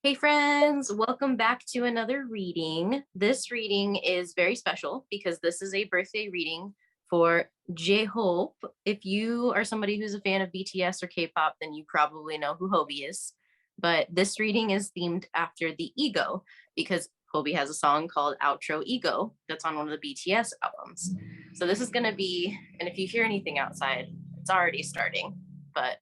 Hey friends, welcome back to another reading. This reading is very special because this is a birthday reading for J.Hope. If you are somebody who's a fan of BTS or K-pop, then you probably know who Hobie is. But this reading is themed after the ego because Hobie has a song called Outro Ego that's on one of the BTS albums. So this is going to be, and if you hear anything outside, it's already starting, but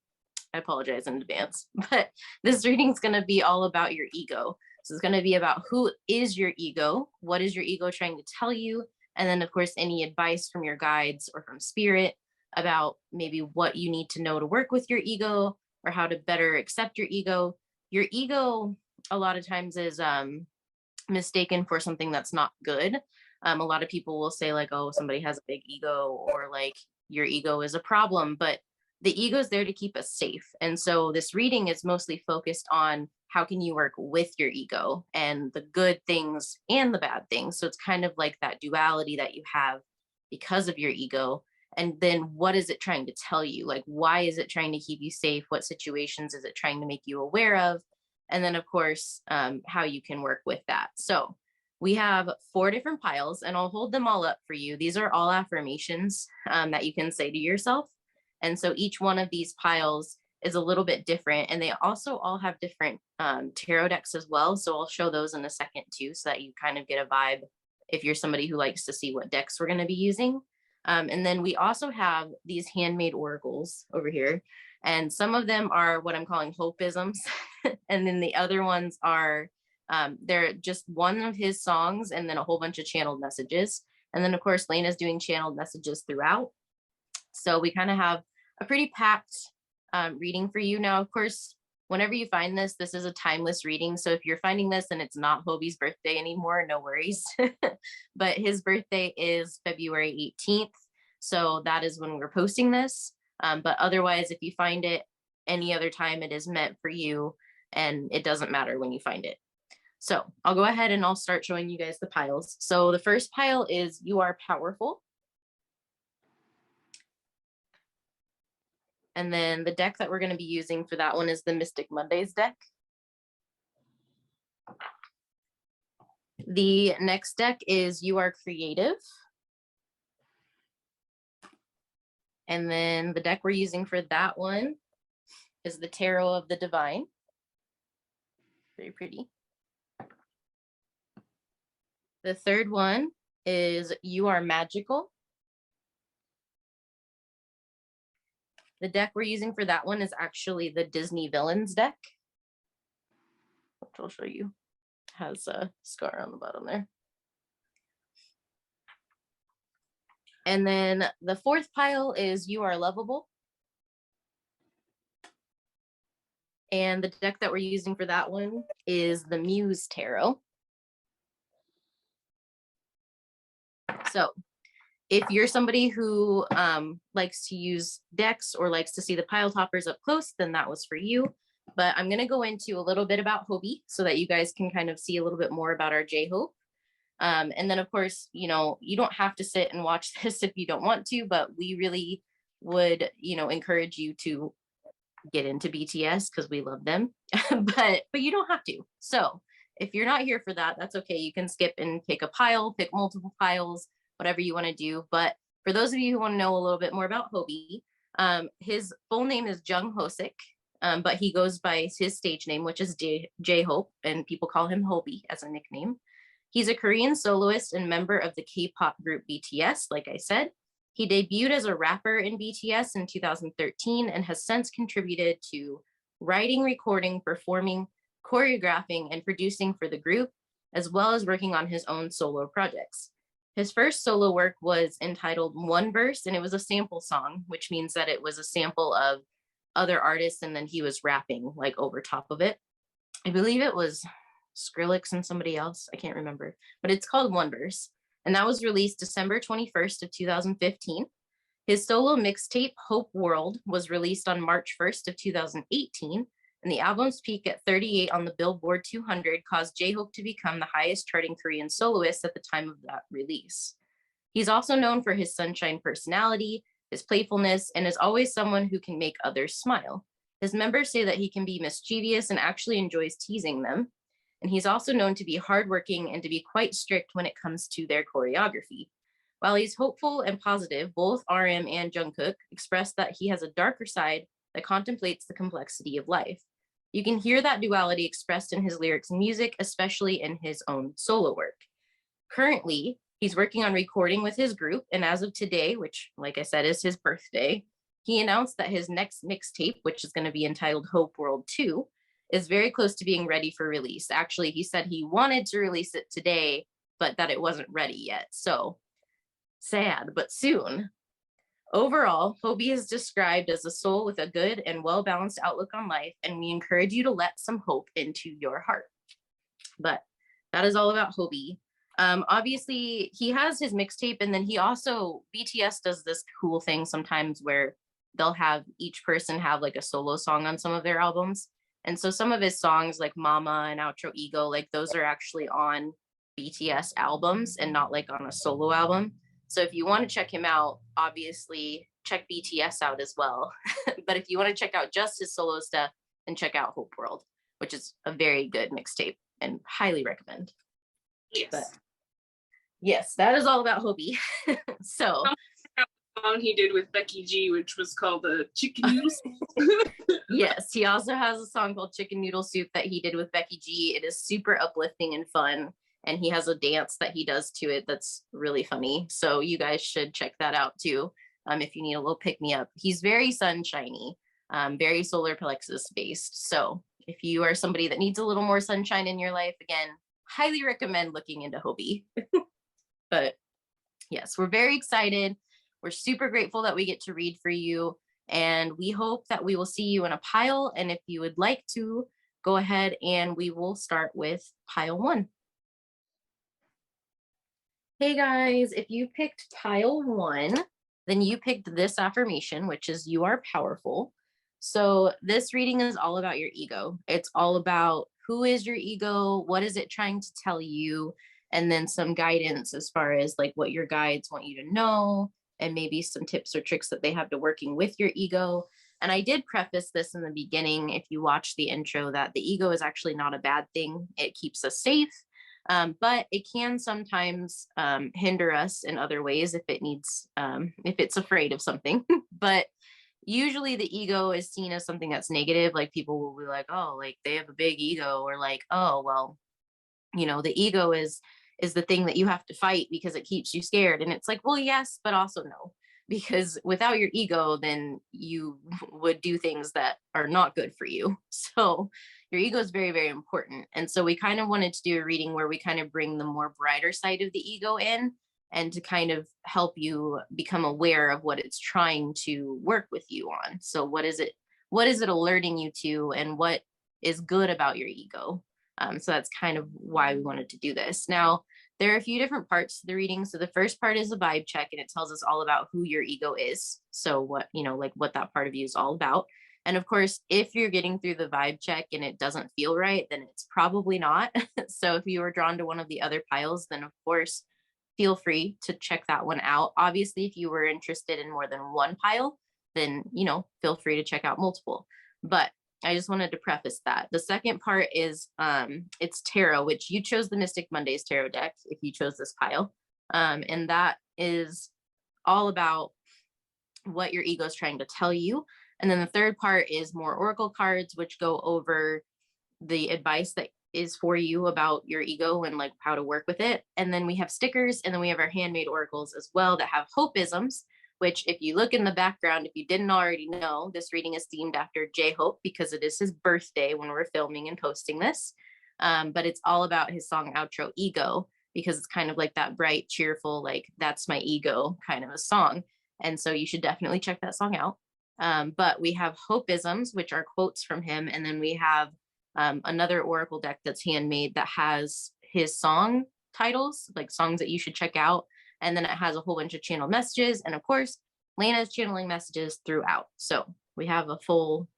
I apologize in advance, but this reading is going to be all about your ego. So it's going to be about who is your ego, what is your ego trying to tell you, and then of course any advice from your guides or from spirit about maybe what you need to know to work with your ego or how to better accept your ego. Your ego a lot of times is mistaken for something that's not good. A lot of people will say like, oh, somebody has a big ego, or like your ego is a problem, but the ego is there to keep us safe. And so this reading is mostly focused on how can you work with your ego and the good things and the bad things. So it's kind of like that duality that you have because of your ego. And then what is it trying to tell you? Like, why is it trying to keep you safe? What situations is it trying to make you aware of? And then, of course, how you can work with that. So we have 4 different piles, and I'll hold them all up for you. These are all affirmations that you can say to yourself. And so each one of these piles is a little bit different, and they also all have different tarot decks as well. So I'll show those in a second too, so that you kind of get a vibe if you're somebody who likes to see what decks we're going to be using. And then we also have these handmade oracles over here, and some of them are what I'm calling hopeisms. And then the other ones are, they're just one of his songs and then a whole bunch of channeled messages. And then of course, Laina's doing channeled messages throughout. So we kind of have a pretty packed reading for you. Now, of course, whenever you find this, this is a timeless reading. So if you're finding this and it's not Hobie's birthday anymore, no worries. But his birthday is February 18th. So that is when we're posting this. But otherwise, if you find it any other time, it is meant for you, and it doesn't matter when you find it. So I'll go ahead and I'll start showing you guys the piles. So the first pile is You Are Powerful. And then the deck that we're going to be using for that one is the Mystic Mondays deck. The next deck is You Are Creative. And then the deck we're using for that one is the Tarot of the Divine. Very pretty. The third one is You Are Magical. The deck we're using for that one is actually the Disney Villains deck, which I'll show you. It has a scar on the bottom there. And then the fourth pile is You Are Lovable. And the deck that we're using for that one is the Muse Tarot. So if you're somebody who likes to use decks or likes to see the pile toppers up close, then that was for you. But I'm going to go into a little bit about Hobie so that you guys can kind of see a little bit more about our J-Hope. And then, of course, you know, you don't have to sit and watch this if you don't want to, but we really would, you know, encourage you to get into BTS because we love them, but you don't have to. So if you're not here for that, that's okay. You can skip and pick a pile, pick multiple piles, whatever you want to do. But for those of you who want to know a little bit more about Hobie, his full name is Jung Hosik, but he goes by his stage name, which is J-Hope, and people call him Hobie as a nickname. He's a Korean soloist and member of the K-pop group BTS, like I said. He debuted as a rapper in BTS in 2013 and has since contributed to writing, recording, performing, choreographing, and producing for the group, as well as working on his own solo projects. His first solo work was entitled One Verse, and it was a sample song, which means that it was a sample of other artists, and then he was rapping like over top of it. I believe it was Skrillex and somebody else. I can't remember, but it's called One Verse. And that was released December 21st of 2015. His solo mixtape, Hope World, was released on March 1st of 2018, and the album's peak at 38 on the Billboard 200 caused J-Hope to become the highest charting Korean soloist at the time of that release. He's also known for his sunshine personality, his playfulness, and is always someone who can make others smile. His members say that he can be mischievous and actually enjoys teasing them. And he's also known to be hardworking and to be quite strict when it comes to their choreography. While he's hopeful and positive, both RM and Jungkook express that he has a darker side that contemplates the complexity of life. You can hear that duality expressed in his lyrics and music, especially in his own solo work. Currently, he's working on recording with his group, and as of today, which, like I said, is his birthday, he announced that his next mixtape, which is going to be entitled Hope World 2, is very close to being ready for release. Actually, he said he wanted to release it today, but that it wasn't ready yet. So sad, but soon. Overall, Hobie is described as a soul with a good and well-balanced outlook on life, and we encourage you to let some hope into your heart. But that is all about Hobie. Obviously, he has his mixtape, and then he also, BTS does this cool thing sometimes where they'll have each person have like a solo song on some of their albums. And so some of his songs like Mama and Outro Ego, like those are actually on BTS albums and not like on a solo album. So if you want to check him out, obviously check BTS out as well. But if you want to check out just his solo stuff, then check out Hope World, which is a very good mixtape and highly recommend. Yes. But yes, that is all about Hobie. So song he did with Becky G, which was called the Chicken Noodle Soup. Yes, he also has a song called Chicken Noodle Soup that he did with Becky G. It is super uplifting and fun, and he has a dance that he does to it that's really funny. So you guys should check that out too, if you need a little pick-me-up. He's very sunshiny, very solar plexus based. So if you are somebody that needs a little more sunshine in your life, again, highly recommend looking into Hobie. But yes, we're very excited. We're super grateful that we get to read for you, and we hope that we will see you in a pile. And if you would like to, go ahead and we will start with pile 1. Hey guys, if you picked pile 1, then you picked this affirmation, which is you are powerful. So this reading is all about your ego. It's all about who is your ego, what is it trying to tell you, and then some guidance as far as like what your guides want you to know, and maybe some tips or tricks that they have to working with your ego. And I did preface this in the beginning, if you watch the intro, that the ego is actually not a bad thing. It keeps us safe, but it can sometimes hinder us in other ways if it needs, if it's afraid of something. But usually the ego is seen as something that's negative. Like people will be like, oh, like they have a big ego, or like, oh, well, you know, the ego is the thing that you have to fight because it keeps you scared. And it's like, well, yes, but also no, because without your ego, then you would do things that are not good for you. So your ego is very, very important. And so we kind of wanted to do a reading where we kind of bring the more brighter side of the ego in, and to kind of help you become aware of what it's trying to work with you on. So what is it alerting you to, and what is good about your ego? So that's kind of why we wanted to do this. Now, there are a few different parts to the reading. So the first part is a vibe check, and it tells us all about who your ego is. So what, you know, like what that part of you is all about. And of course, if you're getting through the vibe check and it doesn't feel right, then it's probably not. So if you were drawn to one of the other piles, then of course, feel free to check that one out. Obviously, if you were interested in more than one pile, then, you know, feel free to check out multiple. But I just wanted to preface that. The second part is it's tarot, which you chose the Mystic Mondays tarot deck if you chose this pile. And that is all about what your ego is trying to tell you. And then the third part is more oracle cards, which go over the advice that is for you about your ego and like how to work with it. And then we have stickers, and then we have our handmade oracles as well that have hopeisms, which if you look in the background, if you didn't already know, this reading is themed after J.Hope because it is his birthday when we're filming and posting this. But it's all about his song Outro Ego, because it's kind of like that bright, cheerful, like that's my ego kind of a song. And so you should definitely check that song out. But we have hopeisms, which are quotes from him. And then we have another oracle deck that's handmade that has his song titles, like songs that you should check out. And then it has a whole bunch of channel messages. And of course, Laina's channeling messages throughout. So we have a full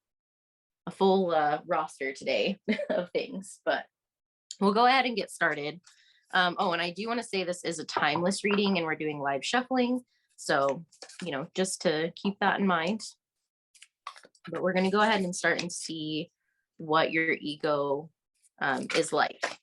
roster today of things, but we'll go ahead and get started. Oh, and I do want to say this is a timeless reading and we're doing live shuffling. So, you know, just to keep that in mind. But we're going to go ahead and start and see what your ego is like.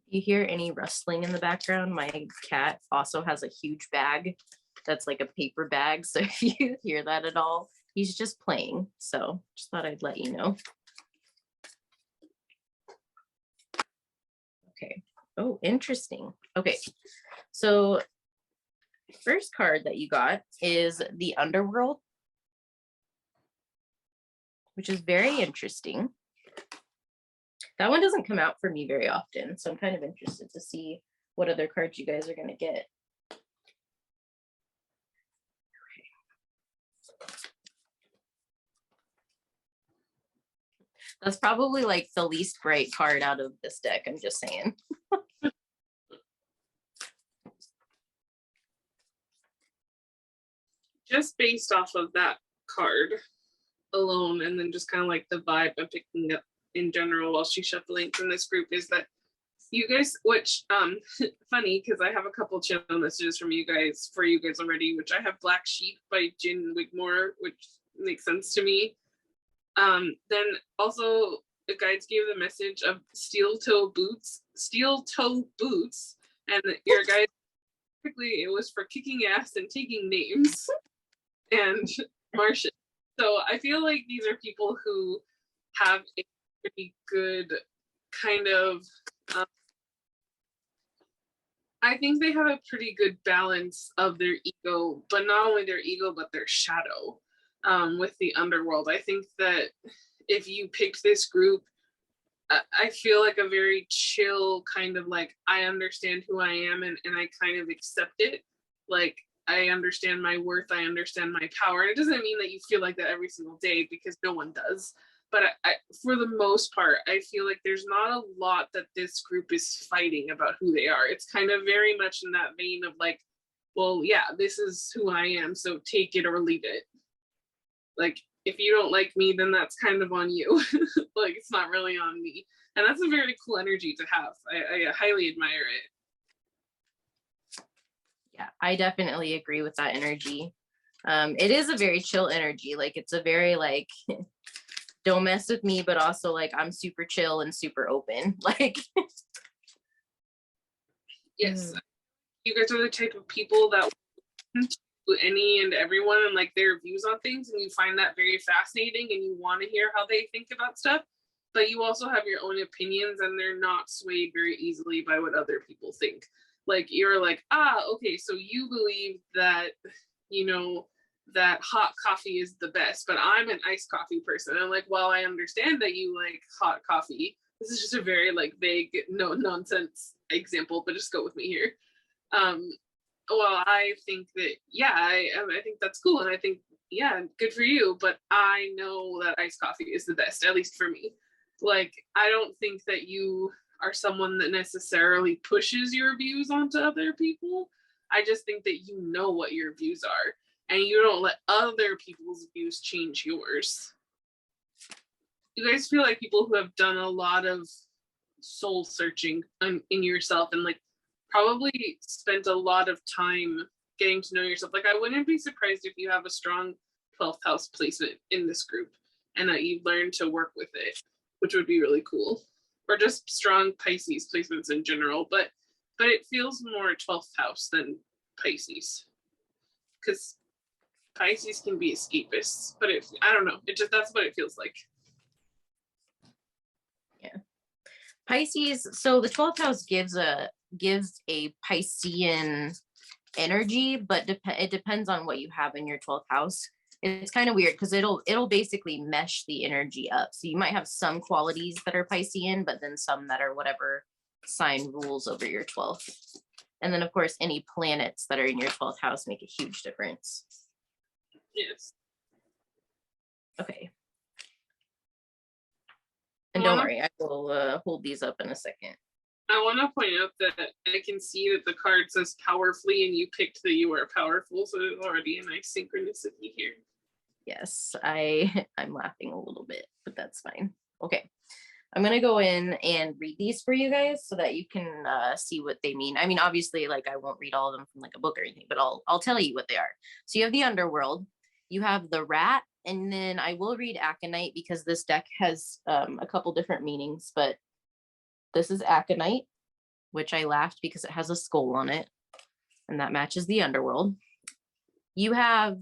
You hear any rustling in the background? My cat also has a huge bag that's like a paper bag. So if you hear that at all, he's just playing. So just thought I'd let you know. Okay. Oh, interesting. Okay. So first card that you got is the Underworld, which is very interesting. That one doesn't come out for me very often, so I'm kind of interested to see what other cards you guys are going to get. That's probably like the least bright card out of this deck, I'm just saying. Just based off of that card alone, and then just kind of like the vibe I'm picking up in general while she's shuffling from this group, is that you guys, which funny because I have a couple channel messages from you guys for you guys already, which I have Black Sheep by Jin Wigmore, which makes sense to me. Then also the guides gave the message of steel toe boots, and your guys typically it was for kicking ass and taking names and Martian. So I feel like these are people who have a pretty good kind of I think they have a pretty good balance of their ego, but not only their ego, but their shadow with the underworld. I think that if you picked this group, I feel like a very chill kind of like, I understand who I am and I kind of accept it. Like, I understand my worth, I understand my power. And it doesn't mean that you feel like that every single day because no one does. But for the most part, I feel like there's not a lot that this group is fighting about who they are. It's kind of very much in that vein of like, well, yeah, this is who I am, so take it or leave it. Like, if you don't like me, then that's kind of on you. Like, it's not really on me. And that's a very cool energy to have. I highly admire it. Yeah, I definitely agree with that energy. It is a very chill energy. Like, it's a very like, don't mess with me, but also like I'm super chill and super open. Like, yes, you guys are the type of people that to any and everyone and like their views on things, and you find that very fascinating and you want to hear how they think about stuff, but you also have your own opinions and they're not swayed very easily by what other people think. Like, you're like, okay, so you believe that, you know, that hot coffee is the best, but I'm an iced coffee person. And I'm like, well, I understand that you like hot coffee. This is just a very like vague, no nonsense example, but just go with me here. Well, I think that, yeah, I think that's cool. And I think, yeah, good for you. But I know that iced coffee is the best, at least for me. Like, I don't think that you are someone that necessarily pushes your views onto other people. I just think that you know what your views are and you don't let other people's views change yours. You guys feel like people who have done a lot of soul searching in yourself and like probably spent a lot of time getting to know yourself. Like, I wouldn't be surprised if you have a strong 12th house placement in this group and that you learn to work with it, which would be really cool. Or just strong Pisces placements in general, but it feels more 12th house than Pisces, because Pisces can be escapists, but I don't know, it just, that's what it feels like. yeah, Pisces. So the 12th house gives a Piscean energy, but it depends on what you have in your 12th house. It's kind of weird because it'll basically mesh the energy up. So you might have some qualities that are Piscean, but then some that are whatever sign rules over your 12th. And then of course, any planets that are in your 12th house make a huge difference. Yes. Okay. And don't worry, I will hold these up in a second. I want to point out that I can see that the card says powerfully and you picked that you are powerful. So there's already a nice synchronicity here. Yes, I'm laughing a little bit, but that's fine. Okay. I'm going to go in and read these for you guys so that you can see what they mean. I mean, obviously, like I won't read all of them from like a book or anything, but I'll tell you what they are. So you have the underworld, you have the rat, and then I will read aconite because this deck has a couple different meanings, but this is aconite, which I laughed because it has a skull on it, and that matches the underworld. You have,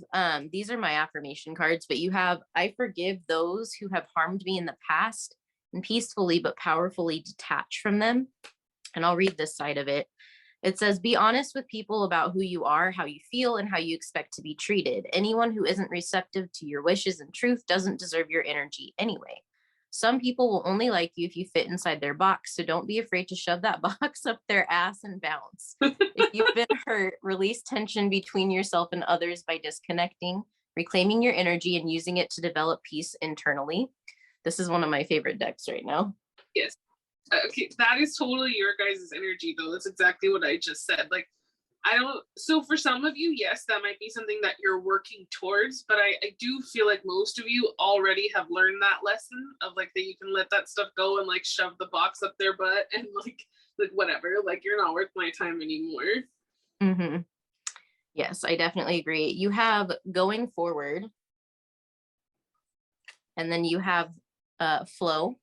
these are my affirmation cards, but you have, I forgive those who have harmed me in the past and peacefully but powerfully detach from them. And I'll read this side of it. It says, be honest with people about who you are, how you feel, and how you expect to be treated. Anyone who isn't receptive to your wishes and truth doesn't deserve your energy anyway. Some people will only like you if you fit inside their box, so don't be afraid to shove that box up their ass and bounce. If you've been hurt, release tension between yourself and others by disconnecting, reclaiming your energy, and using it to develop peace internally. This is one of my favorite decks right now. Yes. Okay, that is totally your guys' energy, though. That's exactly what I just said. Like, I don't, so for some of you, yes, that might be something that you're working towards, but I do feel like most of you already have learned that lesson of like that you can let that stuff go and like shove the box up their butt and like whatever, like you're not worth my time anymore. Mm-hmm. Yes, I definitely agree. You have going forward, and then you have flow.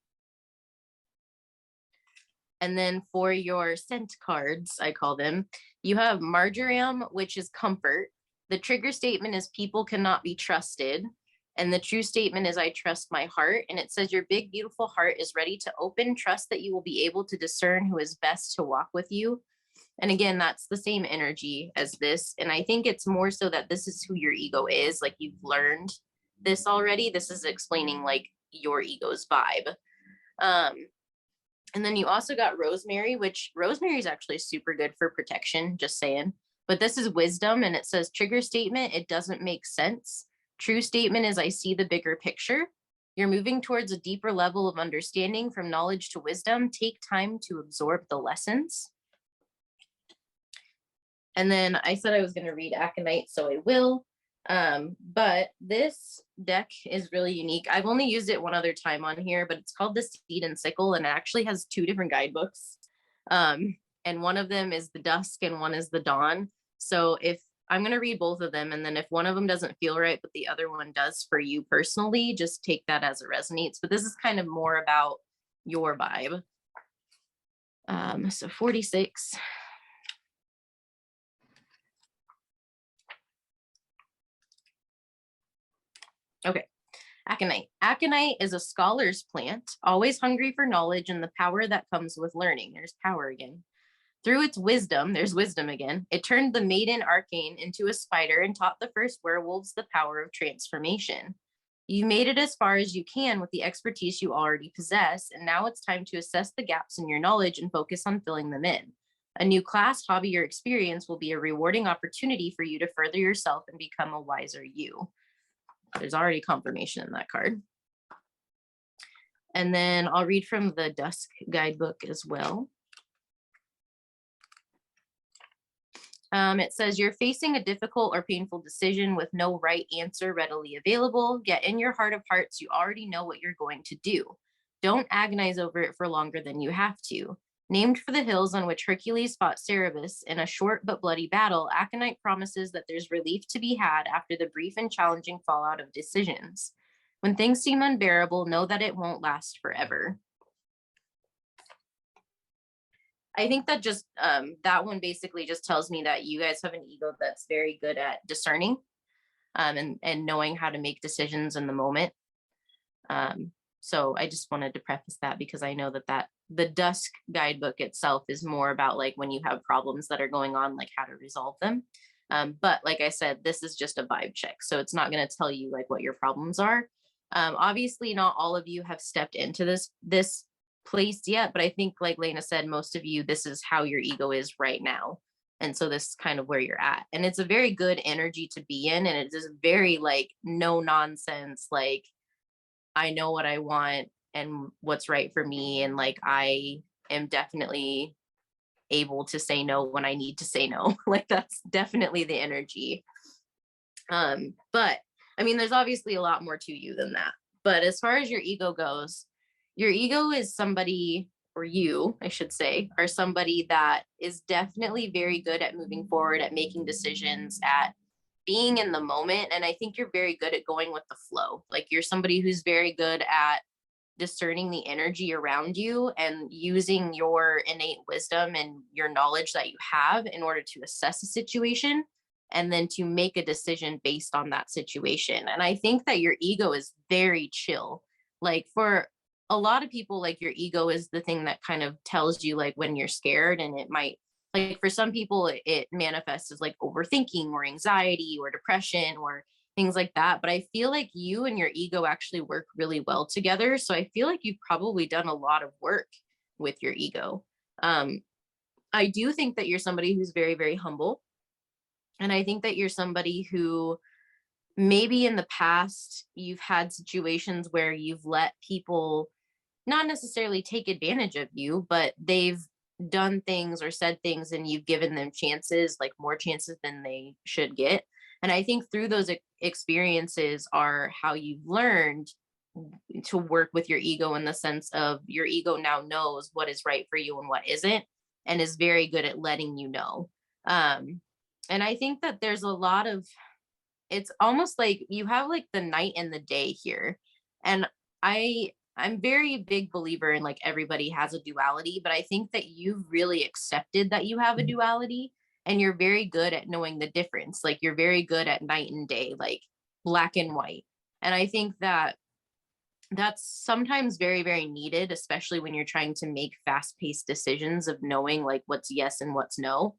And then for your scent cards, I call them, you have marjoram, which is comfort. The trigger statement is people cannot be trusted. And the true statement is I trust my heart. And it says your big, beautiful heart is ready to open. Trust that you will be able to discern who is best to walk with you. And again, that's the same energy as this. And I think it's more so that this is who your ego is. Like you've learned this already. This is explaining like your ego's vibe. And then you also got rosemary, which rosemary is actually super good for protection, just saying. But this is wisdom, and it says trigger statement, it doesn't make sense. True statement is I see the bigger picture. You're moving towards a deeper level of understanding from knowledge to wisdom. Take time to absorb the lessons. And then I said I was going to read aconite, so I will. But this deck is really unique. I've only used it one other time on here, but it's called the Seed and Sickle, and it actually has two different guidebooks. And one of them is the Dusk and one is the Dawn. So if I'm going to read both of them, and then if one of them doesn't feel right, but the other one does for you personally, just take that as it resonates. But this is kind of more about your vibe. So 46. Okay. Aconite. Aconite is a scholar's plant, always hungry for knowledge and the power that comes with learning. There's power again. Through its wisdom, there's wisdom again, it turned the maiden arcane into a spider and taught the first werewolves the power of transformation. You made it as far as you can with the expertise you already possess, and now it's time to assess the gaps in your knowledge and focus on filling them in. A new class, hobby, or experience will be a rewarding opportunity for you to further yourself and become a wiser you. There's already confirmation in that card. And then I'll read from the Dusk guidebook as well. It says you're facing a difficult or painful decision with no right answer readily available, yet in your heart of hearts, you already know what you're going to do. Don't agonize over it for longer than you have to. Named for the hills on which Hercules fought Cerberus in a short but bloody battle, Aconite promises that there's relief to be had after the brief and challenging fallout of decisions. When things seem unbearable, know that it won't last forever. I think that just that one basically just tells me that you guys have an ego that's very good at discerning and knowing how to make decisions in the moment. So I just wanted to preface that because I know that the Dusk guidebook itself is more about like when you have problems that are going on, like how to resolve them. But like I said, this is just a vibe check. So it's not going to tell you like what your problems are. Obviously not all of you have stepped into this place yet, but I think like Laina said, most of you, this is how your ego is right now. And so this is kind of where you're at. And it's a very good energy to be in. And it is very like no nonsense, like I know what I want and what's right for me. And like, I am definitely able to say no when I need to say no. Like that's definitely the energy. But I mean, there's obviously a lot more to you than that. But as far as your ego goes, your ego is somebody, or you, I should say, are somebody that is definitely very good at moving forward, at making decisions, at being in the moment. And I think you're very good at going with the flow. Like you're somebody who's very good at discerning the energy around you and using your innate wisdom and your knowledge that you have in order to assess a situation and then to make a decision based on that situation. And I think that your ego is very chill. Like for a lot of people, like your ego is the thing that kind of tells you like when you're scared, and it might, like for some people it manifests as like overthinking or anxiety or depression or things like that. But I feel like you and your ego actually work really well together. So I feel like you've probably done a lot of work with your ego. I do think that you're somebody who's very, very humble. And I think that you're somebody who maybe in the past you've had situations where you've let people not necessarily take advantage of you, but they've done things or said things and you've given them chances, like more chances than they should get. And I think through those experiences are how you've learned to work with your ego, in the sense of your ego now knows what is right for you and what isn't, and is very good at letting you know. And I think that there's a lot of, it's almost like you have like the night and the day here. And I'm very big believer in like everybody has a duality, but I think that you've really accepted that you have a duality, and you're very good at knowing the difference. Like you're very good at night and day, like black and white. And I think that that's sometimes very, very needed, especially when you're trying to make fast-paced decisions of knowing like what's yes and what's no.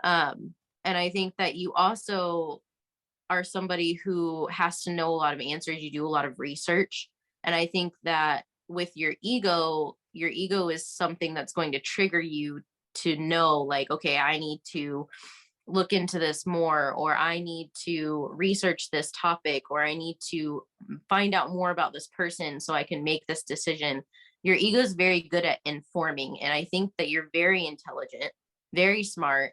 And I think that you also are somebody who has to know a lot of answers. You do a lot of research. And I think that with your ego is something that's going to trigger you to know, like, okay, I need to look into this more, or I need to research this topic, or I need to find out more about this person so I can make this decision. Your ego is very good at informing. And I think that you're very intelligent, very smart,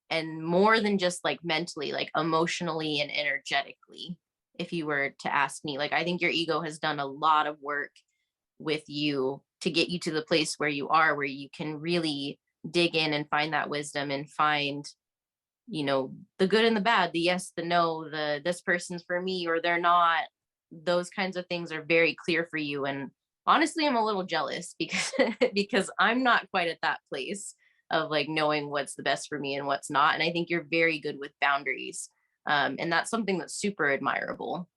and more than just like mentally, like emotionally and energetically. If you were to ask me, like, I think your ego has done a lot of work with you to get you to the place where you are, where you can really dig in and find that wisdom and find, you know, the good and the bad, the yes, the no, the this person's for me or they're not. Those kinds of things are very clear for you. And honestly, I'm a little jealous because because I'm not quite at that place of like knowing what's the best for me and what's not. And I think you're very good with boundaries. And that's something that's super admirable.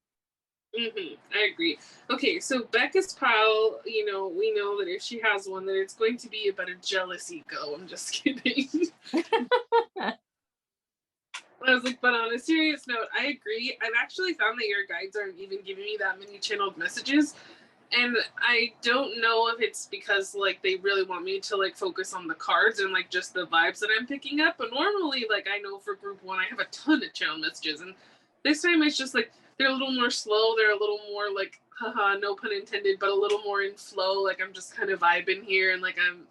I agree. Okay, so Becca's pile, you know, we know that if she has one, that it's going to be about a jealous ego. I'm just kidding. I was like, but on a serious note, I agree. I've actually found that your guides aren't even giving me that many channeled messages. And I don't know if it's because like they really want me to like focus on the cards and like just the vibes that I'm picking up. But normally, like I know for group one, I have a ton of channel messages, and this time it's just like they're a little more slow. They're a little more like, haha, no pun intended, but a little more in flow. Like I'm just kind of vibing here, and like I'm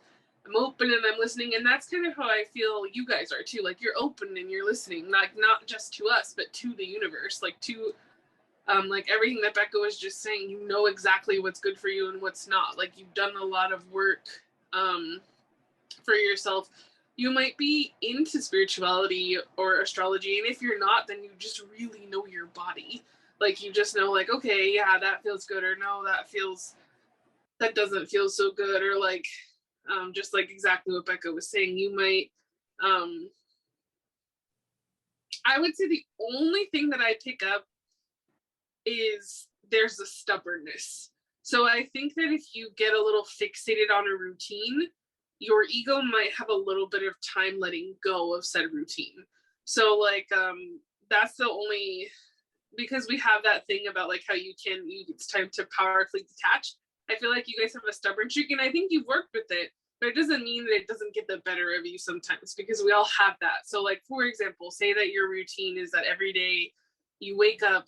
open and I'm listening, and that's kind of how I feel you guys are too. Like you're open and you're listening, like not just to us, but to the universe, like to like everything that Bekah was just saying. You know exactly what's good for you and what's not. Like you've done a lot of work for yourself. You might be into spirituality or astrology, and if you're not, then you just really know your body. Like you just know, like, okay, yeah, that feels good, or no, that doesn't feel so good, or like just like exactly what Bekah was saying. You might I would say the only thing that I pick up is there's a stubbornness. So I think that if you get a little fixated on a routine, your ego might have a little bit of time letting go of said routine. So like that's the only, because we have that thing about like how it's time to powerfully detach. I feel like you guys have a stubborn streak, and I think you've worked with it, but it doesn't mean that it doesn't get the better of you sometimes, because we all have that. So like, for example, say that your routine is that every day you wake up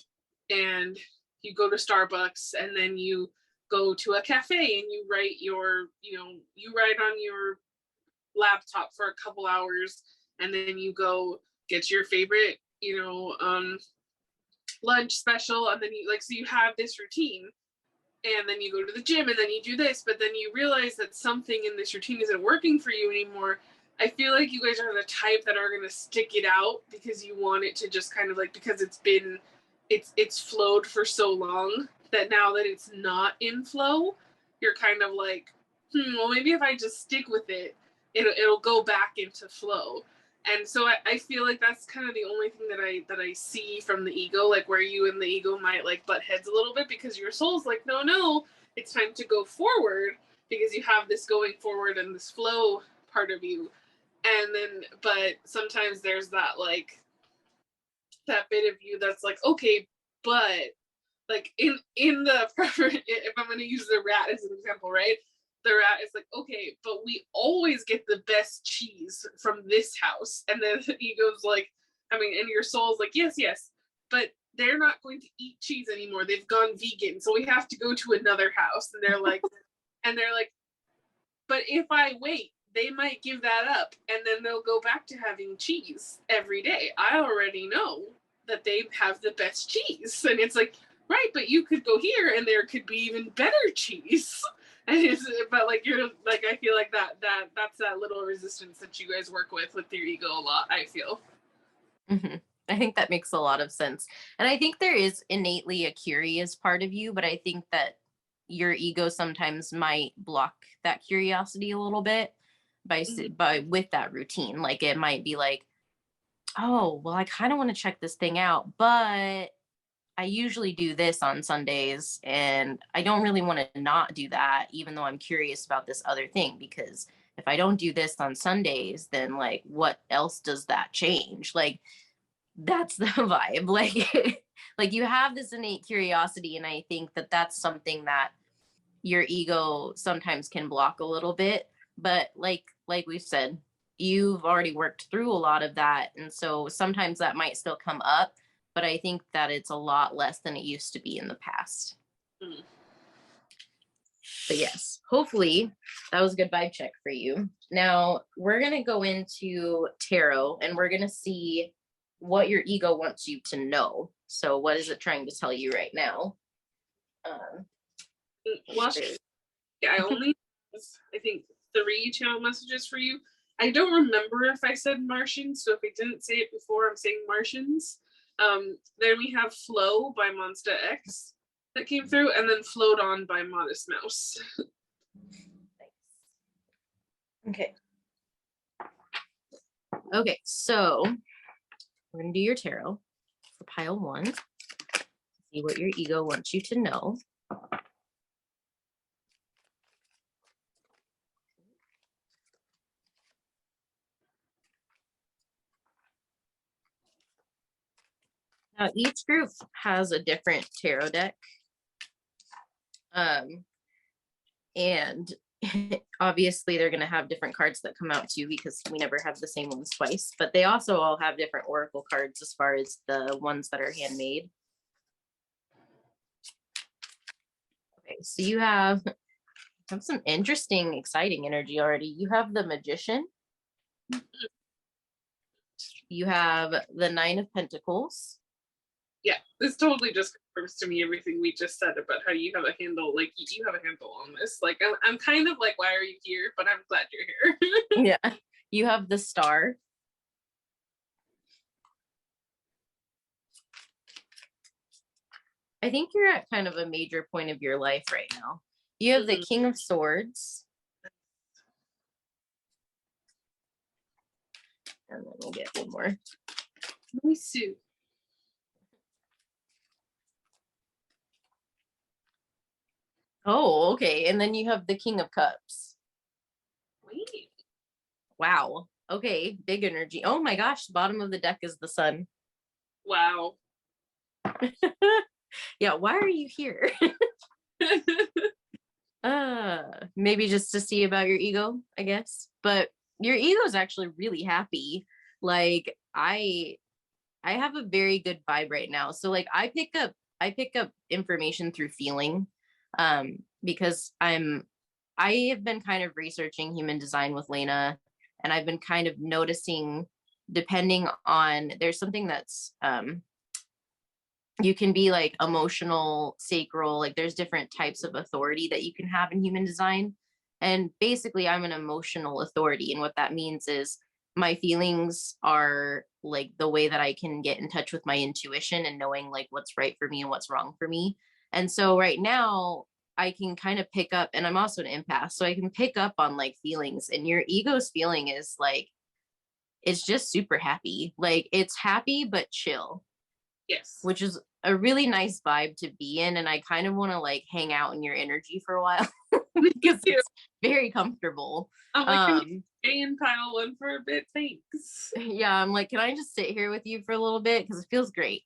and you go to Starbucks, and then you go to a cafe and you write you write on your laptop for a couple hours, and then you go get your favorite, lunch special, and then so you have this routine, and then you go to the gym, and then you do this, but then you realize that something in this routine isn't working for you anymore. I feel like you guys are the type that are going to stick it out because you want it to just kind of because it's flowed for so long that now that it's not in flow, you're kind of well, maybe if I just stick with it, it'll go back into flow. And so I feel like that's kind of the only thing that I see from the ego, where you and the ego might butt heads a little bit, because your soul's no, it's time to go forward, because you have this going forward and this flow part of you. And then, but sometimes there's that that bit of you that's okay, but in the if I'm going to use the rat as an example, right? The rat is okay, but we always get the best cheese from this house. And then the ego's and your soul's yes, but they're not going to eat cheese anymore. They've gone vegan. So we have to go to another house. And they're but if I wait, they might give that up, and then they'll go back to having cheese every day. I already know that they have the best cheese. And it's right, but you could go here and there could be even better cheese. And you're I feel that's that little resistance that you guys work with your ego a lot, I feel. Mm-hmm. I think that makes a lot of sense. And I think there is innately a curious part of you, but I think that your ego sometimes might block that curiosity a little bit by with that routine. It might be oh, well, I kind of want to check this thing out, but I usually do this on Sundays, and I don't really want to not do that, even though I'm curious about this other thing, because if I don't do this on Sundays, then what else does that change? That's the vibe. You have this innate curiosity, and I think that that's something that your ego sometimes can block a little bit. But like we've said, you've already worked through a lot of that, and so sometimes that might still come up, but I think that it's a lot less than it used to be in the past. But yes, hopefully that was a good vibe check for you. Now we're going to go into tarot, and we're going to see what your ego wants you to know. So what is it trying to tell you right now? Well, I only have, I think, 3 channel messages for you. I don't remember if I said Martians, so if I didn't say it before, I'm saying Martians. Then we have Flow by Monsta X that came through, and then Float On by Modest Mouse. Okay. Okay, so we're going to do your tarot for pile 1. See what your ego wants you to know. Now, each group has a different tarot deck. And obviously they're going to have different cards that come out too, because we never have the same ones twice, but they also all have different oracle cards as far as the ones that are handmade. Okay, so you have some interesting, exciting energy already. You have the Magician. You have the 9 of Pentacles. Yeah, this totally just confirms to me everything we just said about how you have a handle, you have a handle on this. I'm kind of why are you here? But I'm glad you're here. Yeah. You have the Star. I think you're at kind of a major point of your life right now. You have the King of Swords. And then we'll get one more. Let me see. Oh, okay. And then you have the King of Cups. Wait. Wow. Okay. Big energy. Oh my gosh. The bottom of the deck is the Sun. Wow. Yeah. Why are you here? Maybe just to see about your ego, I guess. But your ego is actually really happy. I have a very good vibe right now. So I pick up information through feeling. because I have been kind of researching human design with Laina, and I've been kind of noticing, depending on, there's something that's you can be like emotional, sacral, like there's different types of authority that you can have in human design. And basically, I'm an emotional authority. And what that means is my feelings are like the way that I can get in touch with my intuition and knowing like what's right for me and what's wrong for me. And so right now, I can kind of pick up, and I'm also an empath, so I can pick up on like feelings. And your ego's feeling is like, it's just super happy. Like it's happy, but chill, Yes. which is a really nice vibe to be in. And I kind of want to like hang out in your energy for a while because Too. it's very comfortable. I'm like, can you stay in pile one for a bit? Thanks. Yeah, I'm like, can I just sit here with you for a little bit? Because it feels great.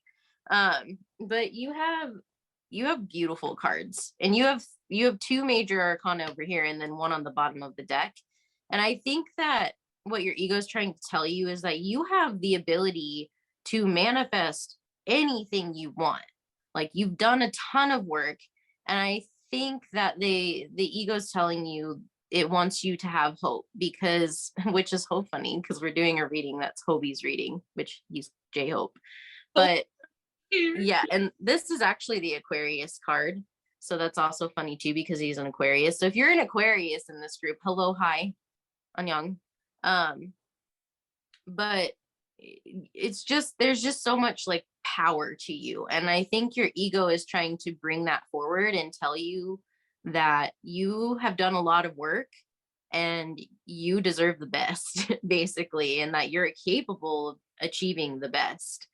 But you have beautiful cards, and you have two major arcana over here and then one on the bottom of the deck. And I think that what your ego is trying to tell you is that you have the ability to manifest anything you want. Like you've done a ton of work, and I think that the ego is telling you it wants you to have hope, because which is so funny because we're doing a reading that's Hobie's reading, which he's J.Hope. But yeah, and this is actually the Aquarius card. So that's also funny too because he's an Aquarius. So if you're an Aquarius in this group, hello, hi, Anyang. But it's just, there's just so much like power to you. And I think your ego is trying to bring that forward and tell you that you have done a lot of work and you deserve the best, basically, and that you're capable of achieving the best.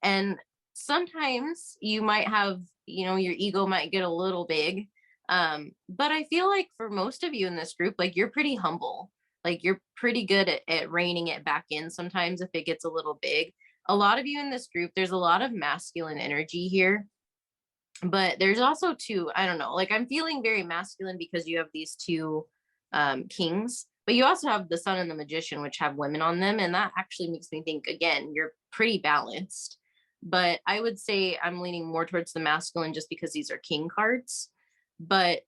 And sometimes you might have, you know, your ego might get a little big. But I feel like for most of you in this group, like you're pretty humble. Like you're pretty good at reining it back in sometimes if it gets a little big. A lot of you in this group, there's a lot of masculine energy here, but there's also two, I don't know, like I'm feeling very masculine because you have these two kings, but you also have the sun and the magician, which have women on them. And that actually makes me think, again, you're pretty balanced. But I would say I'm leaning more towards the masculine just because these are king cards. But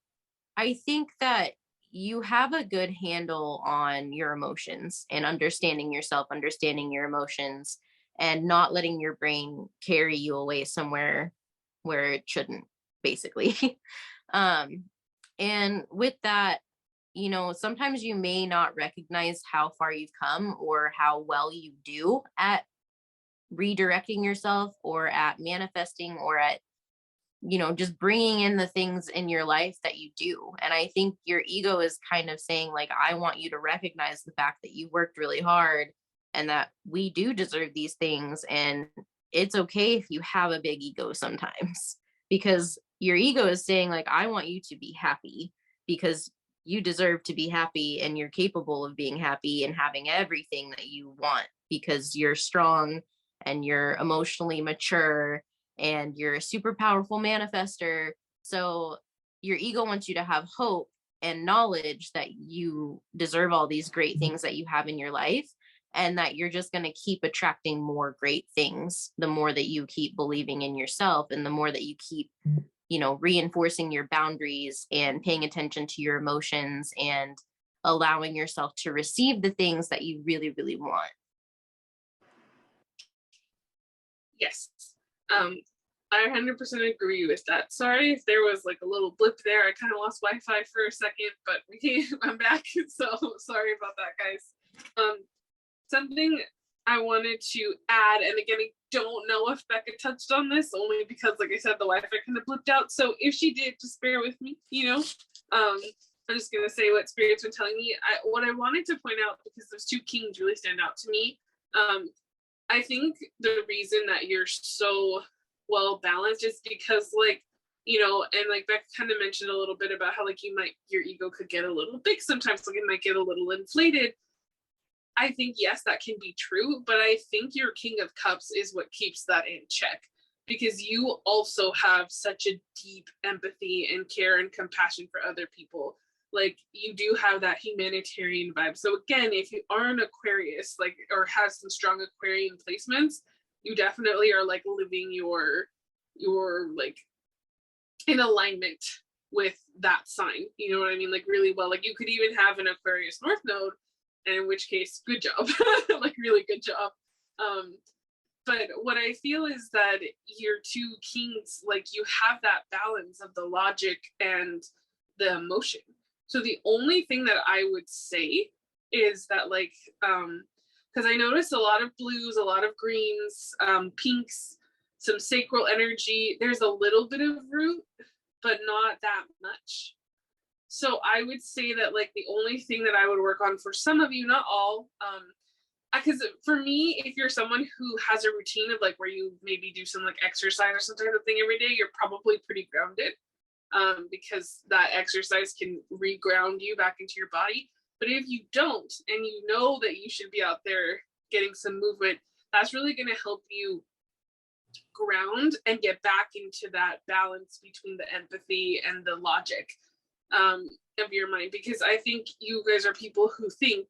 I think that you have a good handle on your emotions and understanding yourself, understanding your emotions, and not letting your brain carry you away somewhere where it shouldn't, basically. um, and with that, you know, sometimes you may not recognize how far you've come or how well you do at redirecting yourself or at manifesting or at, you know, just bringing in the things in your life that you do. And I think your ego is kind of saying like, I want you to recognize the fact that you worked really hard and that we do deserve these things. And it's okay if you have a big ego sometimes, because your ego is saying like, I want you to be happy because you deserve to be happy and you're capable of being happy and having everything that you want because you're strong and you're emotionally mature and you're a super powerful manifester. So your ego wants you to have hope and knowledge that you deserve all these great things that you have in your life, and that you're just going to keep attracting more great things the more that you keep believing in yourself and the more that you keep, you know, reinforcing your boundaries and paying attention to your emotions and allowing yourself to receive the things that you really, really want. Yes. I 100% agree with that. Sorry if there was like a little blip there. I kind of lost Wi-Fi for a second, but I'm back. So sorry about that, guys. Something I wanted to add, and again, I don't know if Bekah touched on this, only because, like I said, the Wi-Fi kind of blipped out. So if she did, just bear with me, you know. I'm just gonna say what Spirit's been telling me. What I wanted to point out, because those two kings really stand out to me. I think the reason that you're so well balanced is because, like, you know, and like Bekah kind of mentioned a little bit about how like your ego could get a little big sometimes, like it might get a little inflated. I think, yes, that can be true, but I think your King of Cups is what keeps that in check, because you also have such a deep empathy and care and compassion for other people. Like, you do have that humanitarian vibe. So again, if you are an Aquarius, like, or have some strong Aquarian placements, you definitely are like living your like in alignment with that sign. You know what I mean? Like really well. Like you could even have an Aquarius North Node, and in which case, good job. Like really good job. But what I feel is that your two kings, like you have that balance of the logic and the emotion. So the only thing that I would say is that like, because I noticed a lot of blues, a lot of greens, pinks, some sacral energy. There's a little bit of root, but not that much. So I would say that like the only thing that I would work on for some of you, not all, because for me, if you're someone who has a routine of like where you maybe do some like exercise or some type of thing every day, you're probably pretty grounded, because that exercise can reground you back into your body. But if you don't, and you know that you should be out there getting some movement, that's really going to help you ground and get back into that balance between the empathy and the logic of your mind. Because I think you guys are people who think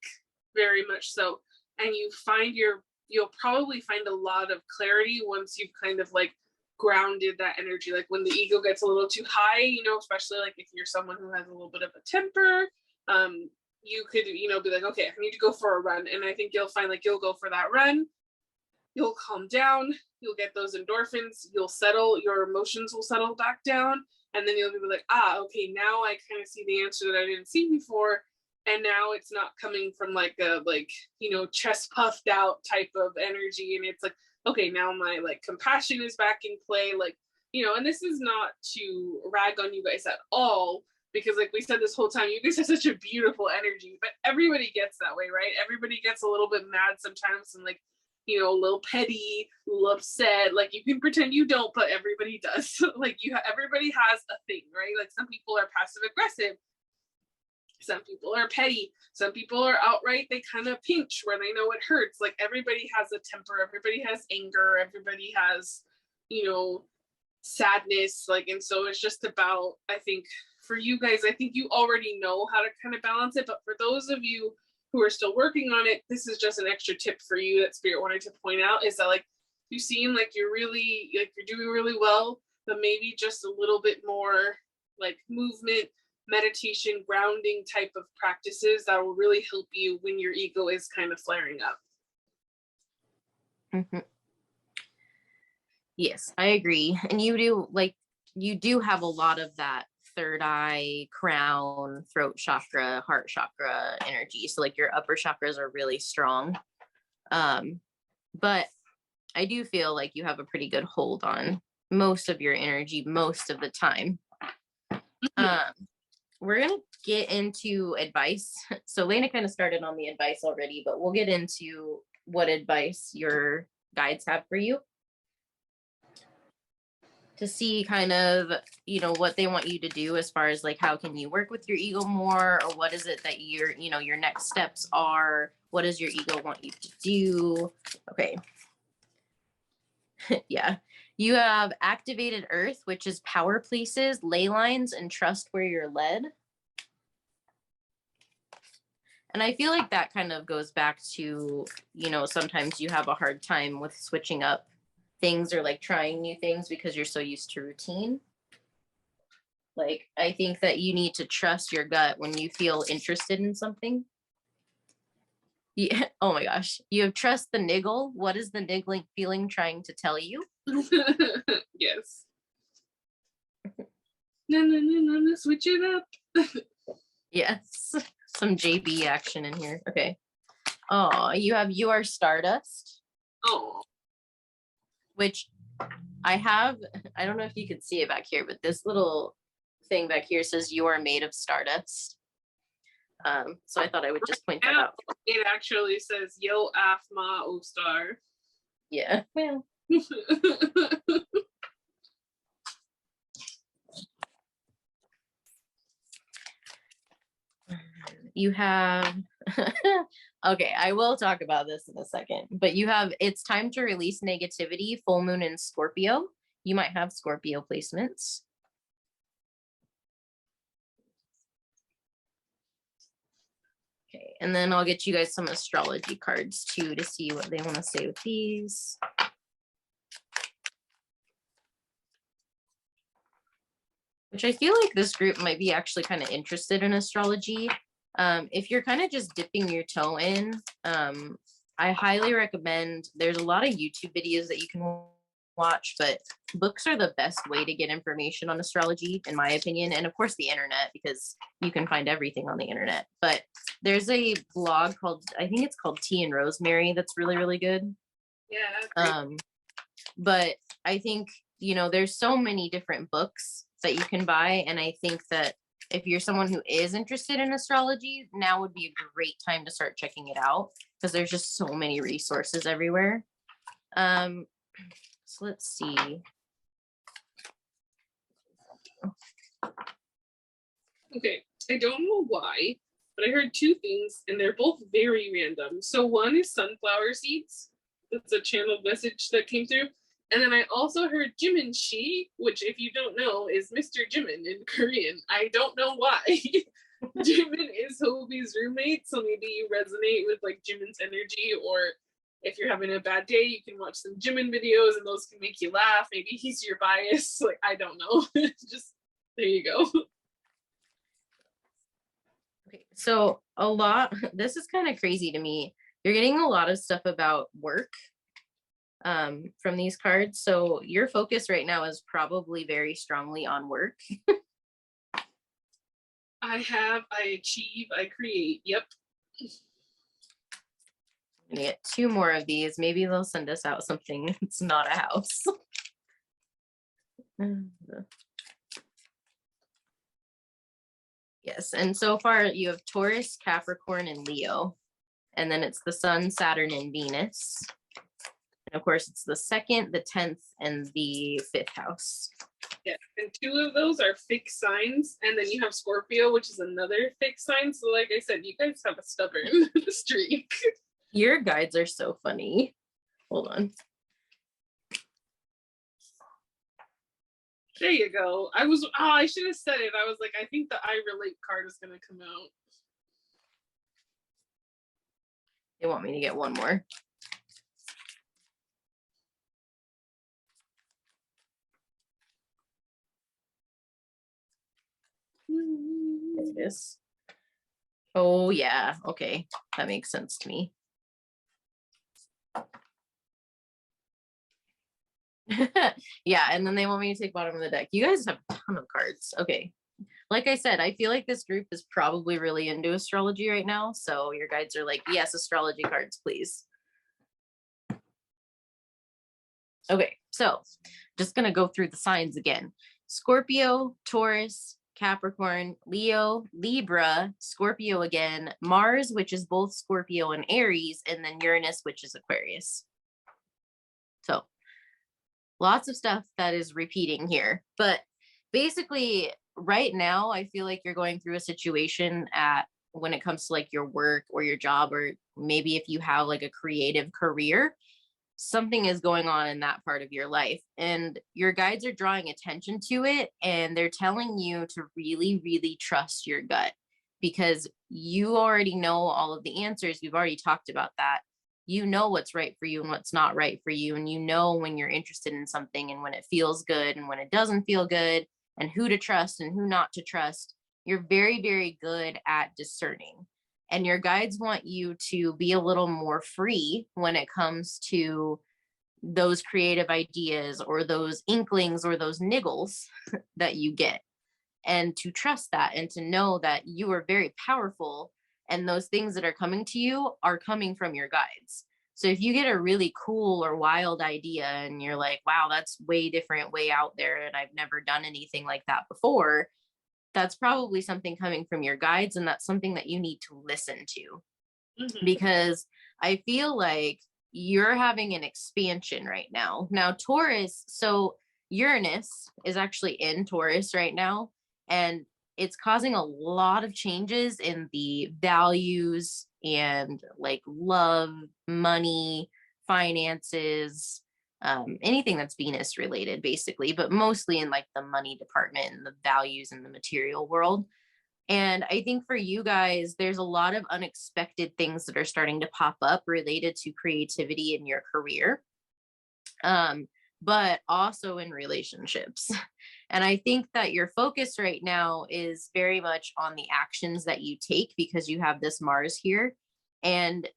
very much so, and you'll probably find a lot of clarity once you've kind of like grounded that energy. Like when the ego gets a little too high, you know, especially like if you're someone who has a little bit of a temper, you could, you know, be like, okay, I need to go for a run. And I think you'll find like you'll go for that run, you'll calm down, you'll get those endorphins, you'll settle, your emotions will settle back down, and then you'll be like, okay, now I kind of see the answer that I didn't see before. And now it's not coming from like a, like, you know, chest puffed out type of energy. And it's like, okay, now my like compassion is back in play. Like, you know, and this is not to rag on you guys at all, because like we said this whole time, you guys have such a beautiful energy, but everybody gets that way, right? Everybody gets a little bit mad sometimes and like, you know, a little petty, a little upset. Like you can pretend you don't, but everybody does. Like everybody has a thing, right? Like some people are passive aggressive. Some people are petty. Some people are outright, they kind of pinch where they know it hurts. Like everybody has a temper. Everybody has anger. Everybody has, you know, sadness. Like, and so it's just about, I think for you guys, I think you already know how to kind of balance it. But for those of you who are still working on it, this is just an extra tip for you that Spirit wanted to point out, is that like you seem like you're really, like you're doing really well, but maybe just a little bit more like movement, meditation, grounding type of practices that will really help you when your ego is kind of flaring up. Mm-hmm. Yes, I agree. And you do have a lot of that third eye, crown, throat chakra, heart chakra energy. So like your upper chakras are really strong. But I do feel like you have a pretty good hold on most of your energy most of the time. We're going to get into advice. So Laina kind of started on the advice already, but we'll get into what advice your guides have for you to see kind of, you know, what they want you to do as far as like, how can you work with your ego more, or what is it that your next steps are? What does your ego want you to do? Okay. Yeah. You have activated earth, which is power places, ley lines, and trust where you're led. And I feel like that kind of goes back to, you know, sometimes you have a hard time with switching up things or like trying new things because you're so used to routine. Like, I think that you need to trust your gut when you feel interested in something. Yeah. Oh my gosh. You have trust the niggle. What is the niggling feeling trying to tell you? Yes. No, switch it up. Yes. Some JB action in here. Okay. Oh, you are Stardust. Oh. Which I don't know if you can see it back here, but this little thing back here says you are made of stardust. So I thought I would just point that out. It actually says Yo Afma O Star. Yeah. Well. You have okay, I will talk about this in a second, but you have it's time to release negativity, full moon in Scorpio. You might have Scorpio placements. Okay, and then I'll get you guys some astrology cards too to see what they want to say with these. which I feel like this group might be actually kind of interested in astrology. If you're kind of just dipping your toe in, I highly recommend, there's a lot of YouTube videos that you can watch, but books are the best way to get information on astrology, in my opinion. And of course the internet, because you can find everything on the internet. But there's a blog called, I think it's called Tea and Rosemary, that's really, really good. Yeah. But I think, there's so many different books that you can buy. And I think that if you're someone who is interested in astrology, now would be a great time to start checking it out, because there's just so many resources everywhere. So let's see. Okay, I don't know why, but I heard two things and they're both very random. So one is sunflower seeds. That's a channeled message that came through. And then I also heard Jimin Shi, which if you don't know is Mr. Jimin in Korean. I don't know why. Jimin is Hobie's roommate, so maybe you resonate with like Jimin's energy, or if you're having a bad day, you can watch some Jimin videos and those can make you laugh. Maybe he's your bias. Like, I don't know. Just there you go. Okay, so this is kind of crazy to me. You're getting a lot of stuff about work from these cards. So your focus right now is probably very strongly on work. I achieve, I create. Yep. I'm gonna get 2 more of these. Maybe they'll send us out something. It's not a house. Yes, and so far you have Taurus, Capricorn, and Leo. And then it's the Sun, Saturn, and Venus. And of course, it's the 2nd, the 10th, and the 5th house. Yeah, and 2 of those are fixed signs. And then you have Scorpio, which is another fixed sign. So like I said, you guys have a stubborn streak. Your guides are so funny. Hold on. There you go. I should have said it. I was like, I think the I relate card is going to come out. They want me to get one more. This. Oh yeah, okay, that makes sense to me. Yeah, and then they want me to take bottom of the deck. You guys have a ton of cards. Okay, like I said, I feel like this group is probably really into astrology right now, so your guides are like, yes, astrology cards, please. Okay, so just gonna go through the signs again. Scorpio, Taurus, Capricorn, Leo, Libra, Scorpio again, Mars, which is both Scorpio and Aries, and then Uranus, which is Aquarius. So lots of stuff that is repeating here. But basically, right now, I feel like you're going through a situation when it comes to like your work or your job, or maybe if you have like a creative career, something is going on in that part of your life, and your guides are drawing attention to it, and they're telling you to really, really trust your gut, because you already know all of the answers. We've already talked about that. You know what's right for you and what's not right for you, and you know when you're interested in something and when it feels good and when it doesn't feel good, and who to trust and who not to trust. You're very, very good at discerning. And your guides want you to be a little more free when it comes to those creative ideas or those inklings or those niggles that you get, and to trust that and to know that you are very powerful, and those things that are coming to you are coming from your guides. So if you get a really cool or wild idea and you're like, wow, that's way different, way out there, and I've never done anything like that before, that's probably something coming from your guides, and that's something that you need to listen to. Because I feel like you're having an expansion right now. Now, Taurus, so Uranus is actually in Taurus right now, and it's causing a lot of changes in the values and like love, money, finances, anything that's Venus related, basically, but mostly in like the money department and the values in the material world. And I think for you guys, there's a lot of unexpected things that are starting to pop up related to creativity in your career. but also in relationships. And I think that your focus right now is very much on the actions that you take because you have this Mars here, and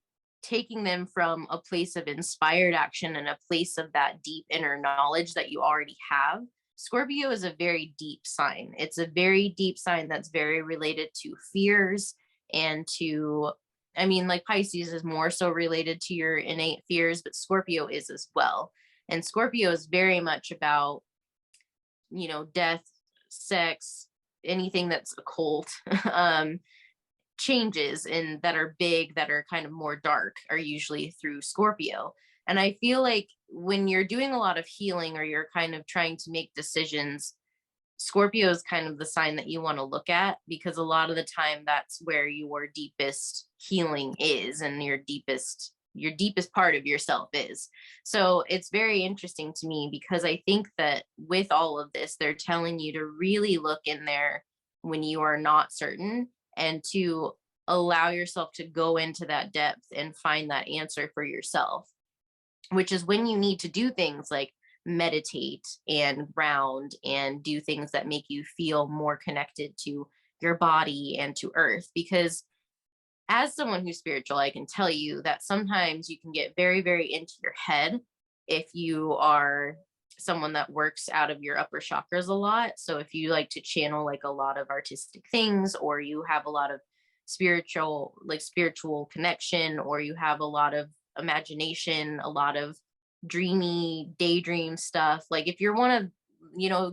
taking them from a place of inspired action and a place of that deep inner knowledge that you already have. Scorpio is a very deep sign. It's a very deep sign that's very related to fears and to, I mean, like Pisces is more so related to your innate fears, but Scorpio is as well. And Scorpio is very much about, death, sex, anything that's occult. Changes in that are big, that are kind of more dark, are usually through Scorpio. And I feel like when you're doing a lot of healing or you're kind of trying to make decisions, Scorpio is kind of the sign that you want to look at, because a lot of the time that's where your deepest healing is, and your deepest part of yourself is. So it's very interesting to me, because I think that with all of this, they're telling you to really look in there when you are not certain, and to allow yourself to go into that depth and find that answer for yourself, which is when you need to do things like meditate and ground and do things that make you feel more connected to your body and to earth. Because as someone who's spiritual, I can tell you that sometimes you can get very, very into your head if you are someone that works out of your upper chakras a lot. So if you like to channel like a lot of artistic things, or you have a lot of spiritual connection, or you have a lot of imagination, a lot of dreamy daydream stuff, like if you're one of,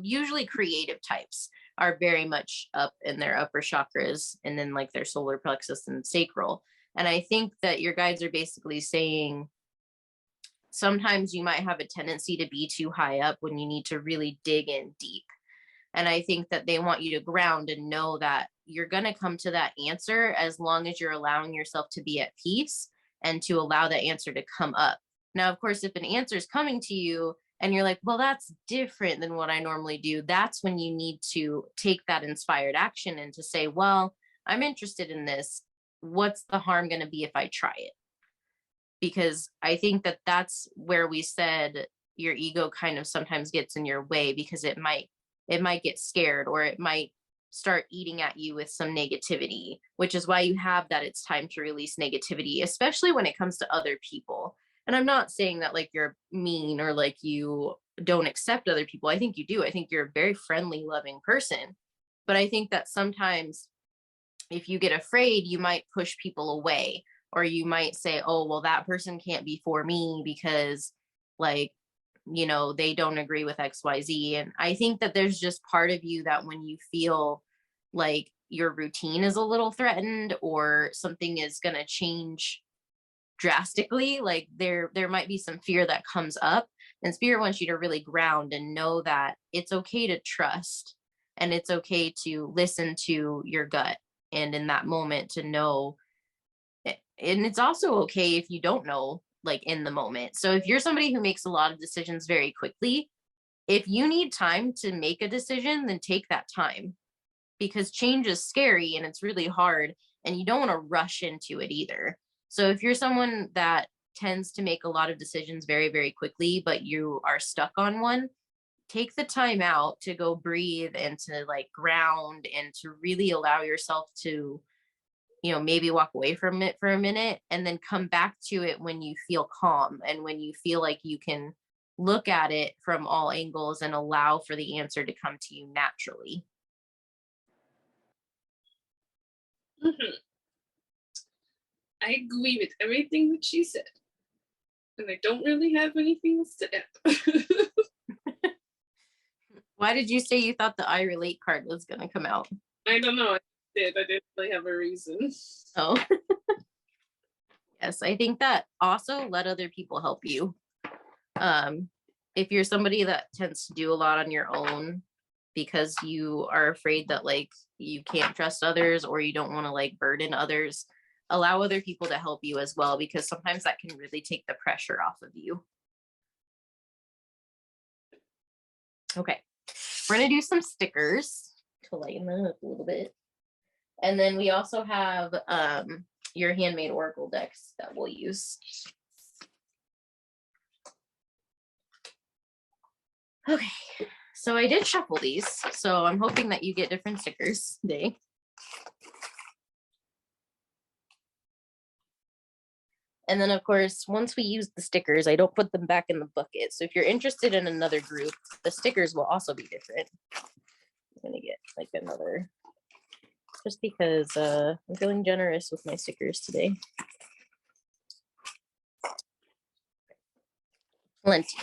usually creative types are very much up in their upper chakras, and then like their solar plexus and sacral. And I think that your guides are basically saying sometimes you might have a tendency to be too high up when you need to really dig in deep. And I think that they want you to ground and know that you're going to come to that answer as long as you're allowing yourself to be at peace and to allow that answer to come up. Now, of course, if an answer is coming to you and you're like, well, that's different than what I normally do, that's when you need to take that inspired action and to say, well, I'm interested in this. What's the harm going to be if I try it? Because I think that that's where we said your ego kind of sometimes gets in your way, because it might get scared, or it might start eating at you with some negativity, which is why you have that it's time to release negativity, especially when it comes to other people. And I'm not saying that like you're mean or like you don't accept other people. I think you do. I think you're a very friendly, loving person. But I think that sometimes if you get afraid, you might push people away, or you might say, oh, well, that person can't be for me because like, they don't agree with XYZ. And I think that there's just part of you that when you feel like your routine is a little threatened, or something is going to change drastically, like there might be some fear that comes up, and spirit wants you to really ground and know that it's okay to trust, and it's okay to listen to your gut, and in that moment to know. And it's also okay if you don't know, like in the moment. So if you're somebody who makes a lot of decisions very quickly, if you need time to make a decision, then take that time, because change is scary and it's really hard, and you don't want to rush into it either. So if you're someone that tends to make a lot of decisions very, very quickly, but you are stuck on one, take the time out to go breathe and to like ground and to really allow yourself to, maybe walk away from it for a minute, and then come back to it when you feel calm and when you feel like you can look at it from all angles and allow for the answer to come to you naturally. Mm-hmm. I agree with everything that she said, and I don't really have anything else to add. Why did you say you thought the I relate card was going to come out? I don't know. I didn't really have a reason. Oh. Yes, I think that also let other people help you. If you're somebody that tends to do a lot on your own because you are afraid that like you can't trust others, or you don't want to like burden others, allow other people to help you as well, because sometimes that can really take the pressure off of you. Okay, we're gonna do some stickers to lighten them up a little bit, and then we also have your handmade oracle decks that we'll use. Okay, so I did shuffle these, so I'm hoping that you get different stickers today. And then, of course, once we use the stickers, I don't put them back in the bucket. So if you're interested in another group, the stickers will also be different. I'm going to get like another, just because I'm feeling generous with my stickers today. Plenty.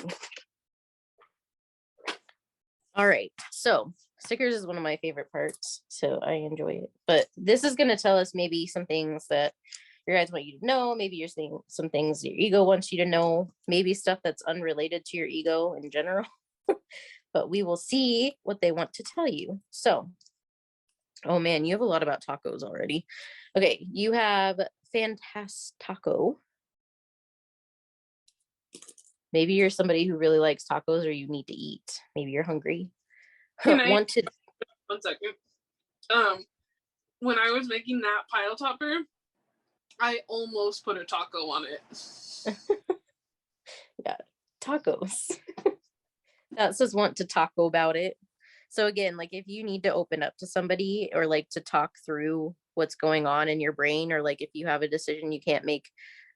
All right, so stickers is one of my favorite parts, so I enjoy it. But this is going to tell us maybe some things that your guys want you to know. Maybe you're seeing some things your ego wants you to know. Maybe stuff that's unrelated to your ego in general. But we will see what they want to tell you. So, oh man, you have a lot about tacos already. Okay, you have Fantastaco. Maybe you're somebody who really likes tacos or you need to eat. Maybe you're hungry. Can I Want to 1 second? When I was making that pile topper, I almost put a taco on it. yeah, tacos. That says want to taco about it. So again, like if you need to open up to somebody or like to talk through what's going on in your brain, or like if you have a decision you can't make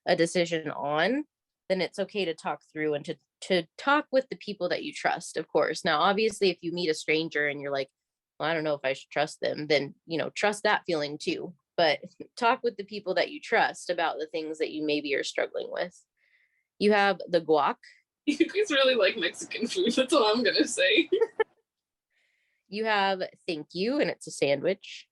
a decision on, then it's okay to talk through and to talk with the people that you trust, of course. Now, obviously, if you meet a stranger and you're like, well, I don't know if I should trust them, then, you know, trust that feeling too. But talk with the people that you trust about the things that you maybe are struggling with. You have the guac. You guys really like Mexican food. That's all I'm going to say. You have thank you, and it's a sandwich.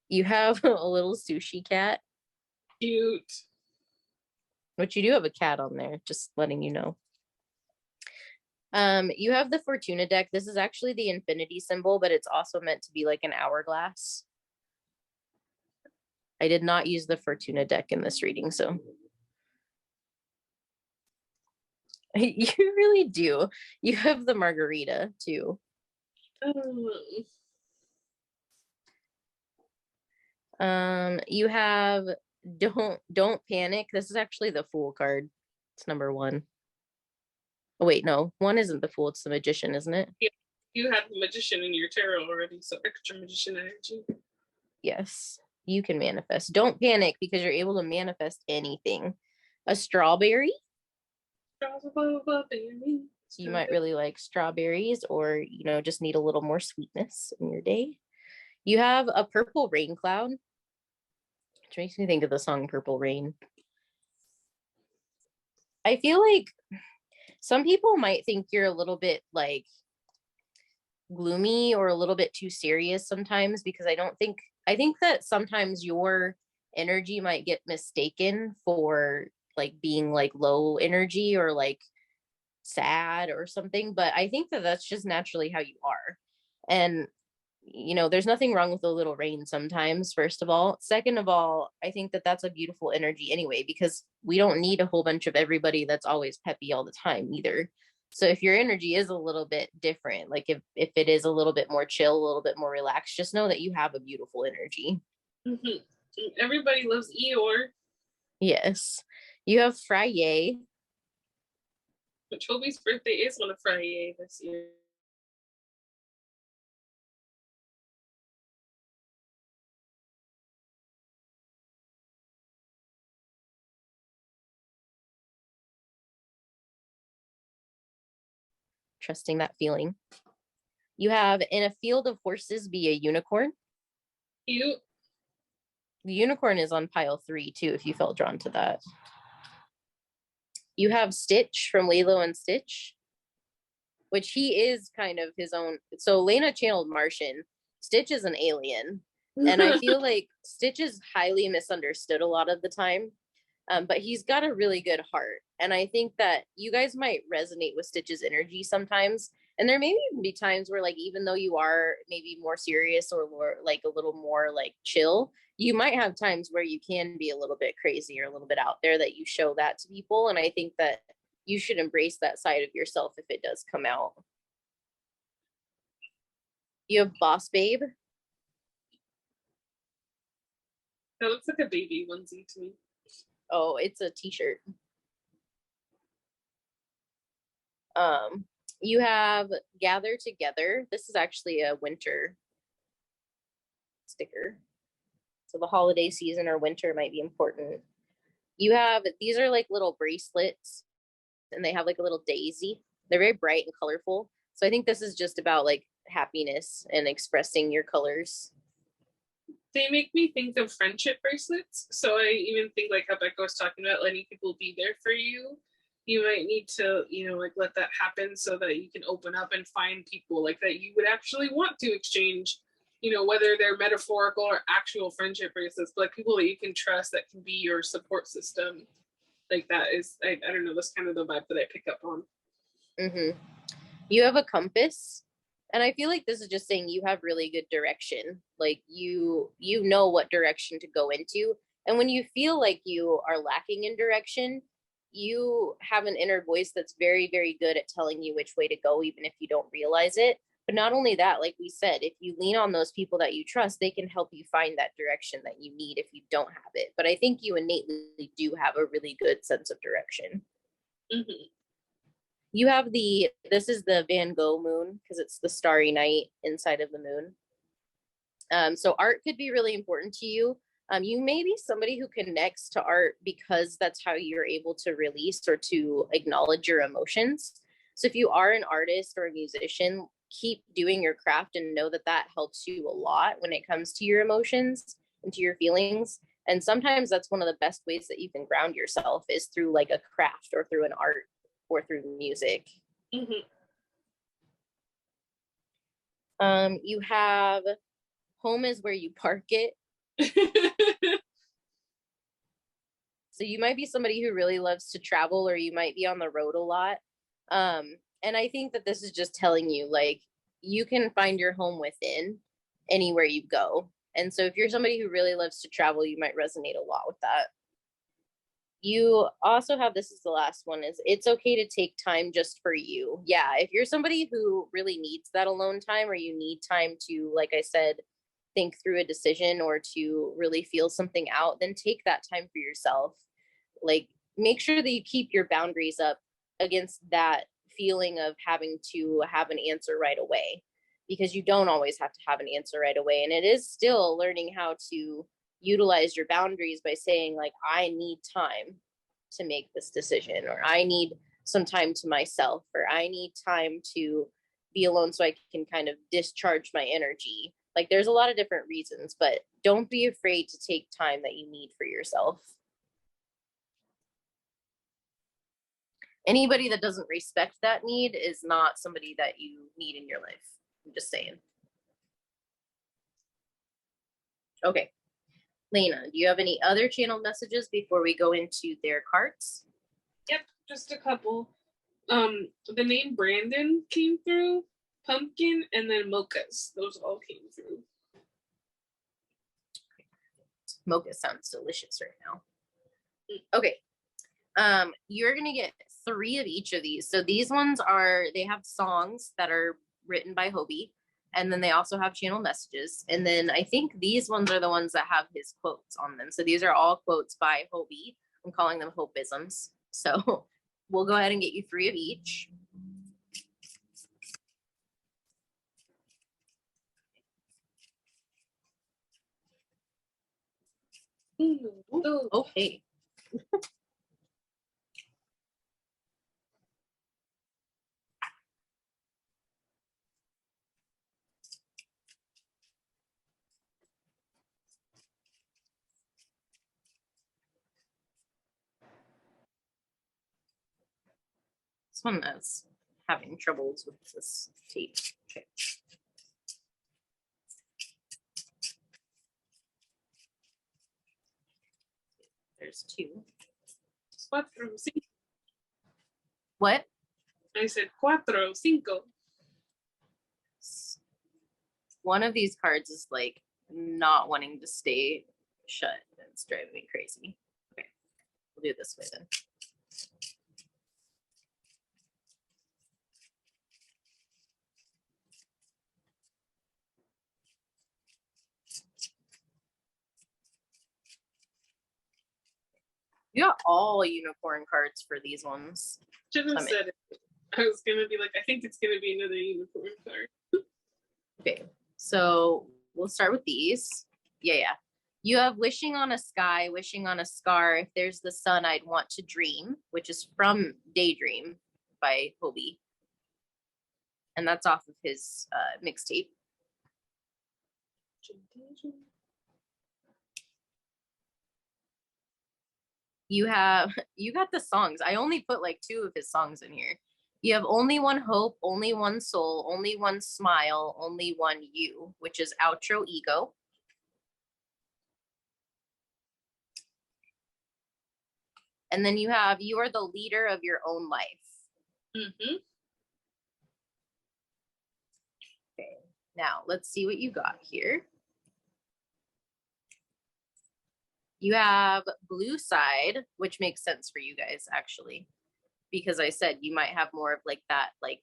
You have a little sushi cat. Cute. Which you do have a cat on there, just letting you know. You have the Fortuna deck. This is actually the infinity symbol, but it's also meant to be like an hourglass. I did not use the Fortuna deck in this reading, so. You really do. You have the margarita too. You have don't panic. This is actually the Fool card. It's number 1. Oh wait, no, 1 isn't the Fool, it's the Magician, isn't it? Yeah, you have the Magician in your tarot already, so extra Magician energy. Yes, you can manifest. Don't panic because you're able to manifest anything. A strawberry. You might really like strawberries, or you know, just need a little more sweetness in your day. You have a purple rain cloud, which makes me think of the song Purple Rain. I feel like some people might think you're a little bit like gloomy or a little bit too serious sometimes, because I think that sometimes your energy might get mistaken for like being like low energy or like sad or something, but I think that that's just naturally how you are. And you know, there's nothing wrong with a little rain sometimes, first of all. Second of all, I think that that's a beautiful energy anyway, because we don't need a whole bunch of everybody that's always peppy all the time either. So if your energy is a little bit different, like if it is a little bit more chill, a little bit more relaxed, just know that you have a beautiful energy. Mm-hmm. Everybody loves Eeyore. Yes. You have Friday. Toby's birthday is on a Friday this year. Trusting that feeling. You have in a field of horses be a unicorn. Cute. The unicorn is on pile 3 too, if you felt drawn to that. You have Stitch from Lilo and Stitch, which he is kind of his own. So Laina channeled Martian. Stitch is an alien. And I feel like Stitch is highly misunderstood a lot of the time. But he's got a really good heart. And I think that you guys might resonate with Stitch's energy sometimes. And there may even be times where, like, even though you are maybe more serious or more, like a little more like chill, you might have times where you can be a little bit crazy or a little bit out there, that you show that to people. And I think that you should embrace that side of yourself if it does come out. You have Boss Babe. That looks like a baby onesie to me. Oh, it's a t-shirt. You have gather together. This is actually a winter sticker. So the holiday season or winter might be important. You have, these are like little bracelets and they have like a little daisy. They're very bright and colorful. So I think this is just about like happiness and expressing your colors. They make me think of friendship bracelets. So I even think like how Bekah was talking about letting people be there for you. You might need to, like let that happen so that you can open up and find people like that you would actually want to exchange, whether they're metaphorical or actual friendship bracelets, but like people that you can trust that can be your support system. Like that is, I don't know, that's kind of the vibe that I pick up on. Mm-hmm. You have a compass. And I feel like this is just saying you have really good direction. Like you know what direction to go into. And when you feel like you are lacking in direction, you have an inner voice that's very, very good at telling you which way to go, even if you don't realize it. But not only that, like we said, if you lean on those people that you trust, they can help you find that direction that you need if you don't have it. But I think you innately do have a really good sense of direction. Mm-hmm. You have this is the Van Gogh moon because it's the starry night inside of the moon. So art could be really important to you. You may be somebody who connects to art because that's how you're able to release or to acknowledge your emotions. So if you are an artist or a musician, keep doing your craft and know that that helps you a lot when it comes to your emotions and to your feelings. And sometimes that's one of the best ways that you can ground yourself is through like a craft or through an art or through music. Mm-hmm. You have home is where you park it. So you might be somebody who really loves to travel or you might be on the road a lot. And I think that this is just telling you like you can find your home within anywhere you go. And so if you're somebody who really loves to travel, you might resonate a lot with that. You also have, this is the last one, is it's okay to take time just for you. Yeah, if you're somebody who really needs that alone time or you need time to, like I said, think through a decision or to really feel something out, then take that time for yourself. Like make sure that you keep your boundaries up against that feeling of having to have an answer right away, because you don't always have to have an answer right away. And it is still learning how to utilize your boundaries by saying like, I need time to make this decision, or I need some time to myself, or I need time to be alone so I can kind of discharge my energy. Like there's a lot of different reasons, but don't be afraid to take time that you need for yourself. Anybody that doesn't respect that need is not somebody that you need in your life. I'm just saying. Okay. Laina, do you have any other channel messages before we go into their cards? Yep, just a couple. The name Brandon came through, pumpkin, and then mochas. Those all came through. Mocha sounds delicious right now. Okay. You're gonna get 3 of each of these. So these ones they have songs that are written by Hobie, and then they also have channel messages. And then I think these ones are the ones that have his quotes on them. So these are all quotes by Hobie. I'm calling them Hopeisms. So we'll go ahead and get you 3 of each. Ooh, okay. This one that's having troubles with this tape. Okay. There's 2. Cuatro, cinco. What? I said cuatro, cinco. One of these cards is like not wanting to stay shut. It's driving me crazy. Okay, we'll do it this way then. You got all unicorn cards for these ones. Shouldn't have said it. I was gonna be like, I think it's gonna be another unicorn. Sorry. Okay, so we'll start with these. Yeah. You have wishing on a sky, wishing on a scar. If there's the sun, I'd want to dream, which is from Daydream by Hobie. And that's off of his mixtape. You got the songs. I only put like 2 of his songs in here. You have only one hope, only one soul, only one smile, only one you, which is outro ego. And then you have you are the leader of your own life. Mm-hmm. Okay, now let's see what you got here. You have blue side, which makes sense for you guys actually, because I said you might have more of like that, like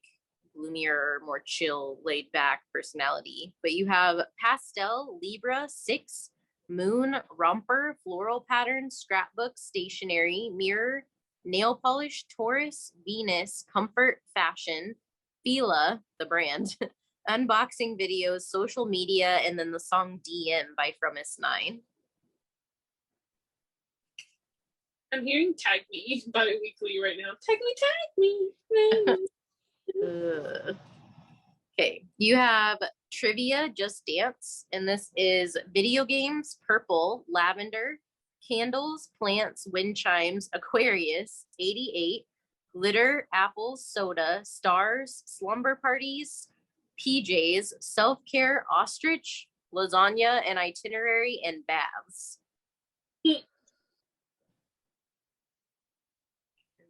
gloomier, more chill, laid back personality. But you have pastel, Libra, 6, moon, romper, floral pattern, scrapbook, stationery, mirror, nail polish, Taurus, Venus, comfort, fashion, Fila, the brand, unboxing videos, social media, and then the song DM by Fromis9. I'm hearing Tag Me bi-weekly right now. Tag me. Okay, you have trivia, just dance, and this is video games, purple, lavender, candles, plants, wind chimes, Aquarius, 88, glitter, apples, soda, stars, slumber parties, PJs, self-care, ostrich, lasagna, and itinerary, and baths.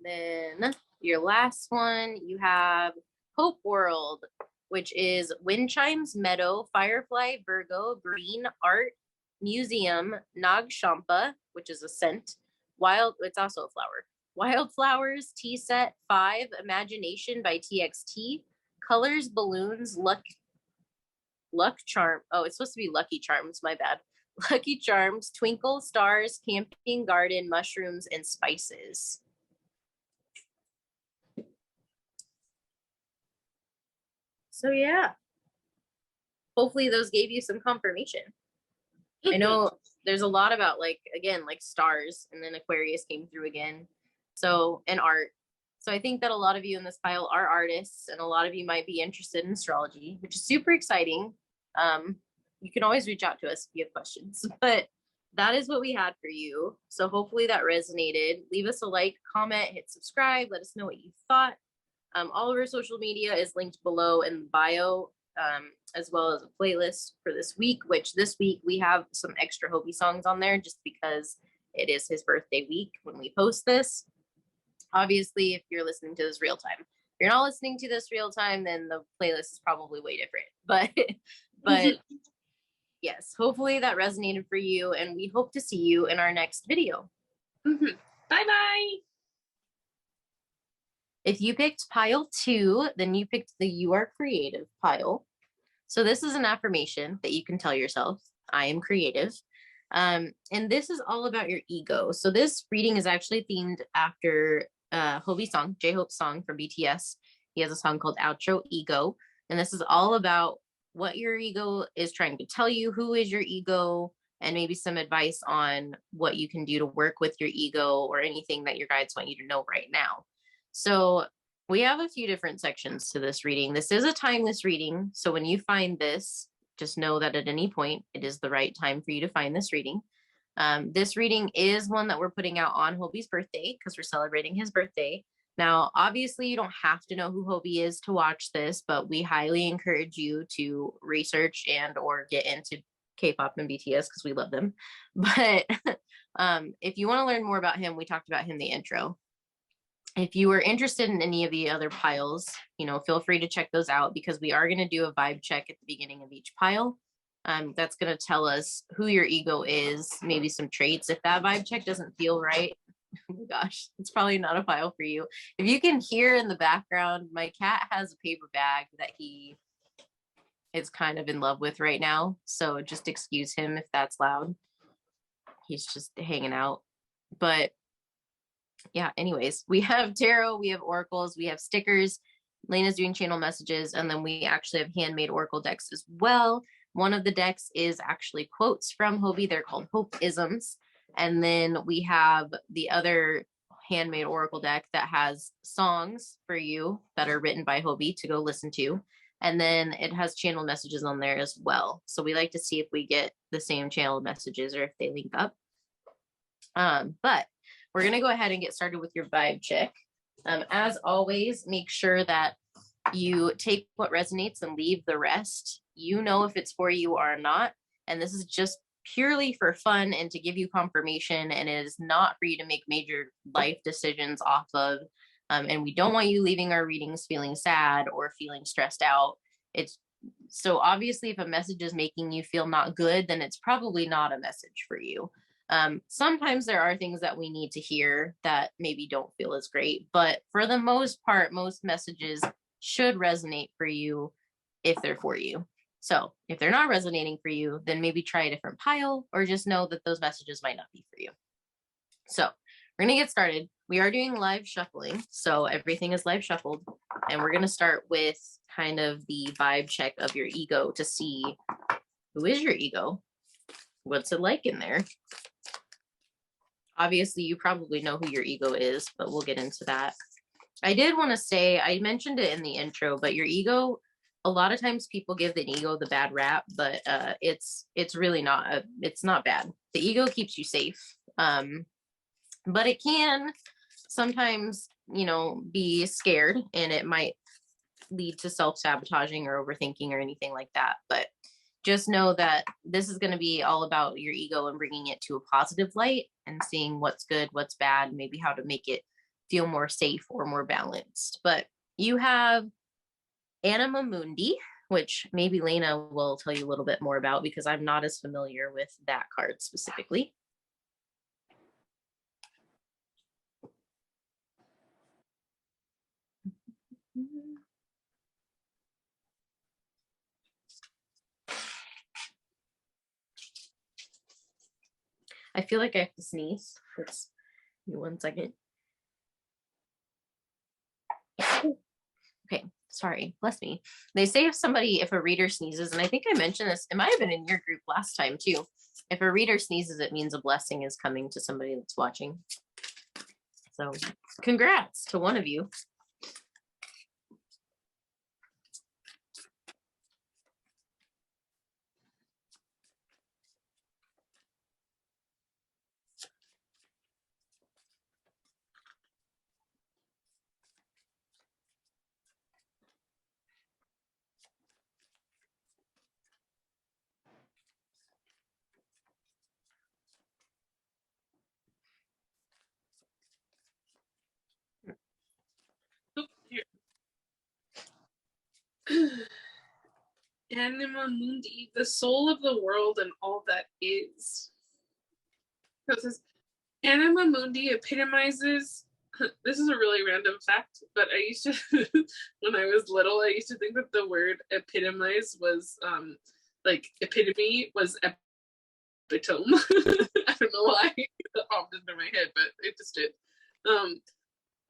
And then your last one, you have Hope World, which is wind chimes, meadow, firefly, Virgo, green, art, museum, Nag Shampa, which is a scent, wild, it's also a flower, wildflowers, tea set, 5, imagination by TXT, colors, balloons, luck charm. Oh, it's supposed to be Lucky Charms, my bad. Lucky Charms, twinkle, stars, camping, garden, mushrooms, and spices. So yeah, hopefully those gave you some confirmation. I know there's a lot about like, again, like stars, and then Aquarius came through again. So, and art. So I think that a lot of you in this pile are artists, and a lot of you might be interested in astrology, which is super exciting. You can always reach out to us if you have questions, but that is what we had for you. So hopefully that resonated. Leave us a like, comment, hit subscribe, let us know what you thought. All of our social media is linked below in the bio, as well as a playlist for this week, which this week we have some extra Hobie songs on there just because it is his birthday week when we post this. Obviously, if you're listening to this real time. If you're not listening to this real time, then the playlist is probably way different. But yes, hopefully that resonated for you, and we hope to see you in our next video. Bye-bye. If you picked pile 2, then you picked the You Are Creative pile. So this is an affirmation that you can tell yourself, I am creative. And this is all about your ego. So this reading is actually themed after Hobie's song, J.Hope's song from BTS. He has a song called Outro Ego. And this is all about what your ego is trying to tell you, who is your ego, and maybe some advice on what you can do to work with your ego or anything that your guides want you to know right now. So we have a few different sections to this reading. This is a timeless reading. So when you find this, just know that at any point, it is the right time for you to find this reading. This reading is one that we're putting out on Hobie's birthday because we're celebrating his birthday. Now, obviously, you don't have to know who Hobie is to watch this, but we highly encourage you to research and or get into K-pop and BTS because we love them. But if you want to learn more about him, we talked about him in the intro. If you are interested in any of the other piles, feel free to check those out because we are going to do a vibe check at the beginning of each pile. That's going to tell us who your ego is, maybe some traits. If that vibe check doesn't feel right, oh my gosh, it's probably not a pile for you. If you can hear in the background, my cat has a paper bag that he is kind of in love with right now. So just excuse him if that's loud. He's just hanging out. But yeah, anyways, we have tarot, we have oracles, we have stickers, Laina's doing channel messages, and then we actually have handmade oracle decks as well. One of the decks is actually quotes from Hobie. They're called Hope-isms. And then we have the other handmade oracle deck that has songs for you that are written by Hobie to go listen to. And then it has channel messages on there as well. So we like to see if we get the same channel messages or if they link up. But we're going to go ahead and get started with your vibe check. As always, make sure that you take what resonates and leave the rest. You know if it's for you or not. And this is just purely for fun and to give you confirmation, and it is not for you to make major life decisions off of. And we don't want you leaving our readings feeling sad or feeling stressed out. It's so obviously if a message is making you feel not good, then it's probably not a message for you. Sometimes there are things that we need to hear that maybe don't feel as great, but for the most part, most messages should resonate for you if they're for you. So if they're not resonating for you, then maybe try a different pile, or just know that those messages might not be for you. So we're going to get started. We are doing live shuffling, so everything is live shuffled. And we're going to start with kind of the vibe check of your ego to see who is your ego? What's it like in there? Obviously, you probably know who your ego is, but we'll get into that. I did want to say, I mentioned it in the intro, but your ego, a lot of times people give the ego the bad rap, but it's really not, it's not bad. The ego keeps you safe. But it can sometimes, you know, be scared, and it might lead to self-sabotaging or overthinking or anything like that. But just know that this is going to be all about your ego and bringing it to a positive light and seeing what's good, what's bad, maybe how to make it feel more safe or more balanced. But you have Anima Mundi, which maybe Laina will tell you a little bit more about because I'm not as familiar with that card specifically. I feel like I have to sneeze. Let's give me 1 second. Okay, sorry, bless me. They say if a reader sneezes, and I think I mentioned this, it might have been in your group last time too. If a reader sneezes, it means a blessing is coming to somebody that's watching. So congrats to one of you. Anima Mundi, the soul of the world and all that is. So it says, Anima Mundi epitomizes, this is a really random fact, but I used to, when I was little, I used to think that the word epitomize was, like, epitome was epitome. I don't know why that popped into my head, but it just did.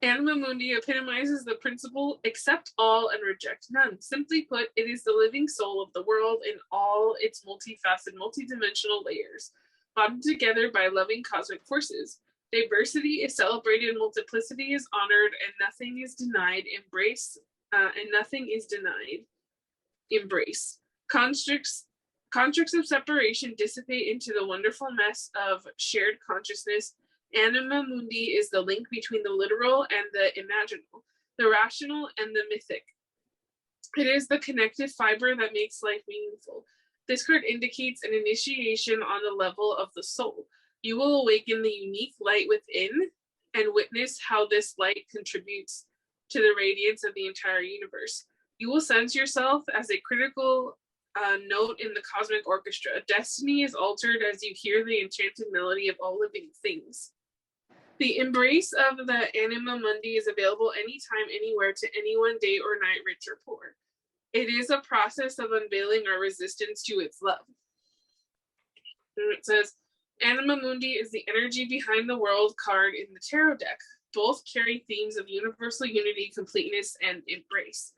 Anima Mundi epitomizes the principle, accept all and reject none. Simply put, it is the living soul of the world in all its multifaceted, multidimensional layers, bonded together by loving cosmic forces. Diversity is celebrated, multiplicity is honored, and nothing is denied. Embrace, and nothing is denied. Embrace. Constructs of separation dissipate into the wonderful mess of shared consciousness. Anima Mundi is the link between the literal and the imaginal, the rational and the mythic. It is the connective fiber that makes life meaningful. This card indicates an initiation on the level of the soul. You will awaken the unique light within and witness how this light contributes to the radiance of the entire universe. You will sense yourself as a critical note in the cosmic orchestra. Destiny is altered as you hear the enchanted melody of all living things. The embrace of the Anima Mundi is available anytime, anywhere, to anyone, day or night, rich or poor. It is a process of unveiling our resistance to its love. And it says, Anima Mundi is the energy behind the world card in the tarot deck. both carry themes of universal unity, completeness, and embrace.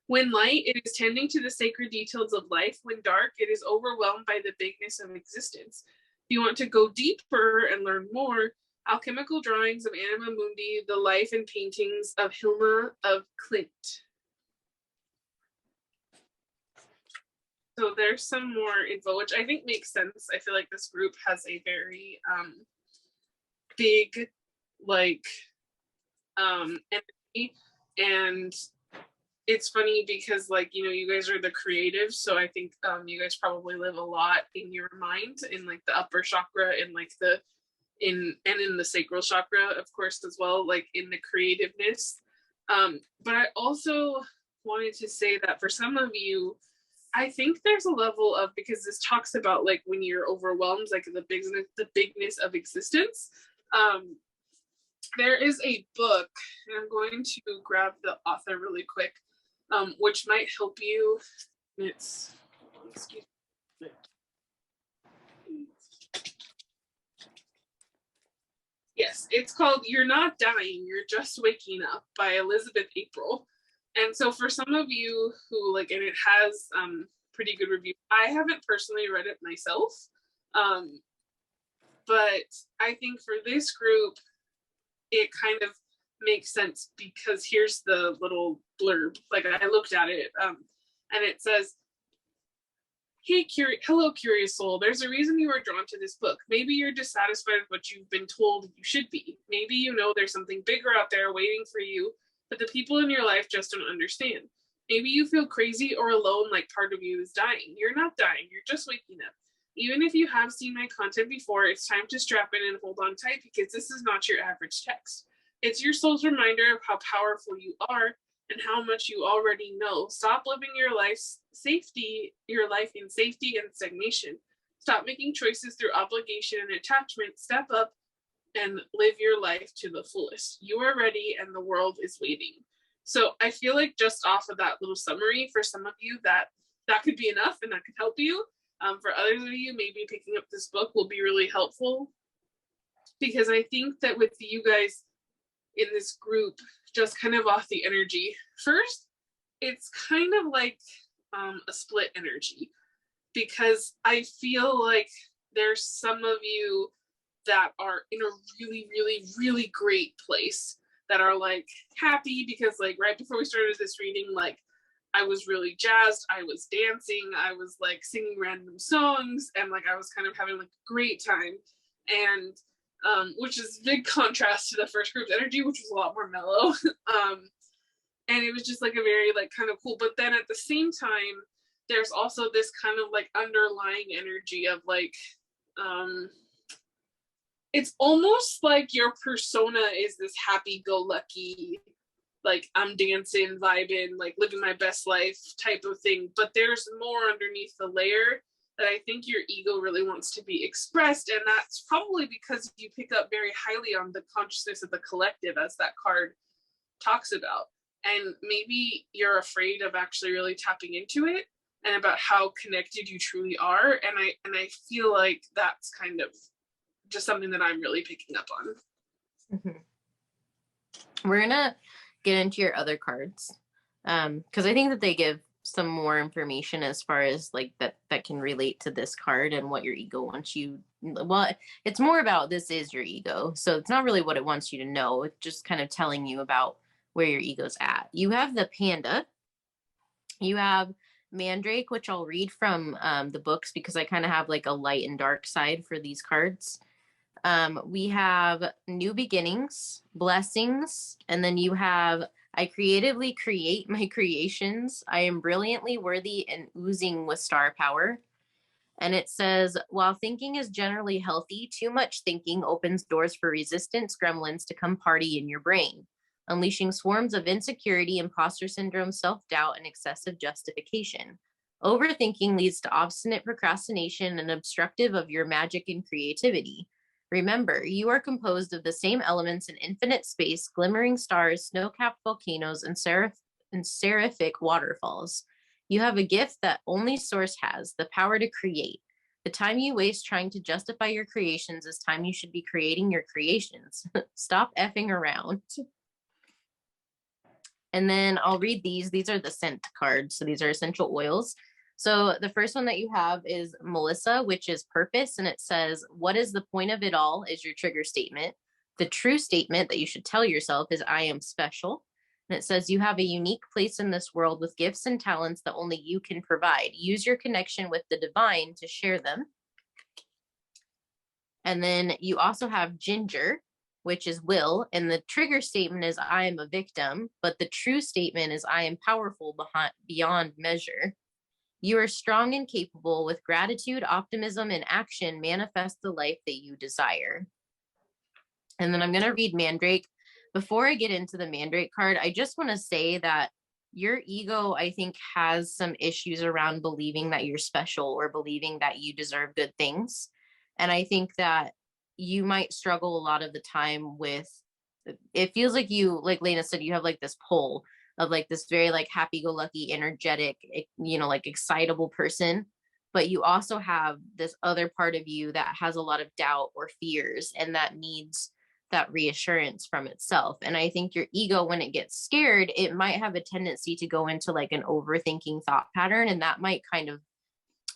When light, it is tending to the sacred details of life. When dark, it is overwhelmed by the bigness of existence. If you want to go deeper and learn more, alchemical drawings of Anima Mundi, the life and paintings of Hilma of Klint. So there's some more info, which I think makes sense. I feel like this group has a very big, like, energy, and it's funny because, like, you know, you guys are the creatives, so I think you guys probably live a lot in your mind, in like the upper chakra, in like the in the sacral chakra, of course, as well, like in the creativeness. But I also wanted to say that for some of you, I think there's a level of, because this talks about like when you're overwhelmed, like the bigness of existence. There is a book, and I'm going to grab the author really quick, which might help you. It's, excuse me. Yes, it's called You're Not Dying, You're Just Waking Up by Elizabeth April. And so for some of you who like, and it has pretty good review. I haven't personally read it myself, but I think for this group, it kind of makes sense because here's the little blurb. Like I looked at it, and it says, "Hey, hello, curious soul. There's a reason you are drawn to this book. Maybe you're dissatisfied with what you've been told you should be. Maybe you know there's something bigger out there waiting for you, but the people in your life just don't understand. Maybe you feel crazy or alone, like part of you is dying. You're not dying. You're just waking up. Even if you have seen my content before, it's time to strap in and hold on tight because this is not your average text. It's your soul's reminder of how powerful you are and how much you already know. Stop living your life in safety and stagnation. Stop making choices through obligation and attachment. Step up and live your life to the fullest. You are ready and the world is waiting." So I feel like just off of that little summary, for some of you that could be enough and that could help you. For others of you, maybe picking up this book will be really helpful, because I think that with you guys in this group, just kind of off the energy, first, it's kind of like a split energy, because I feel like there's some of you that are in a really, really, really great place, that are like happy because like right before we started this reading, like I was really jazzed, I was dancing, I was like singing random songs, and like I was kind of having like a great time, and which is a big contrast to the first group's energy, which was a lot more mellow. And it was just like a very like kind of cool, but then at the same time there's also this kind of like underlying energy of like it's almost like your persona is this happy-go-lucky, like I'm dancing, vibing, like living my best life type of thing. But there's more underneath the layer that I think your ego really wants to be expressed. And that's probably because you pick up very highly on the consciousness of the collective, as that card talks about. And maybe you're afraid of actually really tapping into it and about how connected you truly are. And I feel like that's kind of just something that I'm really picking up on. Mm-hmm. We're gonna get into your other cards, because I think that they give some more information as far as like that can relate to this card and what your ego wants you. Well, it's more about this is your ego, so it's not really what it wants you to know. It's just kind of telling you about where your ego's at. You have the Panda, you have Mandrake, which I'll read from the books because I kind of have like a light and dark side for these cards. We have New Beginnings, Blessings, and then you have I creatively create my creations. I am brilliantly worthy and oozing with star power. And it says, while thinking is generally healthy, too much thinking opens doors for resistance gremlins to come party in your brain, unleashing swarms of insecurity, imposter syndrome, self-doubt, and excessive justification. Overthinking leads to obstinate procrastination and obstructive of your magic and creativity. Remember, you are composed of the same elements in infinite space, glimmering stars, snow-capped volcanoes, and seraphic waterfalls. You have a gift that only Source has, the power to create. The time you waste trying to justify your creations is time you should be creating your creations. Stop effing around. And then I'll read these. These are the scent cards. So these are essential oils. So the first one that you have is Melissa, which is purpose. And it says, what is the point of it all is your trigger statement. The true statement that you should tell yourself is, I am special. And it says, you have a unique place in this world with gifts and talents that only you can provide. Use your connection with the divine to share them. And then you also have Ginger, which is will. And the trigger statement is, I am a victim. But the true statement is, I am powerful beyond measure. You are strong and capable. With gratitude, optimism, and action, manifest the life that you desire. And then I'm going to read Mandrake. Before I get into the Mandrake card, I just want to say that your ego, I think, has some issues around believing that you're special or believing that you deserve good things. And I think that you might struggle a lot of the time with, it feels like you, like Laina said, you have like this pull of like this very like happy-go-lucky, energetic, like excitable person. But you also have this other part of you that has a lot of doubt or fears and that needs that reassurance from itself. And I think your ego, when it gets scared, it might have a tendency to go into like an overthinking thought pattern. And that might kind of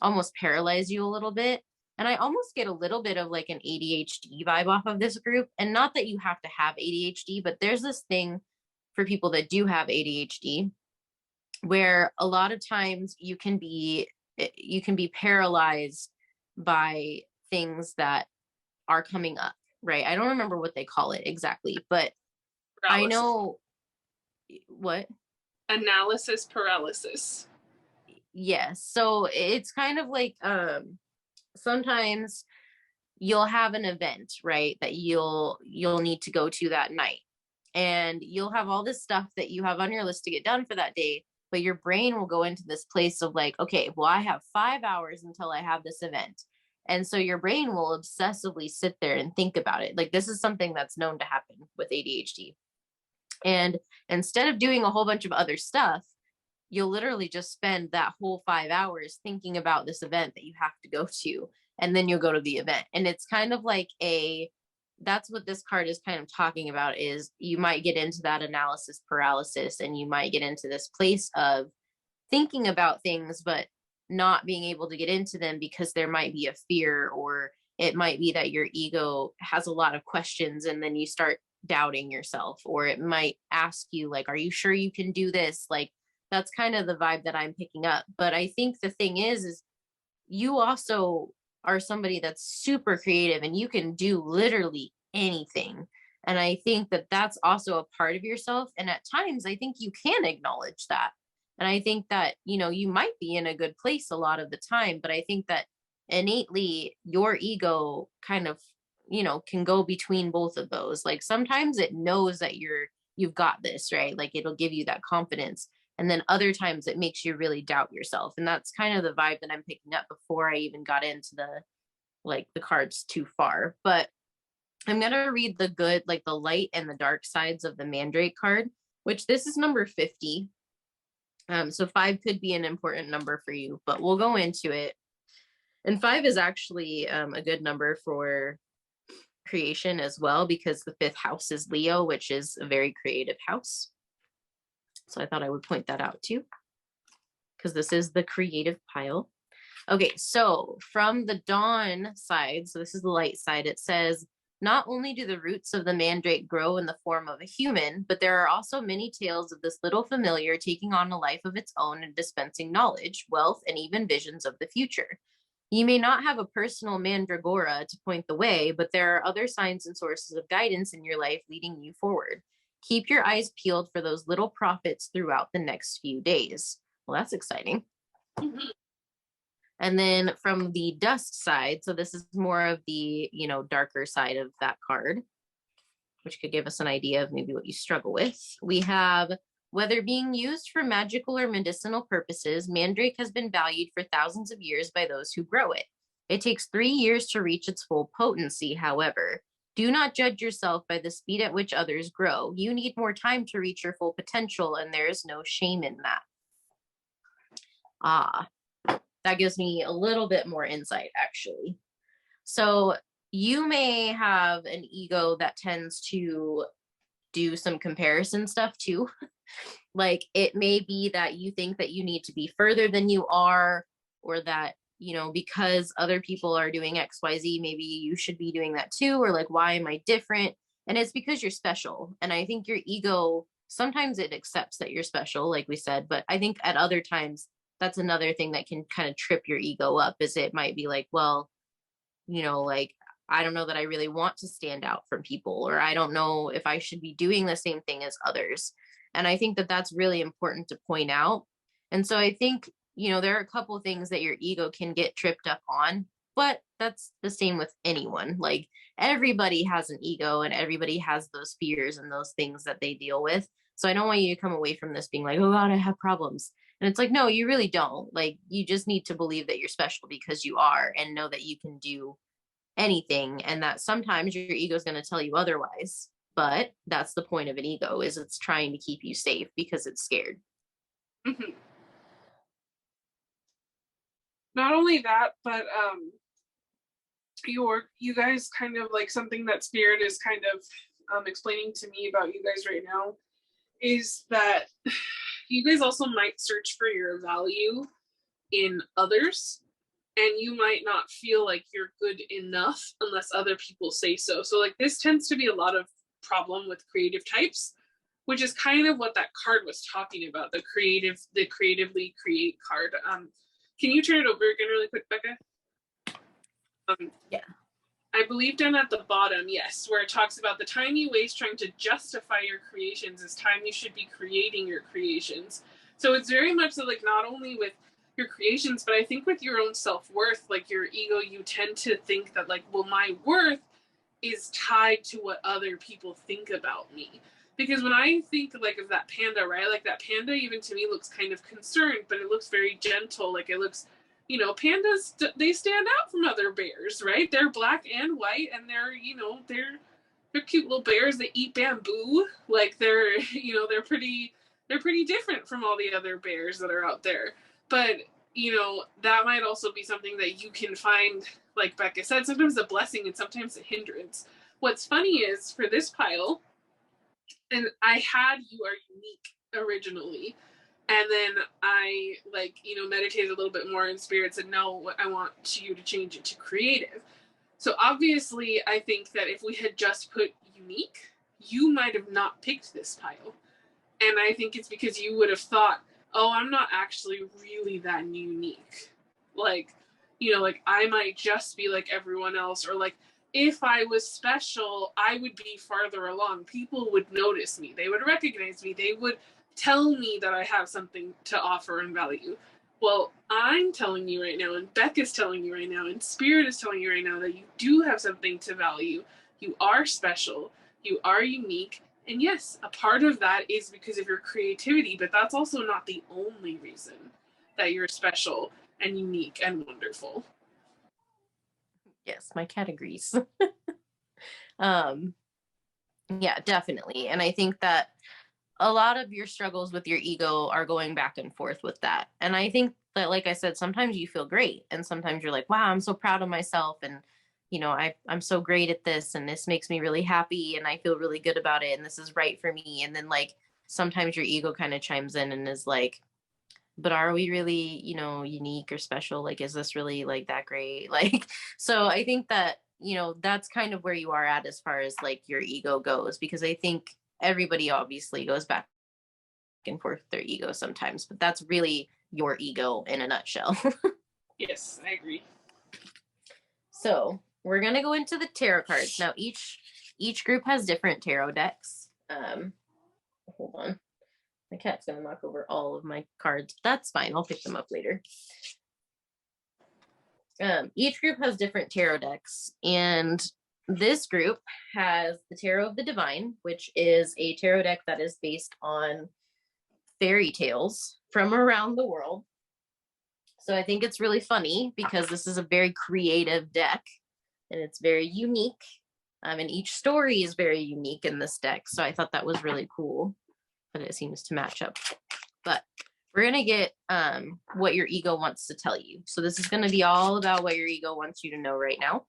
almost paralyze you a little bit. And I almost get a little bit of like an ADHD vibe off of this group. And not that you have to have ADHD, but there's this thing for people that do have ADHD where a lot of times you can be paralyzed by things that are coming up, right? I don't remember what they call it exactly, but paralysis. I know what? Analysis paralysis. Yes. So it's kind of like sometimes you'll have an event, right, that you'll need to go to that night. And you'll have all this stuff that you have on your list to get done for that day, but your brain will go into this place of like, okay, well, I have 5 hours until I have this event. And so your brain will obsessively sit there and think about it. Like this is something that's known to happen with ADHD. And instead of doing a whole bunch of other stuff, you'll literally just spend that whole 5 hours thinking about this event that you have to go to. And then you'll go to the event. And it's kind of like that's what this card is kind of talking about, is you might get into that analysis paralysis and you might get into this place of thinking about things, but not being able to get into them because there might be a fear, or it might be that your ego has a lot of questions and then you start doubting yourself, or it might ask you like, are you sure you can do this? Like that's kind of the vibe that I'm picking up. But I think the thing is you also are somebody that's super creative and you can do literally anything. And I think that that's also a part of yourself. And at times, I think you can acknowledge that. And I think that, you might be in a good place a lot of the time, but I think that innately your ego kind of, can go between both of those. Like sometimes it knows that you've got this, right? Like it'll give you that confidence. And then other times it makes you really doubt yourself. And that's kind of the vibe that I'm picking up before I even got into the cards too far. But I'm going to read the good, like the light and the dark sides of the Mandrake card, which this is number 50. So 5 could be an important number for you, but we'll go into it. And 5 is actually a good number for creation as well, because the 5th house is Leo, which is a very creative house. So I thought I would point that out too, because this is the creative pile. Okay, so from the dawn side, so this is the light side, it says, not only do the roots of the mandrake grow in the form of a human, but there are also many tales of this little familiar taking on a life of its own and dispensing knowledge, wealth, and even visions of the future. You may not have a personal mandragora to point the way, but there are other signs and sources of guidance in your life leading you forward. Keep your eyes peeled for those little prophets throughout the next few days. Well, that's exciting. Mm-hmm. And then from the dust side, so this is more of the, darker side of that card, which could give us an idea of maybe what you struggle with. We have, whether being used for magical or medicinal purposes, mandrake has been valued for thousands of years by those who grow it. It takes 3 years to reach its full potency, however. Do not judge yourself by the speed at which others grow. You need more time to reach your full potential, and there is no shame in that. that gives me a little bit more insight, actually. So you may have an ego that tends to do some comparison stuff too. Like it may be that you think that you need to be further than you are, or that, you know, because other people are doing XYZ, maybe you should be doing that too, or like, why am I different? And it's because you're special. And I think your ego, sometimes it accepts that you're special, like we said, but I think at other times, that's another thing that can kind of trip your ego up, is it might be like, well, you know, like, I don't know that I really want to stand out from people, or I don't know if I should be doing the same thing as others. And I think that that's really important to point out. And so I think, you know, there are a couple things that your ego can get tripped up on, but that's the same with anyone. Like everybody has an ego and everybody has those fears and those things that they deal with. So I don't want you to come away from this being like, oh God, I have problems. And it's like, no, you really don't. Like, you just need to believe that you're special because you are, and know that you can do anything, and that sometimes your ego is going to tell you otherwise. But that's the point of an ego, is it's trying to keep you safe because it's scared. Mm-hmm. Not only that, but you guys kind of like something that Spirit is kind of explaining to me about you guys right now is that you guys also might search for your value in others, and you might not feel like you're good enough unless other people say so. So like this tends to be a lot of problem with creative types, which is kind of what that card was talking about, the creatively create card. Can you turn it over again really quick, Bekah? Yeah. I believe down at the bottom, yes, where it talks about the time you waste trying to justify your creations is time you should be creating your creations. So it's very much so, like, not only with your creations, but I think with your own self-worth, like your ego, you tend to think that, like, well, my worth is tied to what other people think about me. Because when I think like of that panda, right, like that panda even to me looks kind of concerned, but it looks very gentle. Like it looks, you know, pandas, they stand out from other bears, right? They're black and white, and they're, you know, they're cute little bears that eat bamboo. Like they're, you know, they're pretty different from all the other bears that are out there. But, you know, that might also be something that you can find, like Bekah said, sometimes a blessing and sometimes a hindrance. What's funny is for this pile, and I had You Are Unique originally, and then I, like, you know, meditated a little bit more in Spirit, said, no, I want you to change it to creative. So obviously, I think that if we had just put unique, you might have not picked this pile. And I think it's because you would have thought, oh, I'm not actually really that unique. Like, you know, like I might just be like everyone else, or like if I was special, I would be farther along. People would notice me. They would recognize me. They would tell me that I have something to offer and value. Well, I'm telling you right now, and Beck is telling you right now, and Spirit is telling you right now that you do have something to value. You are special. You are unique. And yes, a part of that is because of your creativity, but that's also not the only reason that you're special and unique and wonderful. Yes, my cat agrees. Yeah, definitely. And I think that a lot of your struggles with your ego are going back and forth with that. And I think that, like I said, sometimes you feel great, and sometimes you're like, wow, I'm so proud of myself, and you know, I'm so great at this, and this makes me really happy, and I feel really good about it, and this is right for me. And then like sometimes your ego kind of chimes in and is like, but are we really, you know, unique or special? Like, is this really like that great? Like, so I think that, you know, that's kind of where you are at as far as like your ego goes, because I think everybody obviously goes back and forth with their ego sometimes, but that's really your ego in a nutshell. Yes, I agree. So we're gonna go into the tarot cards now. Each group has different tarot decks. Hold on, my cat's gonna knock over all of my cards. That's fine. I'll pick them up later. Each group has different tarot decks, and this group has the Tarot of the Divine, which is a tarot deck that is based on fairy tales from around the world. So I think it's really funny because this is a very creative deck, and it's very unique. And each story is very unique in this deck. So I thought that was really cool, but it seems to match up. But we're going to get what your ego wants to tell you. So this is going to be all about what your ego wants you to know right now.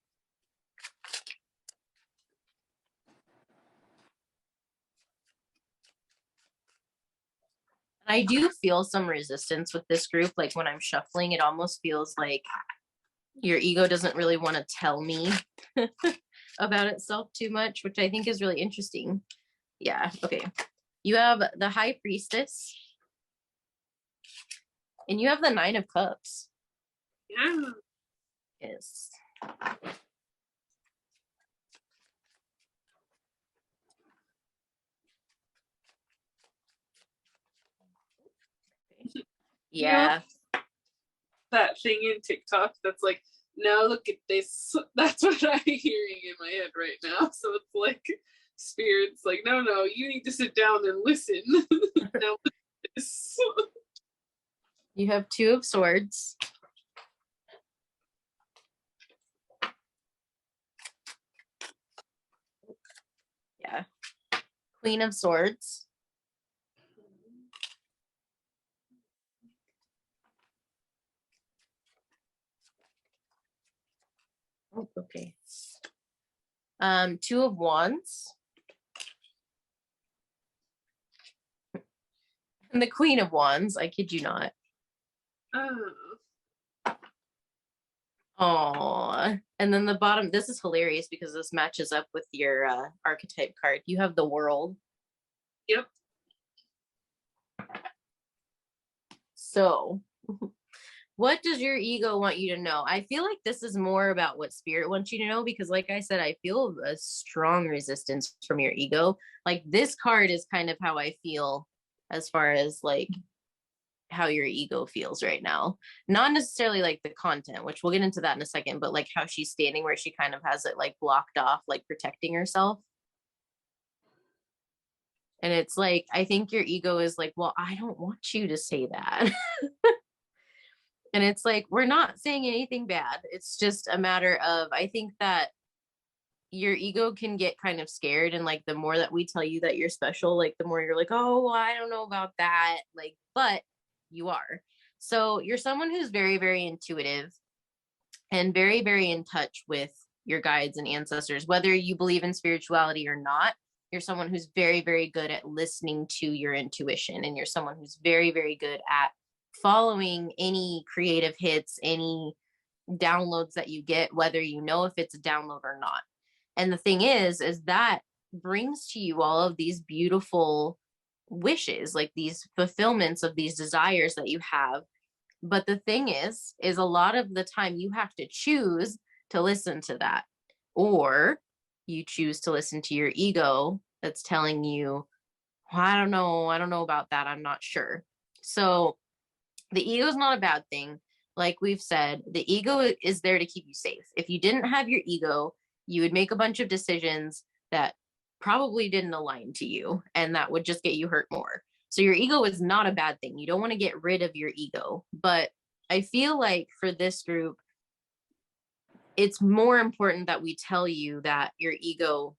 I do feel some resistance with this group. Like when I'm shuffling, it almost feels like your ego doesn't really want to tell me about itself too much, which I think is really interesting. Yeah. Okay. You have the High Priestess and you have the Nine of Cups. Yeah. Yes. Yeah. That thing in TikTok that's like, now look at this. That's what I'm hearing in my head right now. So it's like spirits like, no, you need to sit down and listen. Now look at this. You have Two of Swords. Yeah. Queen of Swords. Oh, okay. Two of Wands. And the Queen of Wands. I kid you not. Oh, and then the bottom, this is hilarious because this matches up with your archetype card. You have the World. Yep. So, what does your ego want you to know? I feel like this is more about what spirit wants you to know because, like I said, I feel a strong resistance from your ego. Like, this card is kind of how I feel as far as like how your ego feels right now. Not necessarily like the content, which we'll get into that in a second, but like how she's standing where she kind of has it like blocked off, like protecting herself. And it's like, I think your ego is like, well, I don't want you to say that. And it's like, we're not saying anything bad. It's just a matter of, I think that your ego can get kind of scared. And like, the more that we tell you that you're special, like the more you're like, oh, well, I don't know about that. Like, but you are. So you're someone who's very, very intuitive and very, very in touch with your guides and ancestors, whether you believe in spirituality or not. You're someone who's very, very good at listening to your intuition. And you're someone who's very, very good at following any creative hits, any downloads that you get, whether you know if it's a download or not. And the thing is that brings to you all of these beautiful wishes, like these fulfillments of these desires that you have. But the thing is a lot of the time you have to choose to listen to that, or you choose to listen to your ego that's telling you, well, I don't know about that. I'm not sure. So the ego is not a bad thing. Like we've said, the ego is there to keep you safe. If you didn't have your ego, you would make a bunch of decisions that probably didn't align to you, and that would just get you hurt more. So your ego is not a bad thing. You don't want to get rid of your ego. But I feel like for this group, it's more important that we tell you that your ego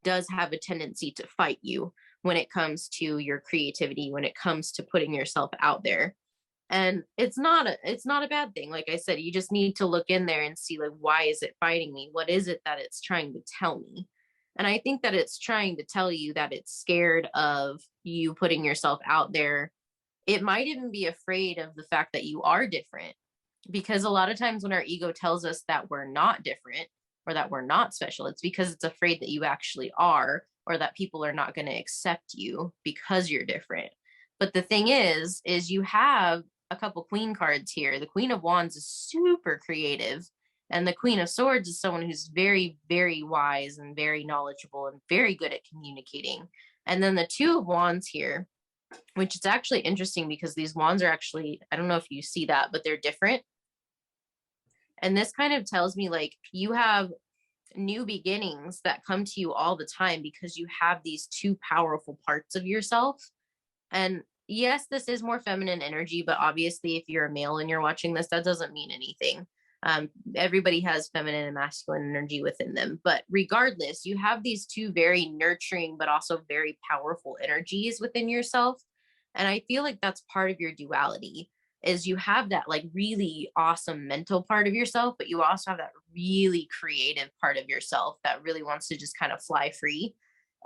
does have a tendency to fight you when it comes to your creativity, when it comes to putting yourself out there. And it's not a bad thing. Like I said, you just need to look in there and see, like, why is it fighting me? What is it that it's trying to tell me? And I think that it's trying to tell you that it's scared of you putting yourself out there. It might even be afraid of the fact that you are different, because a lot of times when our ego tells us that we're not different or that we're not special, it's because it's afraid that you actually are, or that people are not going to accept you because you're different. But the thing is you have a couple queen cards here. The Queen of Wands is super creative, and the Queen of Swords is someone who's very, very wise and very knowledgeable and very good at communicating. And then the Two of Wands here, which is actually interesting because these wands are actually, I don't know if you see that, but they're different. And this kind of tells me like you have new beginnings that come to you all the time because you have these two powerful parts of yourself. And yes, this is more feminine energy, but obviously if you're a male and you're watching this, that doesn't mean anything. Everybody has feminine and masculine energy within them. But regardless, you have these two very nurturing, but also very powerful energies within yourself. And I feel like that's part of your duality, is you have that like really awesome mental part of yourself, but you also have that really creative part of yourself that really wants to just kind of fly free.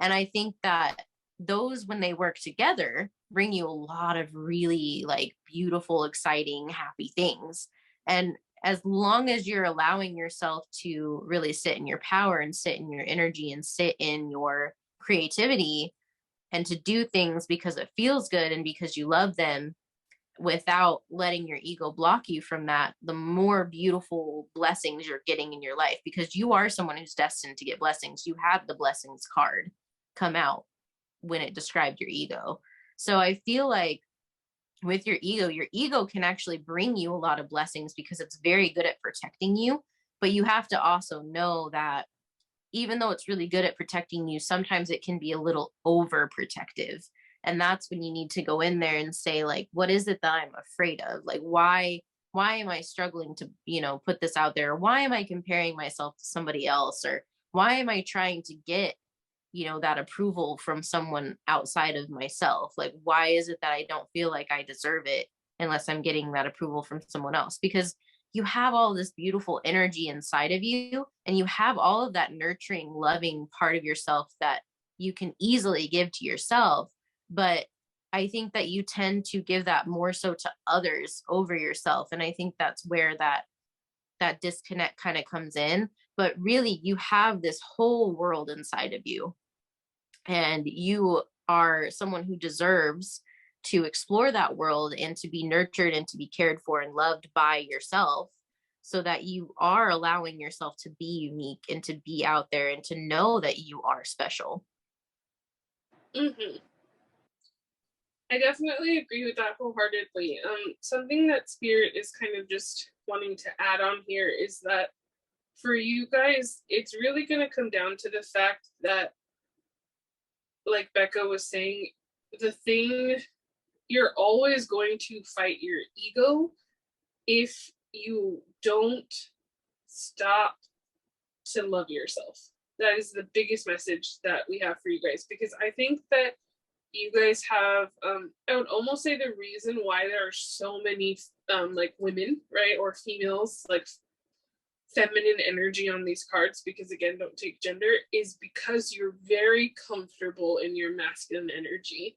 And I think that those, when they work together, bring you a lot of really like beautiful, exciting, happy things. And as long as you're allowing yourself to really sit in your power and sit in your energy and sit in your creativity, and to do things because it feels good and because you love them, without letting your ego block you from that, the more beautiful blessings you're getting in your life, because you are someone who's destined to get blessings. You have the blessings card come out when it described your ego. So I feel like with your ego can actually bring you a lot of blessings because it's very good at protecting you. But you have to also know that even though it's really good at protecting you, sometimes it can be a little overprotective. And that's when you need to go in there and say, like, what is it that I'm afraid of? Like, why am I struggling to, put this out there? Why am I comparing myself to somebody else? Or why am I trying to get, that approval from someone outside of myself? Like, why is it that I don't feel like I deserve it unless I'm getting that approval from someone else? Because you have all this beautiful energy inside of you, and you have all of that nurturing, loving part of yourself that you can easily give to yourself. But I think that you tend to give that more so to others over yourself. And I think that's where that disconnect kind of comes in. But really, you have this whole world inside of you, and you are someone who deserves to explore that world and to be nurtured and to be cared for and loved by yourself, so that you are allowing yourself to be unique and to be out there and to know that you are special. Hmm. I definitely agree with that wholeheartedly. Something that Spirit is kind of just wanting to add on here is that for you guys, it's really going to come down to the fact that, like Bekah was saying, the thing, you're always going to fight your ego if you don't stop to love yourself. That is the biggest message that we have for you guys, because I think that you guys have, I would almost say the reason why there are so many like women, right, or females, like feminine energy on these cards, because again, don't take gender, is because you're very comfortable in your masculine energy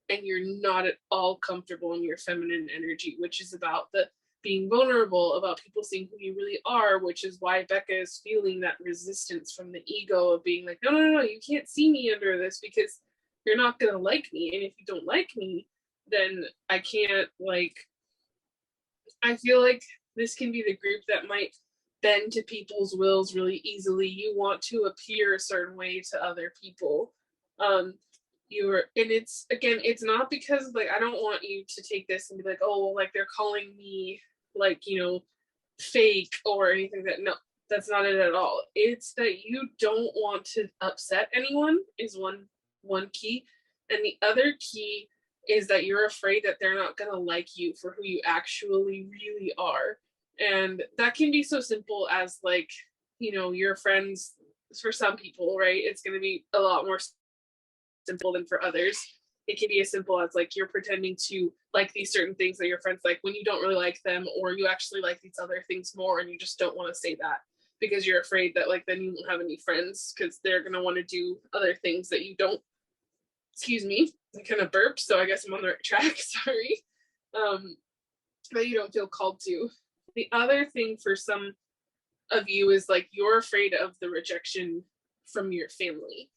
and you're not at all comfortable in your feminine energy, which is about the being vulnerable, about people seeing who you really are, which is why Bekah is feeling that resistance from the ego of being like, no, no, no, no, you can't see me under this because you're not going to like me. And if you don't like me, then I can't, like, I feel like this can be the group that might bend to people's wills really easily. You want to appear a certain way to other people. And it's, again, it's not because, like, I don't want you to take this and be like, oh, well, like they're calling me, like, fake or anything. That, no, that's not it at all. It's that you don't want to upset anyone is one key, and the other key is that you're afraid that they're not going to like you for who you actually really are. And that can be so simple as, like, your friends. For some people, right, it's going to be a lot more simple than for others. It can be as simple as, like, you're pretending to like these certain things that your friends like when you don't really like them, or you actually like these other things more and you just don't want to say that because you're afraid that, like, then you won't have any friends because they're going to want to do other things that you don't. Excuse me, I kind of burped, so I guess I'm on the right track. Sorry. That you don't feel called to. The other thing for some of you is, like, you're afraid of the rejection from your family,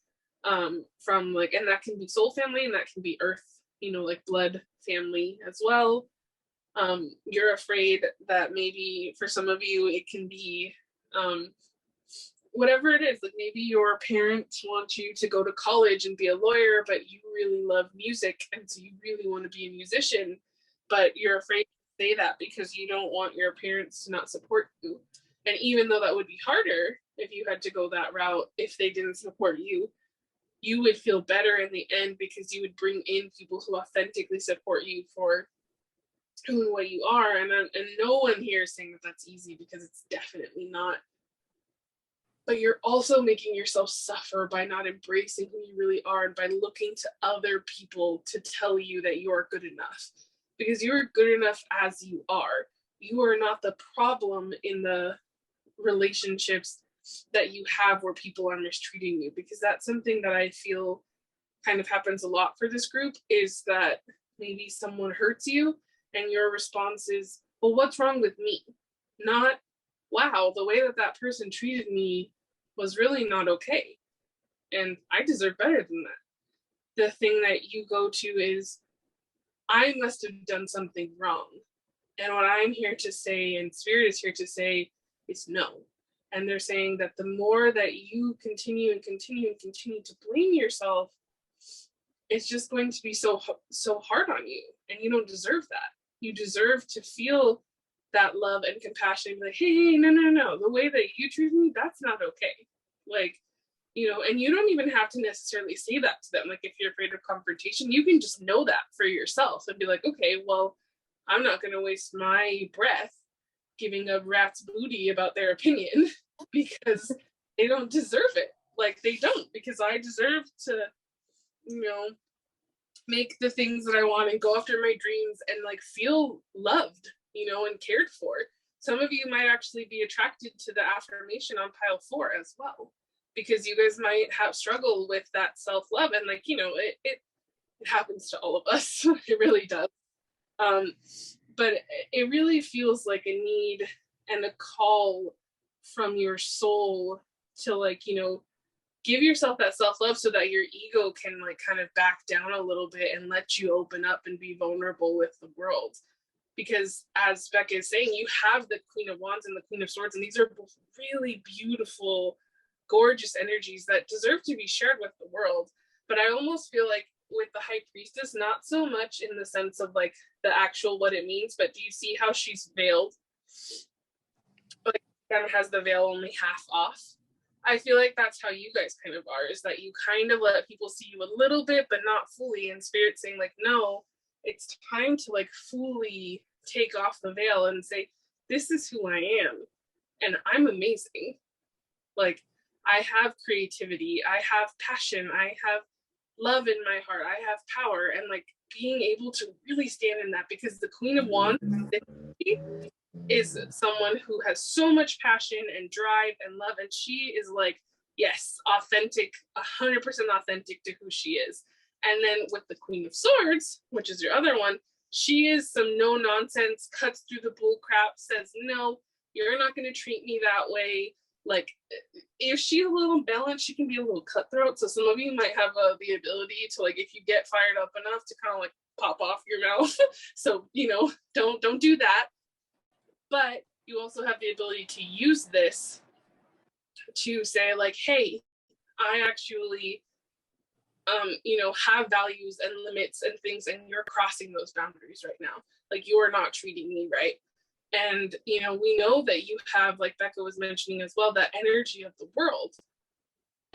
from, like, and that can be soul family and that can be earth, like blood family as well. You're afraid that maybe for some of you it can be whatever it is, like maybe your parents want you to go to college and be a lawyer, but you really love music and so you really want to be a musician, but you're afraid to say that because you don't want your parents to not support you. And even though that would be harder if you had to go that route, if they didn't support you, you would feel better in the end because you would bring in people who authentically support you for who and what you are. And no one here is saying that that's easy, because it's definitely not. but you're also making yourself suffer by not embracing who you really are and by looking to other people to tell you that you are good enough. Because you're good enough as you are. You are not the problem in the relationships that you have where people are mistreating you. Because that's something that I feel kind of happens a lot for this group, is that maybe someone hurts you and your response is, well, what's wrong with me? Not, wow, the way that that person treated me was really not okay. And I deserve better than that. The thing that you go to is, I must have done something wrong. And what I'm here to say, and Spirit is here to say, is no. And they're saying that the more that you continue and continue and continue to blame yourself, it's just going to be so hard on you. And you don't deserve that. You deserve to feel that love and compassion and be like, hey, no, the way that you treat me, that's not okay. Like, you know, and you don't even have to necessarily say that to them. Like, if you're afraid of confrontation, you can just know that for yourself and be like, okay, well, I'm not going to waste my breath giving a rat's booty about their opinion because they don't deserve it. Like, they don't, because I deserve to, you know, make the things that I want and go after my dreams and like feel loved, you know, and cared for. Some of you might actually be attracted to the affirmation on pile 4 as well, because you guys might have struggled with that self-love, and like, you know, it happens to all of us. It really does. But it really feels like a need and a call from your soul to, like, you know, give yourself that self-love so that your ego can like kind of back down a little bit and let you open up and be vulnerable with the world. Because as Bekah is saying, you have the Queen of Wands and the Queen of Swords, and these are both really beautiful, gorgeous energies that deserve to be shared with the world. But I almost feel like with the High Priestess, not so much in the sense of like the actual what it means, but do you see how she's veiled? Like, kind of has the veil only half off. I feel like that's how you guys kind of are, is that you kind of let people see you a little bit, but not fully, and Spirit saying like, no, it's time to like fully take off the veil and say, this is who I am, and I'm amazing. Like, I have creativity, I have passion, I have love in my heart, I have power, and like being able to really stand in that, because the Queen of Wands is someone who has so much passion and drive and love, and she is like, yes, authentic, 100% authentic to who she is. And then with the Queen of Swords, which is your other one, she is some no nonsense, cuts through the bull crap, says, no, you're not going to treat me that way. Like, if she's a little balanced, she can be a little cutthroat. So some of you might have the ability to, like, if you get fired up enough, to kind of like pop off your mouth. So, you know, don't do that. But you also have the ability to use this to say like, hey, I actually, you know, have values and limits and things, and you're crossing those boundaries right now. Like, you are not treating me right. And, you know, we know that you have, like Bekah was mentioning as well, that energy of the world.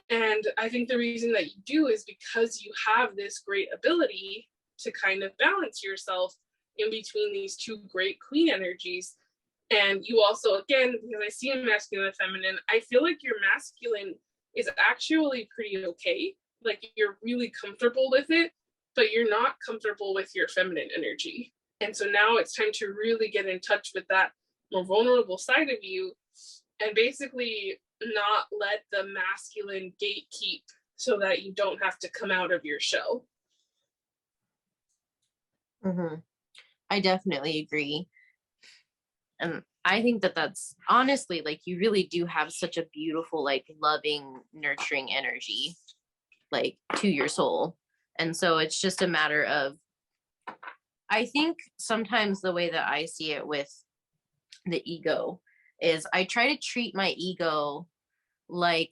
And I think the reason that you do is because you have this great ability to kind of balance yourself in between these two great queen energies. And you also, again, because I see a masculine and feminine, I feel like your masculine is actually pretty okay. Like, you're really comfortable with it, but you're not comfortable with your feminine energy. And so now it's time to really get in touch with that more vulnerable side of you, and basically not let the masculine gatekeep so that you don't have to come out of your shell. Mm-hmm. I definitely agree. And I think that that's honestly, like, you really do have such a beautiful, like, loving, nurturing energy, like, to your soul. And so it's just a matter of, I think sometimes the way that I see it with the ego is I try to treat my ego like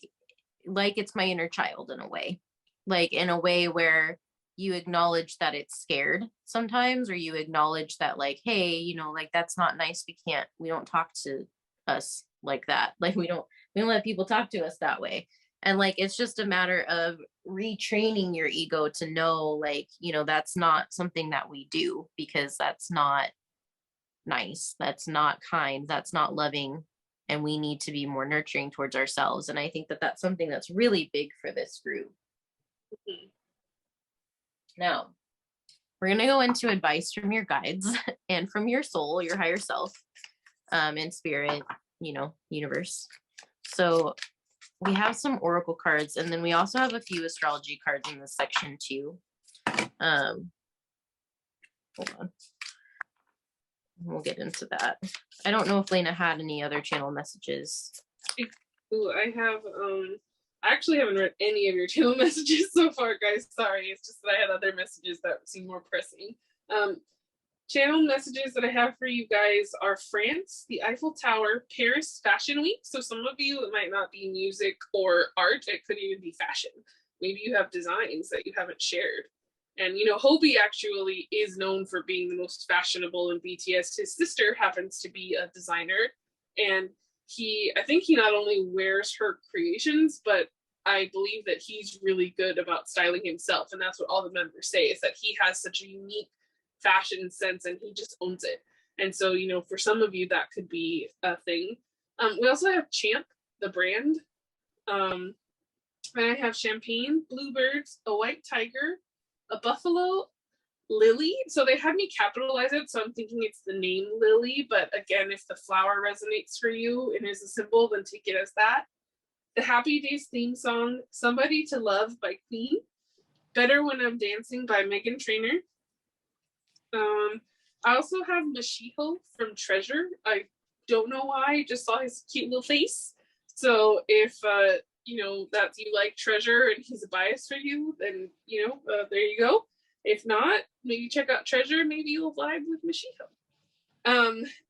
it's my inner child, in a way, like in a way where you acknowledge that it's scared sometimes, or you acknowledge that, like, hey, you know, like, that's not nice. We don't talk to us like that. Like, we don't let people talk to us that way. And like, it's just a matter of retraining your ego to know, like, you know, that's not something that we do, because that's not nice. That's not kind. That's not loving. and we need to be more nurturing towards ourselves. And I think that that's something that's really big for this group. Mhm. Now, we're going to go into advice from your guides and from your soul, your higher self, and spirit, you know, universe. So we have some oracle cards, and then we also have a few astrology cards in this section too. Hold on. We'll get into that. I don't know if Laina had any other channel messages. Ooh, I actually haven't read any of your channel messages so far, guys. Sorry, it's just that I had other messages that seem more pressing. Channel messages that I have for you guys are France, the Eiffel Tower, Paris Fashion Week. So some of you, it might not be music or art. It could even be fashion. Maybe you have designs that you haven't shared. And, you know, Hobie actually is known for being the most fashionable in BTS. His sister happens to be a designer. And I think he not only wears her creations, but I believe that he's really good about styling himself. And that's what all the members say, is that he has such a unique fashion sense and he just owns it. And so, you know, for some of you, that could be a thing. We also have Champ, the brand. And I have champagne, bluebirds, a white tiger, a buffalo, lily. So they had me capitalize it, so I'm thinking it's the name Lily, but again, if the flower resonates for you and is a symbol, then take it as that. The Happy Days theme song, Somebody to Love by Queen, Better When I'm Dancing by Meghan Trainor. I also have Mashiho from Treasure. I don't know why, I just saw his cute little face. So if you know that you like Treasure and he's a bias for you, then you know there you go. If not, maybe check out Treasure. Maybe you'll vibe with Mashiho.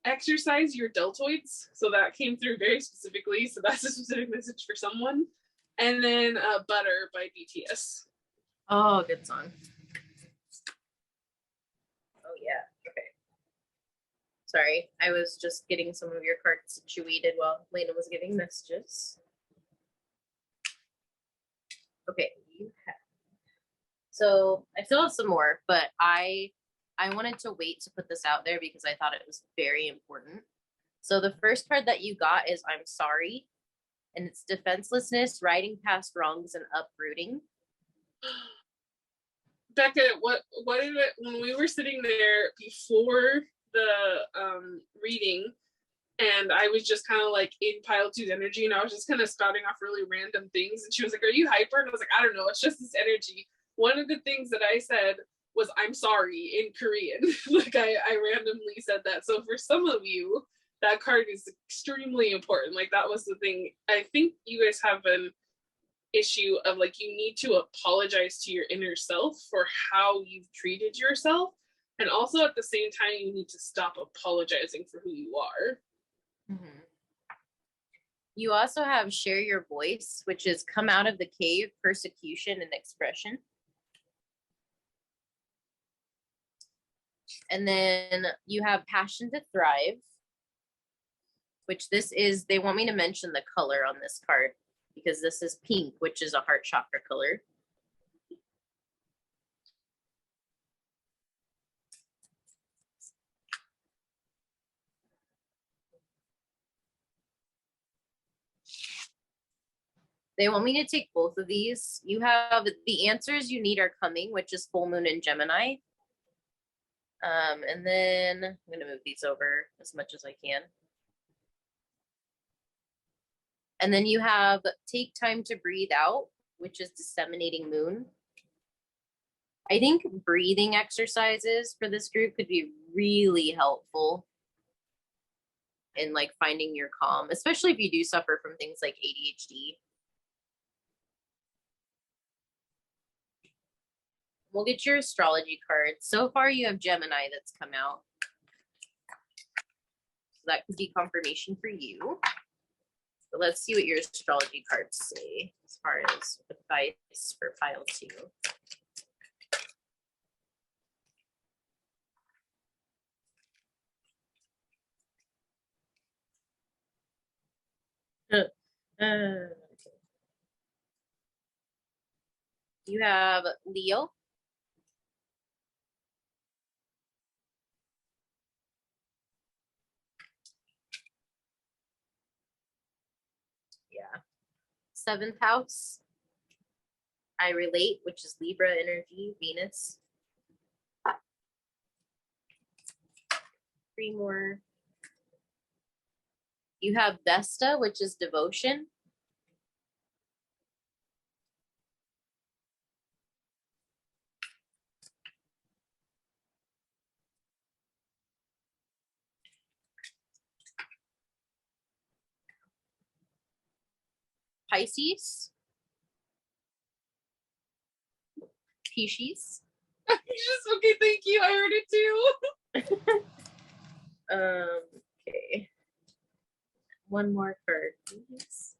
Exercise your deltoids. So that came through very specifically. So that's a specific message for someone. And then Butter by BTS. Oh, good song. Oh, yeah. Okay. Sorry, I was just getting some of your cards situated while Laina was giving messages. Okay, you have. So I still have some more, but I wanted to wait to put this out there because I thought it was very important. So the first card that you got is I'm sorry, and it's defenselessness, riding past wrongs, and uprooting. Bekah, what is it when we were sitting there before the reading, and I was just kind of like in pile two's energy, and I was just kind of spouting off really random things, and she was like, "Are you hyper?" And I was like, "I don't know, it's just this energy." One of the things that I said was "I'm sorry" in Korean. Like I randomly said that. So for some of you, that card is extremely important. Like that was the thing. I think you guys have an issue of like you need to apologize to your inner self for how you've treated yourself, and also at the same time you need to stop apologizing for who you are. Mm-hmm. You also have share your voice, which is come out of the cave, persecution, and expression. And then you have passion to thrive, which this is, they want me to mention the color on this card because this is pink, which is a heart chakra color. They want me to take both of these. You have the answers you need are coming, which is full moon in Gemini. And then I'm going to move these over as much as I can. And then you have take time to breathe out, which is disseminating moon. I think breathing exercises for this group could be really helpful in like finding your calm, especially if you do suffer from things like ADHD. We'll get your astrology cards. So far you have Gemini that's come out. So that could be confirmation for you. But let's see what your astrology cards say as far as advice for pile 2. You have Leo. 7th house, I relate, which is Libra energy, Venus. 3 more. You have Vesta, which is devotion. Pisces. Pisces. Okay, thank you. I heard it too. Okay. One more card, please.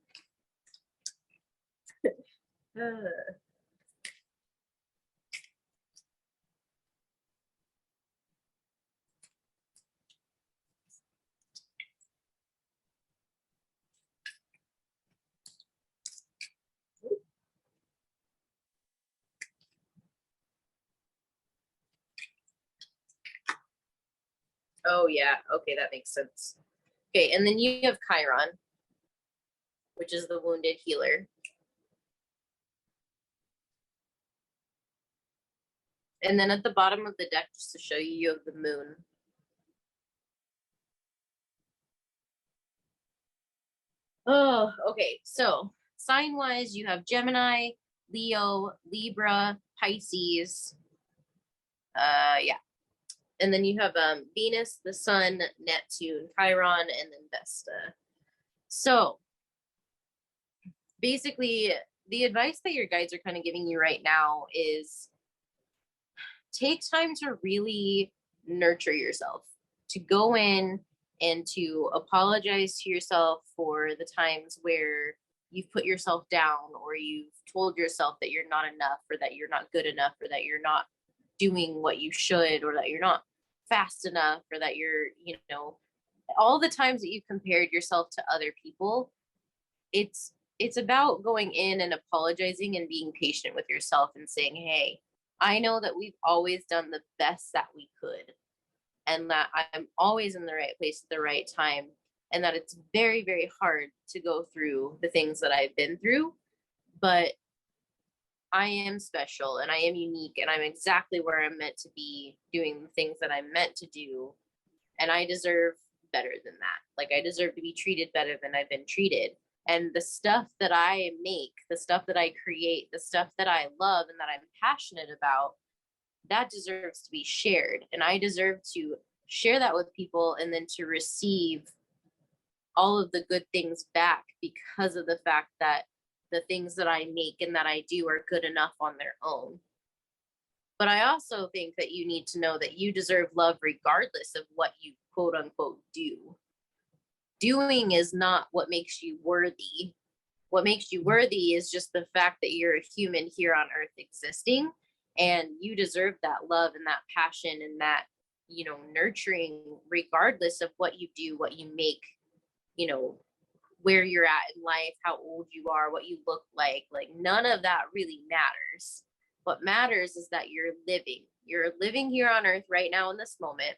Oh, yeah. Okay, that makes sense. Okay, and then you have Chiron, which is the wounded healer. And then at the bottom of the deck, just to show you, you have the moon. Oh, okay. So sign-wise, you have Gemini, Leo, Libra, Pisces. Yeah. And then you have Venus, the Sun, Neptune, Chiron, and then Vesta. So basically, the advice that your guides are kind of giving you right now is take time to really nurture yourself, to go in and to apologize to yourself for the times where you've put yourself down or you've told yourself that you're not enough or that you're not good enough or that you're not doing what you should or that you're not fast enough or that you're, all the times that you compared yourself to other people. It's about going in and apologizing and being patient with yourself and saying, hey, I know that we've always done the best that we could and that I'm always in the right place at the right time and that it's very, very hard to go through the things that I've been through, but I am special and I am unique and I'm exactly where I'm meant to be doing the things that I'm meant to do. And I deserve better than that. Like I deserve to be treated better than I've been treated. And the stuff that I make, the stuff that I create, the stuff that I love and that I'm passionate about, that deserves to be shared. And I deserve to share that with people and then to receive all of the good things back because of the fact that the things that I make and that I do are good enough on their own. But I also think that you need to know that you deserve love regardless of what you quote unquote do. Doing is not what makes you worthy. What makes you worthy is just the fact that you're a human here on earth existing and you deserve that love and that passion and that, nurturing regardless of what you do, what you make, where you're at in life, how old you are, what you look like none of that really matters. What matters is that you're living here on earth right now in this moment.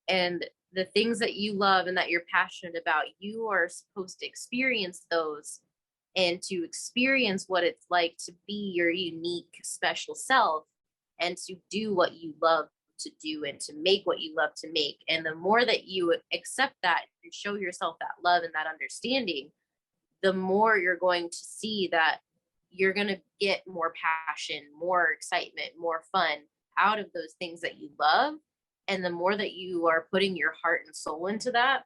And the things that you love and that you're passionate about, you are supposed to experience those and to experience what it's like to be your unique, special self and to do what you love to do and to make what you love to make. And the more that you accept that and show yourself that love and that understanding, the more you're going to see that you're going to get more passion, more excitement, more fun out of those things that you love. And the more that you are putting your heart and soul into that,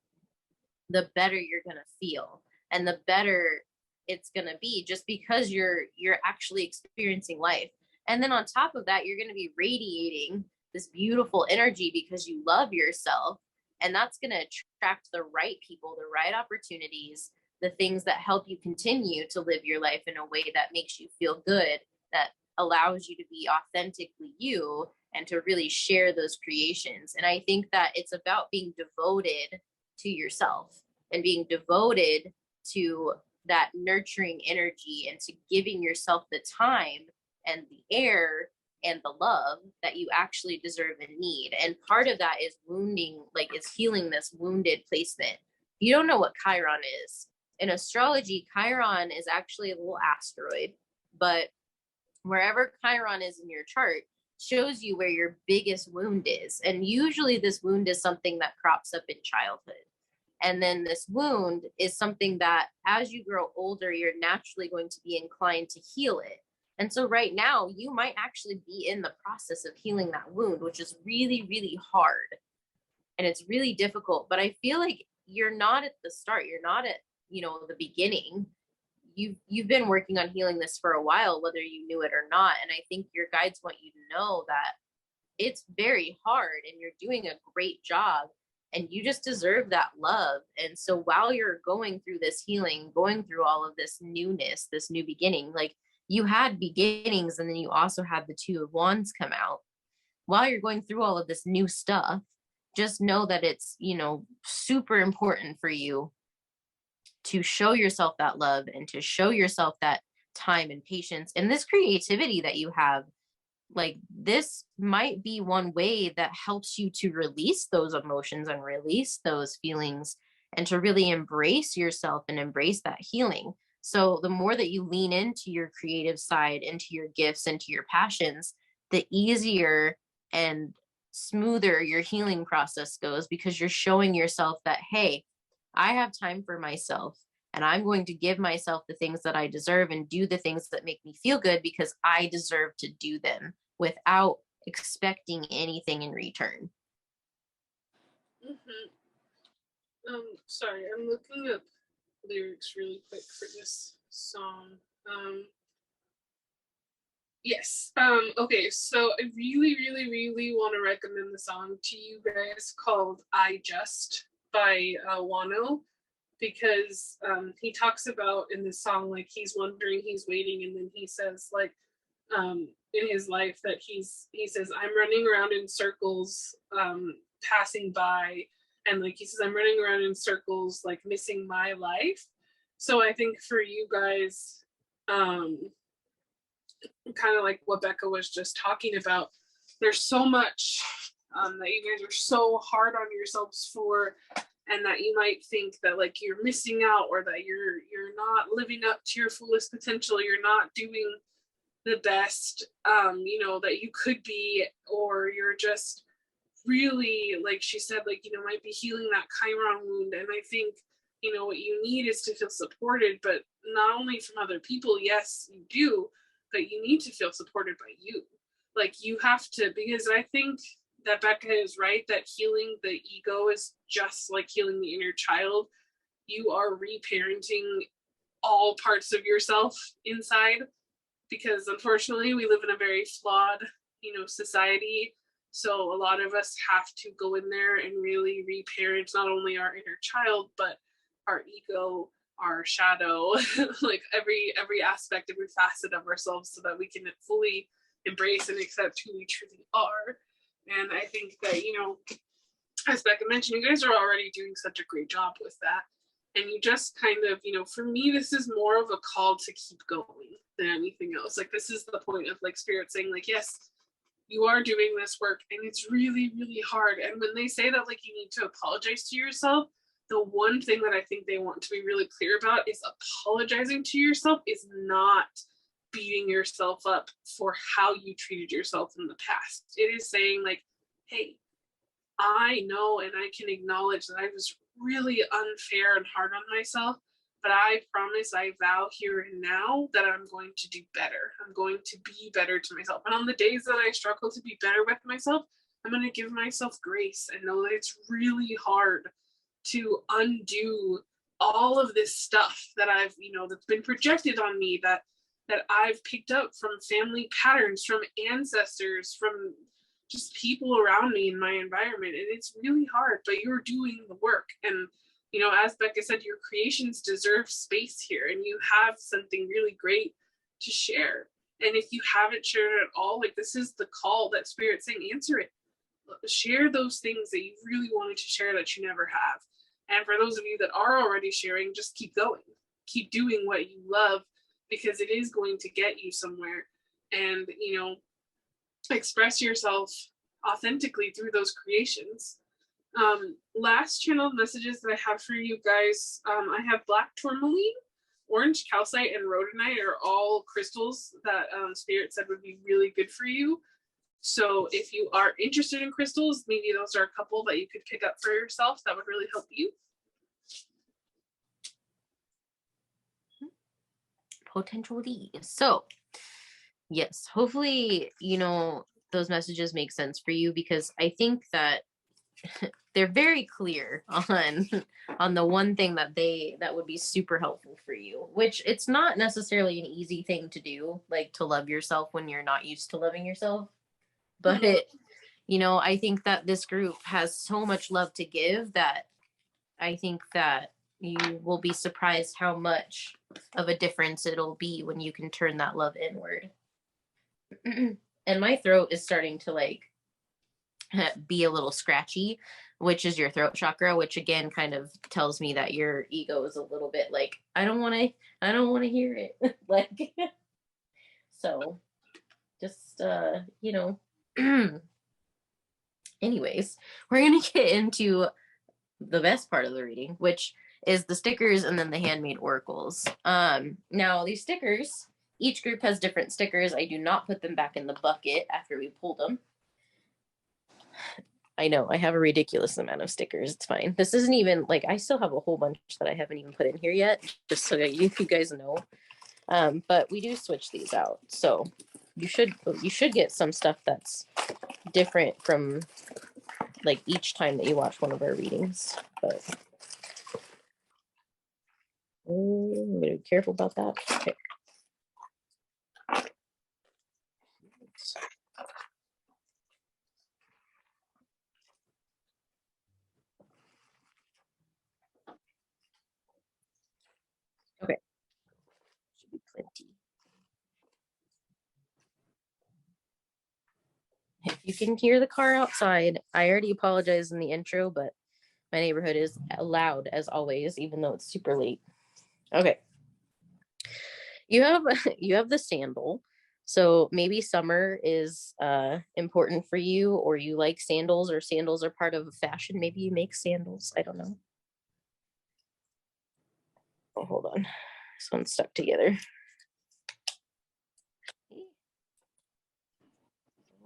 the better you're going to feel and the better it's going to be just because you're actually experiencing life. And then on top of that, you're going to be radiating this beautiful energy because you love yourself. And that's going to attract the right people, the right opportunities, the things that help you continue to live your life in a way that makes you feel good, that allows you to be authentically you and to really share those creations. And I think that it's about being devoted to yourself and being devoted to that nurturing energy and to giving yourself the time and the air and the love that you actually deserve and need. And part of that is is healing this wounded placement. You don't know what Chiron is. In astrology, Chiron is actually a little asteroid, but wherever Chiron is in your chart shows you where your biggest wound is. And usually this wound is something that crops up in childhood. And then this wound is something that as you grow older, you're naturally going to be inclined to heal it. And so right now, you might actually be in the process of healing that wound, which is really, really hard. And it's really difficult. But I feel like you're not at the start. You're not at, the beginning. You've been working on healing this for a while, whether you knew it or not. And I think your guides want you to know that it's very hard and you're doing a great job and you just deserve that love. And so while you're going through this healing, going through all of this newness, this new beginning, like you had beginnings and then you also had the Two of Wands come out. While you're going through all of this new stuff, just know that it's, super important for you to show yourself that love and to show yourself that time and patience and this creativity that you have. Like this might be one way that helps you to release those emotions and release those feelings and to really embrace yourself and embrace that healing. So the more that you lean into your creative side, into your gifts, into your passions, the easier and smoother your healing process goes because you're showing yourself that, hey, I have time for myself and I'm going to give myself the things that I deserve and do the things that make me feel good because I deserve to do them without expecting anything in return. Sorry, I'm looking up lyrics really quick for this song. Yes. Okay, so I really, really, really want to recommend the song to you guys called I Just by Wano, because he talks about in this song, like he's wondering, he's waiting, and then he says like in his life that he says, I'm running around in circles, passing by, and like he says, I'm running around in circles, like missing my life. So I think for you guys, kind of like what Bekah was just talking about, there's so much that you guys are so hard on yourselves for, and that you might think that like you're missing out or that you're not living up to your fullest potential, you're not doing the best that you could be, or you're just really, like she said, like might be healing that Chiron wound. And I think what you need is to feel supported, but not only from other people, yes you do, but you need to feel supported by you. Like you have to, because I think that Bekah is right, that healing the ego is just like healing the inner child. You are reparenting all parts of yourself inside, because unfortunately we live in a very flawed, society. So a lot of us have to go in there and really reparent not only our inner child, but our ego, our shadow, like every aspect, every facet of ourselves, so that we can fully embrace and accept who we truly are. And I think that, as Bekah mentioned, you guys are already doing such a great job with that. And you just kind of, for me, this is more of a call to keep going than anything else. Like this is the point of like Spirit saying like, yes, you are doing this work and it's really, really hard. And when they say that like you need to apologize to yourself, the one thing that I think they want to be really clear about is apologizing to yourself is not beating yourself up for how you treated yourself in the past. It is saying like, hey, I know and I can acknowledge that I was really unfair and hard on myself, but I promise, I vow here and now that I'm going to do better. I'm going to be better to myself. And on the days that I struggle to be better with myself, I'm going to give myself grace and know that it's really hard to undo all of this stuff that I've, that's been projected on me, that I've picked up from family patterns, from ancestors, from just people around me in my environment. And it's really hard, but you're doing the work. And, as Bekah said, your creations deserve space here, and you have something really great to share. And if you haven't shared it at all, like this is the call that Spirit's saying, answer it. Share those things that you really wanted to share that you never have. And for those of you that are already sharing, just keep going. Keep doing what you love, because it is going to get you somewhere. And, express yourself authentically through those creations. Last channeled messages that I have for you guys, I have black tourmaline, orange calcite, and rhodonite are all crystals that Spirit said would be really good for you. So if you are interested in crystals, maybe those are a couple that you could pick up for yourself that would really help you. Potentially. So yes, hopefully, you know, those messages make sense for you, because I think that they're very clear on the one thing that would be super helpful for you, which it's not necessarily an easy thing to do, like to love yourself when you're not used to loving yourself. But you know, I think that this group has so much love to give that I think that you will be surprised how much of a difference it'll be when you can turn that love inward. And my throat is starting to like be a little scratchy, which is your throat chakra, which again kind of tells me that your ego is a little bit like, I don't want to hear it. Like, so just, you know, anyways, we're going to get into the best part of the reading, which is the stickers and then the handmade oracles. Now these stickers, each group has different stickers. I do not put them back in the bucket after we pulled them. I know I have a ridiculous amount of stickers. It's fine. This isn't even like, I still have a whole bunch that I haven't even put in here yet, just so that you guys know. But we do switch these out. So you should get some stuff that's different from like each time that you watch one of our readings. But I'm gonna be careful about that. Okay. Okay. Should be plenty. If you can hear the car outside, I already apologized in the intro, but my neighborhood is loud as always, even though it's super late. Okay. You have the sandal. So maybe summer is important for you, or you like sandals, or sandals are part of fashion. Maybe you make sandals. I don't know. Oh, hold on. This one's stuck together.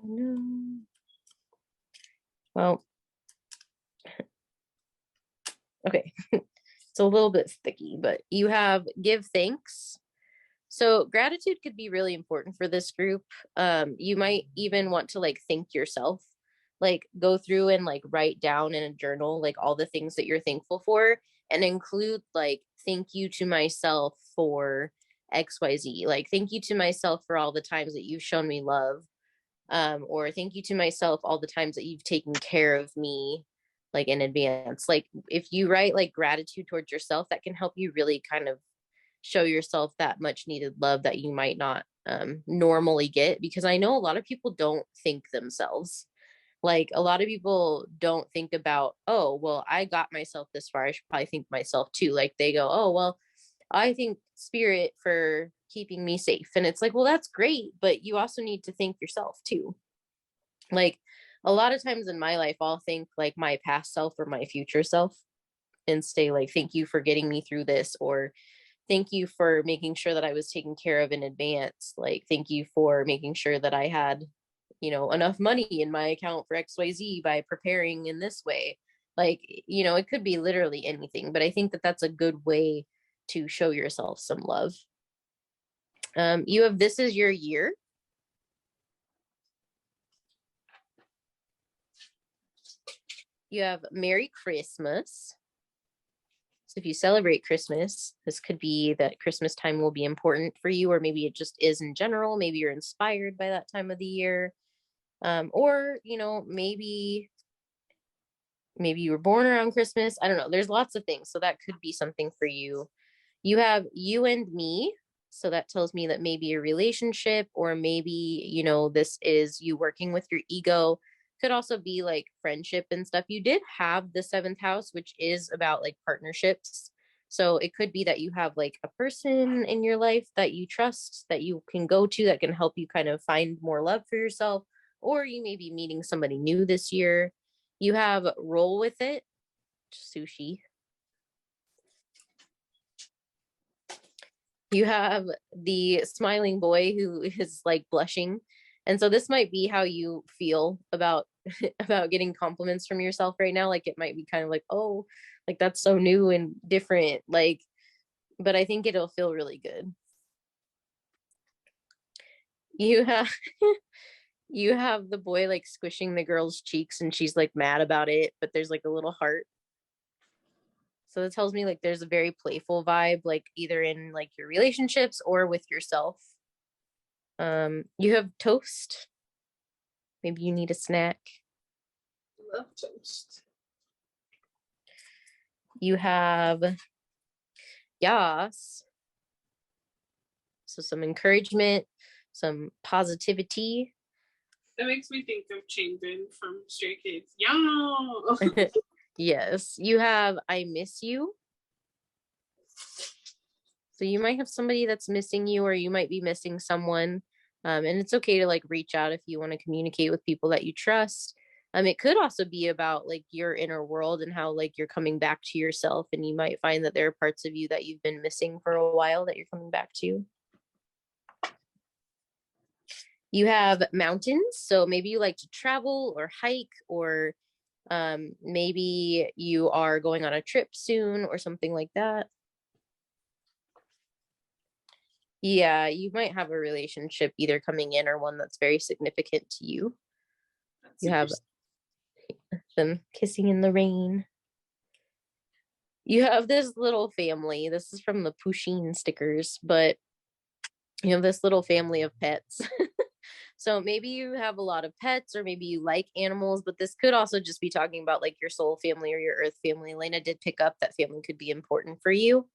Oh, no. Well, okay. It's a little bit sticky, but you have give thanks. So gratitude could be really important for this group. You might even want to like thank yourself, like go through and like write down in a journal like all the things that you're thankful for, and include like thank you to myself for XYZ. Like thank you to myself for all the times that you've shown me love, or thank you to myself all the times that you've taken care of me like in advance. Like if you write like gratitude towards yourself, that can help you really kind of show yourself that much needed love that you might not normally get, because I know a lot of people don't think themselves. Like a lot of people don't think about, oh, well, I got myself this far, I should probably think myself too. Like they go, oh, well, I thank spirit for keeping me safe. And it's like, well, that's great, but you also need to thank yourself too. Like a lot of times in my life, I'll think like my past self or my future self and say like, thank you for getting me through this, or thank you for making sure that I was taken care of in advance. Like, thank you for making sure that I had, you know, enough money in my account for XYZ by preparing in this way. Like, you know, it could be literally anything, but I think that that's a good way to show yourself some love. You have this is your year. You have Merry Christmas. So if you celebrate Christmas, this could be that Christmas time will be important for you, or maybe it just is in general. Maybe you're inspired by that time of the year. Or, you know, maybe you were born around Christmas. I don't know. There's lots of things. So that could be something for you. You have you and me. So that tells me that maybe a relationship, or maybe, you know, this is you working with your ego. Could also be like friendship and stuff. You did have the seventh house, which is about like partnerships. So it could be that you have like a person in your life that you trust, that you can go to, that can help you kind of find more love for yourself. Or you may be meeting somebody new this year. You have roll with it, sushi. You have the smiling boy who is like blushing. And so this might be how you feel about about getting compliments from yourself right now. Like it might be kind of like, oh, like that's so new and different. Like, but I think it'll feel really good. You have you have the boy like squishing the girl's cheeks and she's like mad about it, but there's like a little heart. So that tells me like there's a very playful vibe, like either in like your relationships or with yourself. You have toast. Maybe you need a snack. Love toast. You have yas. So some encouragement, some positivity. That makes me think of Changbin from Stray Kids. Yeah. Yes. You have I miss you. So you might have somebody that's missing you, or you might be missing someone. And it's okay to like reach out if you want to communicate with people that you trust. It could also be about like your inner world and how like you're coming back to yourself, and you might find that there are parts of you that you've been missing for a while that you're coming back to. You have mountains, so maybe you like to travel or hike, or maybe you are going on a trip soon or something like that. Yeah, you might have a relationship either coming in or one that's very significant to you. You have them kissing in the rain. You have this little family. This is from the Pusheen stickers, but you have this little family of pets. So maybe you have a lot of pets, or maybe you like animals, but this could also just be talking about like your soul family or your earth family. Laina did pick up that family could be important for you.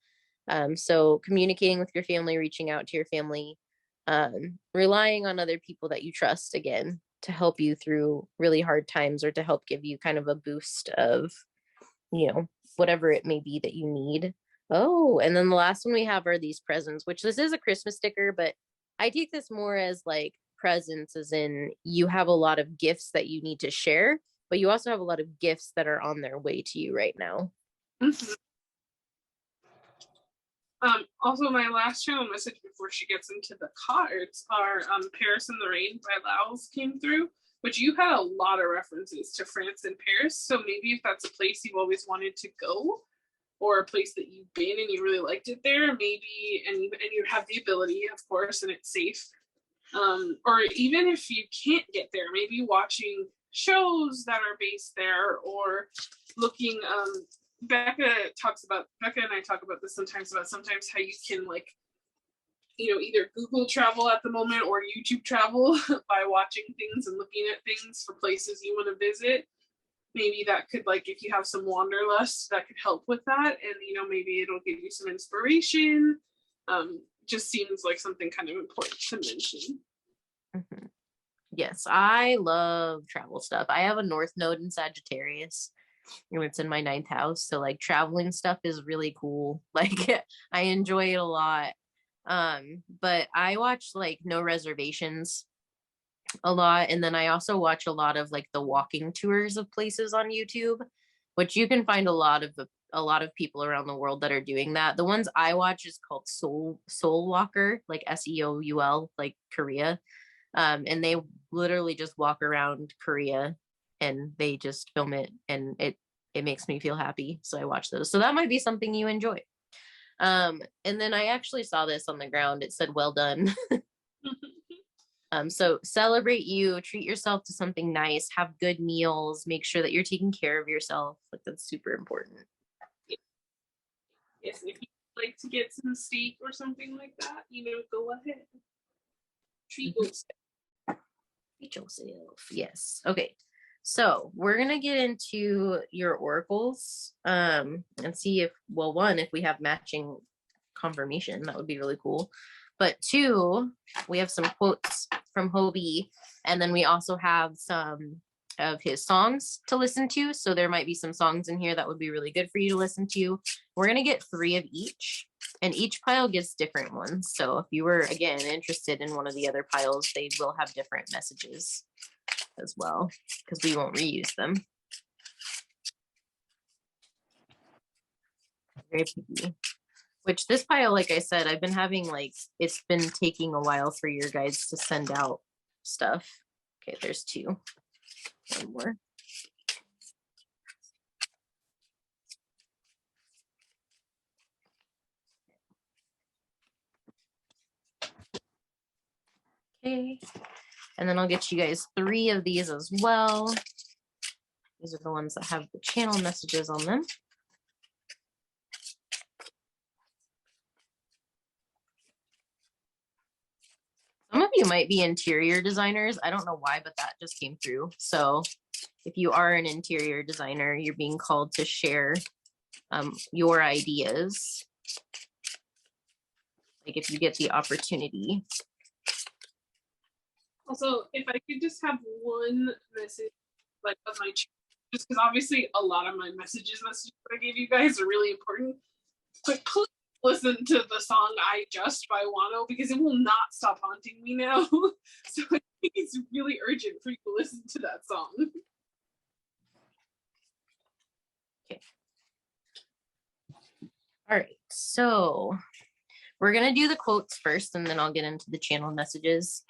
So communicating with your family, reaching out to your family, relying on other people that you trust again to help you through really hard times, or to help give you kind of a boost of, whatever it may be that you need. Oh, and then the last one we have are these presents, which this is a Christmas sticker, but I take this more as like presents, as in you have a lot of gifts that you need to share, but you also have a lot of gifts that are on their way to you right now. Mm-hmm. Also, my last channel message before she gets into the cards are Paris in the Rain by Laos came through, which you had a lot of references to France and Paris. So maybe if that's a place you've always wanted to go, or a place that you've been and you really liked it there, maybe, and you have the ability, of course, and it's safe. Or even if you can't get there, maybe watching shows that are based there, or looking Bekah and I talk about this sometimes, about sometimes how you can like, either Google travel at the moment or YouTube travel by watching things and looking at things for places you want to visit. Maybe that could, like, if you have some wanderlust, that could help with that. And, maybe it'll give you some inspiration. Just seems like something kind of important to mention. Mm-hmm. Yes, I love travel stuff. I have a North Node in Sagittarius. It's in my ninth house. So like traveling stuff is really cool. Like I enjoy it a lot. But I watch like No Reservations a lot. And then I also watch a lot of like the walking tours of places on YouTube, which you can find a lot of people around the world that are doing that. The ones I watch is called Soul Walker, like SEOUL, like Korea. And they literally just walk around Korea and they just film it, and it makes me feel happy. So I watch those. So that might be something you enjoy. And then I actually saw this on the ground. It said, well done. So celebrate you, treat yourself to something nice, have good meals, make sure that you're taking care of yourself. Like that's super important. Yes, if you like to get some steak or something like that, go ahead. Treat yourself. Treat yourself. Yes. Okay. So we're gonna get into your oracles, and see if we have matching confirmation. That would be really cool. But two, we have some quotes from Hobie, and then we also have some of his songs to listen to. So there might be some songs in here that would be really good for you to listen to. We're gonna get 3 of each, and each pile gets different ones. So if you were again interested in one of the other piles, they will have different messages as well, because we won't reuse them. Very picky. Which this pile, like I said, I've been having like, it's been taking a while for your guys to send out stuff. Okay, there's 2. One more. Okay. And then I'll get you guys 3 of these as well. These are the ones that have the channel messages on them. Some of you might be interior designers. I don't know why, but that just came through. So if you are an interior designer, you're being called to share your ideas. Like if you get the opportunity. Also, if I could just have one message, like of my channel, just because obviously a lot of my messages that I gave you guys are really important. But please listen to the song "I Just" by Wano, because it will not stop haunting me now. So I think it's really urgent for you to listen to that song. Okay. All right, so we're gonna do the quotes first, and then I'll get into the channel messages.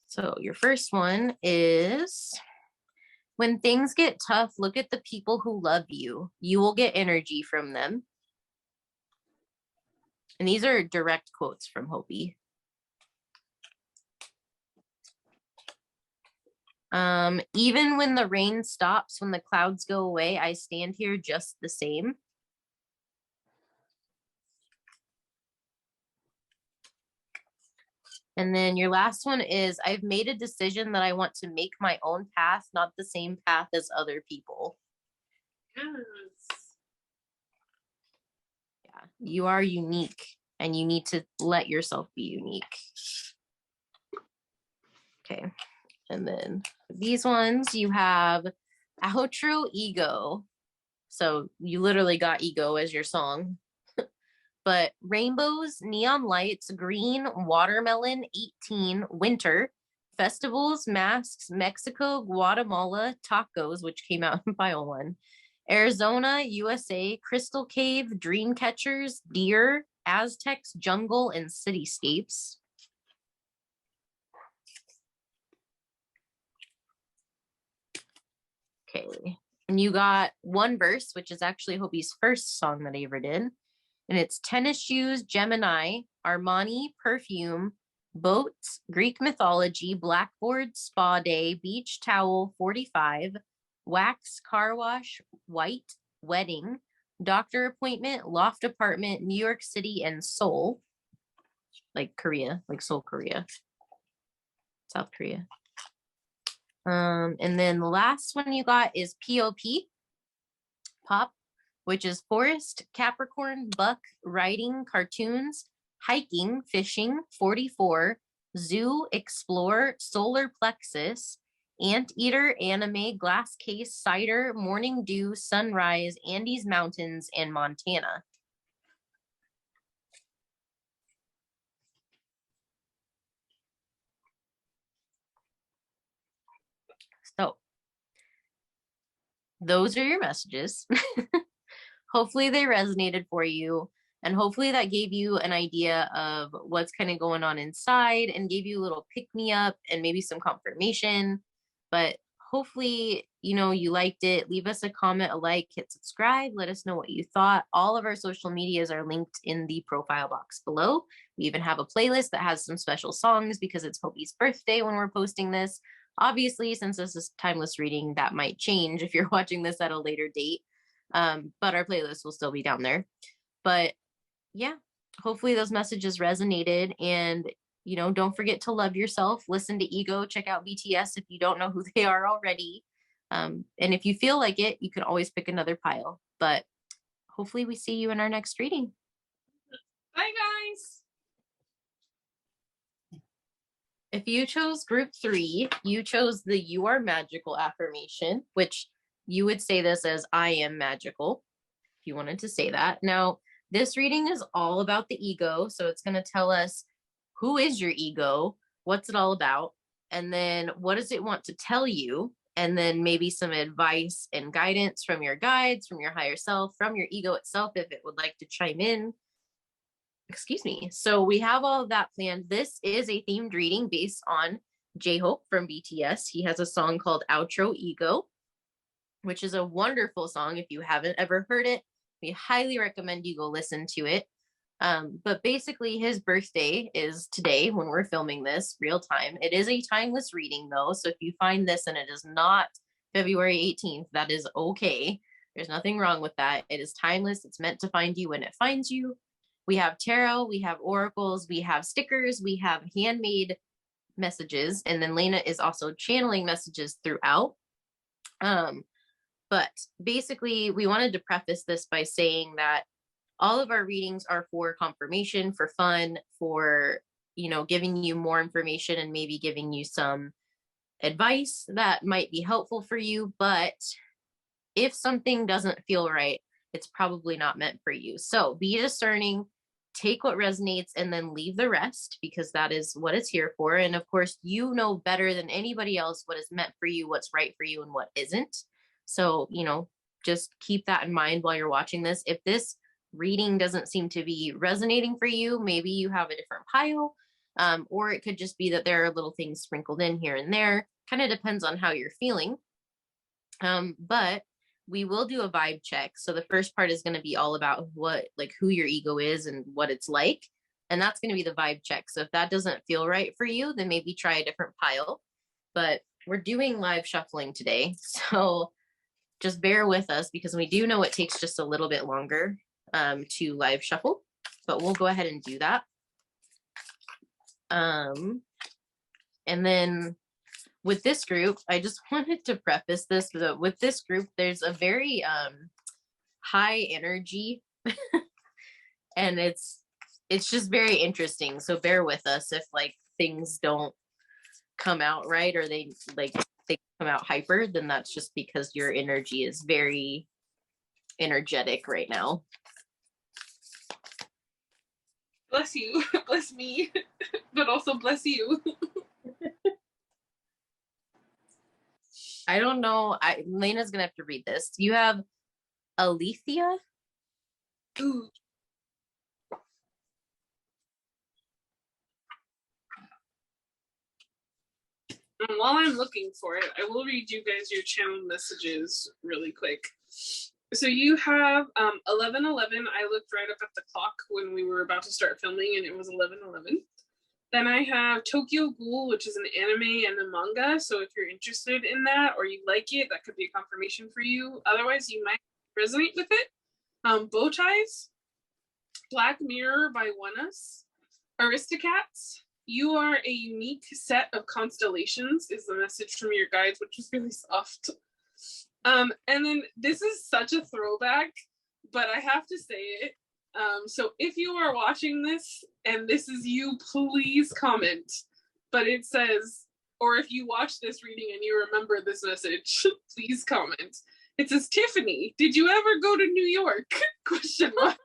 So your first one is, when things get tough, look at the people who love you. You will get energy from them. And these are direct quotes from Hopi. Even when the rain stops, when the clouds go away, I stand here just the same. And then your last one is, I've made a decision that I want to make my own path, not the same path as other people. Yes. Yeah, you are unique and you need to let yourself be unique. Okay. And then these ones, you have outro ego. So you literally got ego as your song. But rainbows, neon lights, green, watermelon, 18, winter, festivals, masks, Mexico, Guatemala, tacos, which came out in pile 1, Arizona, USA, crystal cave, dream catchers, deer, Aztecs, jungle, and cityscapes. Okay, and you got one verse, which is actually Hopi's first song that he ever did. And it's tennis shoes, Gemini, Armani, perfume, boats, Greek mythology, blackboard, spa day, beach towel, 45, wax, car wash, white, wedding, doctor appointment, loft apartment, New York City, and Seoul. Like Korea, like Seoul, Korea. South Korea. And then the last one you got is POP, pop, which is forest, Capricorn, buck, writing, cartoons, hiking, fishing, 44, zoo, explore, solar plexus, anteater, anime, glass case, cider, morning dew, sunrise, Andes Mountains, and Montana. So those are your messages. Hopefully they resonated for you. And hopefully that gave you an idea of what's kind of going on inside and gave you a little pick me up and maybe some confirmation. But hopefully, you know, you liked it. Leave us a comment, a like, hit subscribe. Let us know what you thought. All of our social medias are linked in the profile box below. We even have a playlist that has some special songs because it's Hopi's birthday when we're posting this. Obviously, since this is timeless reading, that might change if you're watching this at a later date. But our playlist will still be down there. But yeah, hopefully those messages resonated, and you know, don't forget to love yourself, listen to ego, check out BTS if you don't know who they are already. And if you feel like it, you can always pick another pile. But hopefully we see you in our next reading. Bye guys. If you chose group 3, you chose the "You Are Magical" affirmation, which you would say this as "I am magical," if you wanted to say that. Now, this reading is all about the ego. So it's going to tell us, who is your ego? What's it all about? And then what does it want to tell you? and then maybe some advice and guidance from your guides, from your higher self, from your ego itself, if it would like to chime in. Excuse me. So we have all of that planned. This is a themed reading based on J-Hope from BTS. He has a song called Outro Ego, which is a wonderful song. If you haven't ever heard it, we highly recommend you go listen to it. But basically his birthday is today when we're filming this real time. It is a timeless reading though. So if you find this and it is not February 18th, that is okay. There's nothing wrong with that. It is timeless. It's meant to find you when it finds you. We have tarot, we have oracles, we have stickers, we have handmade messages, and then Laina is also channeling messages throughout. But basically, we wanted to preface this by saying that all of our readings are for confirmation, for fun, for, giving you more information and maybe giving you some advice that might be helpful for you. But if something doesn't feel right, it's probably not meant for you. So be discerning, take what resonates, and then leave the rest, because that is what it's here for. And of course, you know better than anybody else what is meant for you, what's right for you, and what isn't. So, just keep that in mind while you're watching this. If this reading doesn't seem to be resonating for you, maybe you have a different pile, or it could just be that there are little things sprinkled in here and there. Kind of depends on how you're feeling. But we will do a vibe check. So the first part is going to be all about who your ego is and what it's like. And that's going to be the vibe check. So if that doesn't feel right for you, then maybe try a different pile. But we're doing live shuffling today. So just bear with us, because we do know it takes just a little bit longer to live shuffle, but we'll go ahead and do that. And then with this group, I just wanted to preface this that with this group, there's a very high energy and it's just very interesting. So bear with us if things don't come out right, or they come out hyper, then that's just because your energy is very energetic right now. Bless you, bless me, but also bless you. I don't know. Laina's gonna have to read this. You have Alethea. Ooh. And while I'm looking for it, I will read you guys your channel messages really quick. So you have 11:11. I looked right up at the clock when we were about to start filming, and it was 11:11. Then I have Tokyo Ghoul, which is an anime and a manga. So if you're interested in that or you like it, that could be a confirmation for you. Otherwise, you might resonate with it. Bow Ties, Black Mirror by Onus, Aristocats. You are a unique set of constellations is the message from your guides, which was really soft. And then this is such a throwback, but I have to say it. So if you are watching this and this is you, please comment. But it says, or if you watch this reading and you remember this message, please comment. It says, Tiffany, did you ever go to New York? Question mark.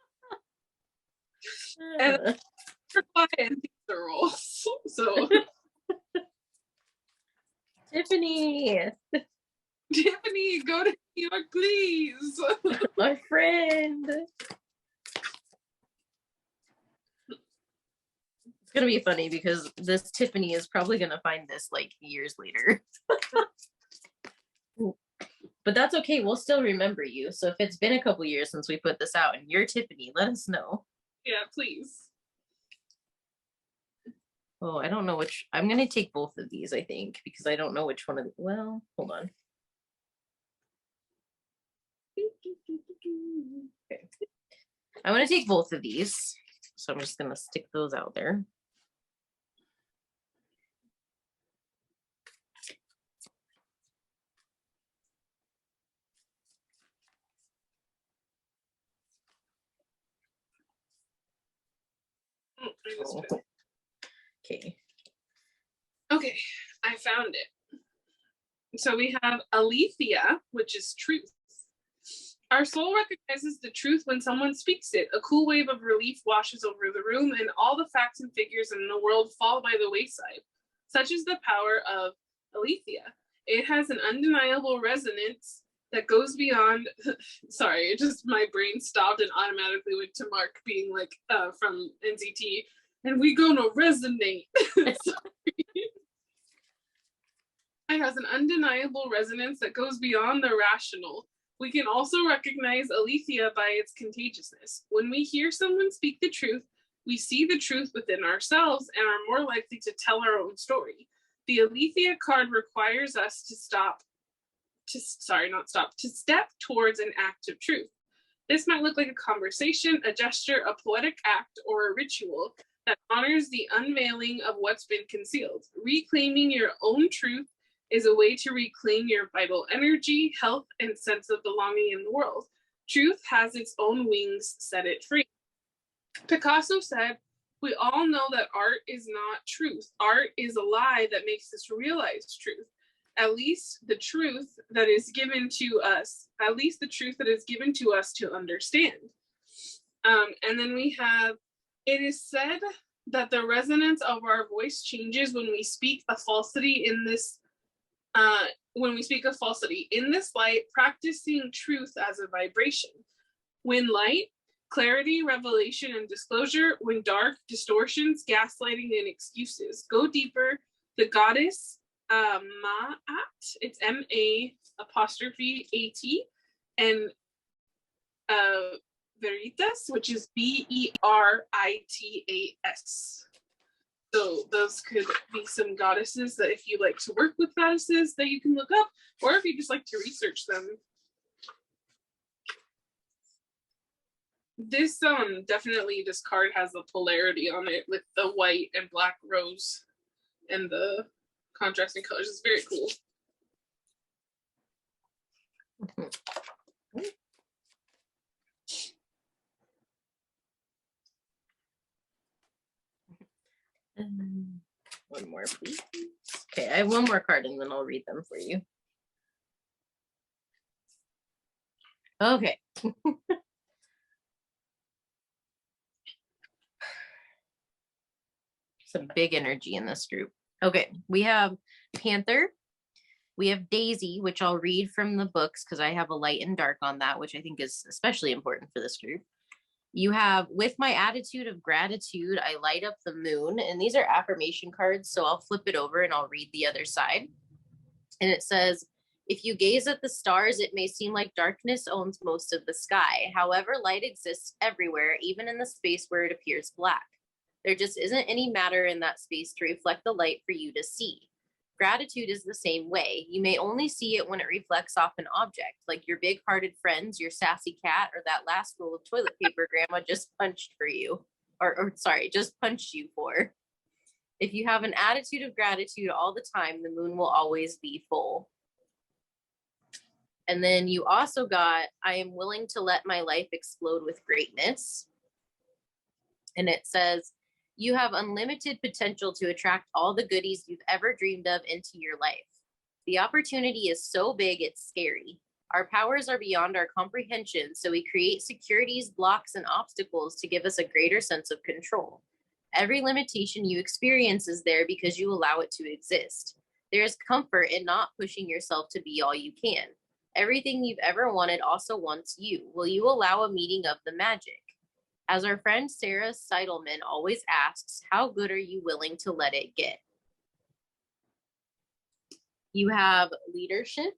And and the rolls. So Tiffany, go to New York, please. my friend. It's gonna be funny because this Tiffany is probably gonna find this years later. But that's okay. We'll still remember you. So if it's been a couple years since we put this out and you're Tiffany, let us know. Yeah, please. Oh, I don't know which. I'm going to take both of these, I think, because I don't know which one of well, hold on. Okay. I want to take both of these. So I'm just going to stick those out there. Oh. Okay. Okay, I found it. So we have Alethea, which is truth. Our soul recognizes the truth when someone speaks it. A cool wave of relief washes over the room, and all the facts and figures in the world fall by the wayside. Such is the power of Alethea. It has an undeniable resonance that goes beyond, sorry, it just, my brain stopped and automatically went to Mark being like, from NCT, and we gonna resonate. It has an undeniable resonance that goes beyond the rational. We can also recognize aletheia by its contagiousness. When we hear someone speak the truth, we see the truth within ourselves and are more likely to tell our own story. The aletheia card requires us to step towards an act of truth. This might look like a conversation, a gesture, a poetic act, or a ritual that honors the unveiling of what's been concealed. Reclaiming your own truth is a way to reclaim your vital energy, health, and sense of belonging in the world. Truth has its own wings, set it free. Picasso said, "We all know that art is not truth. Art is a lie that makes us realize truth. At least the truth that is given to us, to understand." And then we have, it is said that the resonance of our voice changes when we speak a falsity in this light, practicing truth as a vibration. When light, clarity, revelation, and disclosure. When dark, distortions, gaslighting, and excuses. Go deeper. The goddess Ma'at, it's M-A''AT, and Veritas, which is Beritas. So those could be some goddesses that if you like to work with goddesses that you can look up, or if you just like to research them. This definitely, this card has a polarity on it with the white and black rose and the contrasting colors. It's very cool. One more, please. Okay, I have one more card and then I'll read them for you. Okay. Some big energy in this group. Okay, we have Panther. We have Daisy, which I'll read from the books because I have a light and dark on that, which I think is especially important for this group. You have, with my attitude of gratitude, I light up the moon. And these are affirmation cards, so I'll flip it over and I'll read the other side. And it says, if you gaze at the stars, it may seem like darkness owns most of the sky. However, light exists everywhere, even in the space where it appears black. There just isn't any matter in that space to reflect the light for you to see. Gratitude is the same way. You may only see it when it reflects off an object, like your big-hearted friends, your sassy cat, or that last roll of toilet paper grandma just punched for you. Just punched you for. If you have an attitude of gratitude all the time, the moon will always be full. And then you also got, I am willing to let my life explode with greatness. And it says, you have unlimited potential to attract all the goodies you've ever dreamed of into your life. The opportunity is so big, it's scary. Our powers are beyond our comprehension, so we create securities, blocks, and obstacles to give us a greater sense of control. Every limitation you experience is there because you allow it to exist. There is comfort in not pushing yourself to be all you can. Everything you've ever wanted also wants you. Will you allow a meeting of the magic? As our friend Sarah Seidelman always asks, how good are you willing to let it get? You have leadership.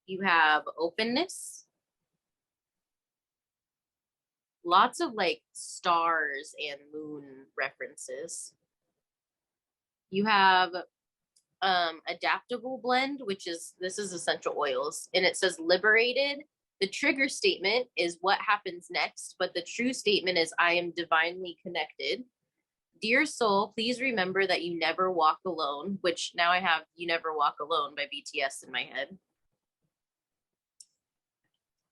You have openness. Lots of like stars and moon references. You have adaptable blend, this is essential oils, and it says liberated. The trigger statement is what happens next, but the true statement is I am divinely connected. Dear soul, please remember that you never walk alone, which now I have You Never Walk Alone by BTS in my head.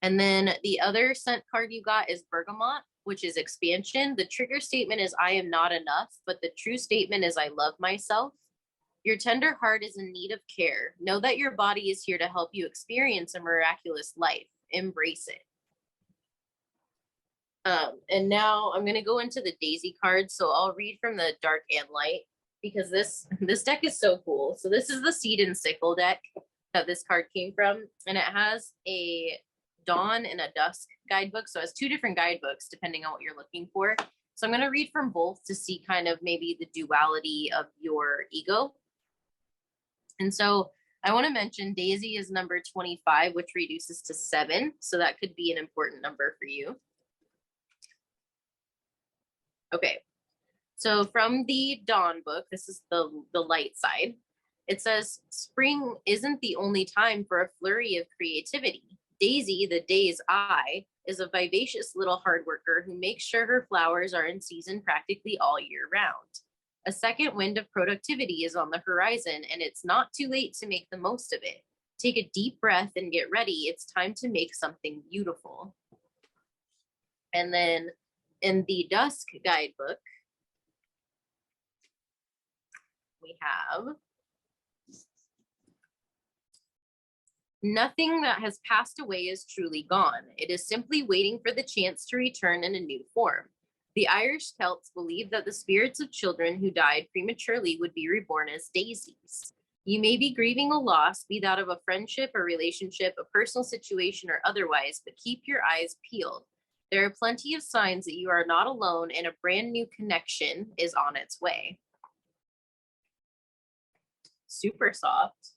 And then the other scent card you got is bergamot, which is expansion. The trigger statement is I am not enough, but the true statement is I love myself. Your tender heart is in need of care. Know that your body is here to help you experience a miraculous life. Embrace it. And now I'm going to go into the Daisy card. So I'll read from the dark and light because this deck is so cool. So this is the Seed and Sickle deck that this card came from, and it has a dawn and a dusk guidebook. So it has two different guidebooks depending on what you're looking for. So I'm going to read from both to see kind of maybe the duality of your ego. And so I want to mention Daisy is number 25, which reduces to 7. So that could be an important number for you. Okay. So from the Dawn book, this is the light side. It says, spring isn't the only time for a flurry of creativity. Daisy, the day's eye, is a vivacious little hard worker who makes sure her flowers are in season practically all year round. A second wind of productivity is on the horizon, and it's not too late to make the most of it. Take a deep breath and get ready. It's time to make something beautiful. And then in the Dusk guidebook, we have, nothing that has passed away is truly gone. It is simply waiting for the chance to return in a new form. The Irish Celts believed that the spirits of children who died prematurely would be reborn as daisies. You may be grieving a loss, be that of a friendship, a relationship, a personal situation, or otherwise, but keep your eyes peeled. There are plenty of signs that you are not alone, and a brand new connection is on its way. Super soft.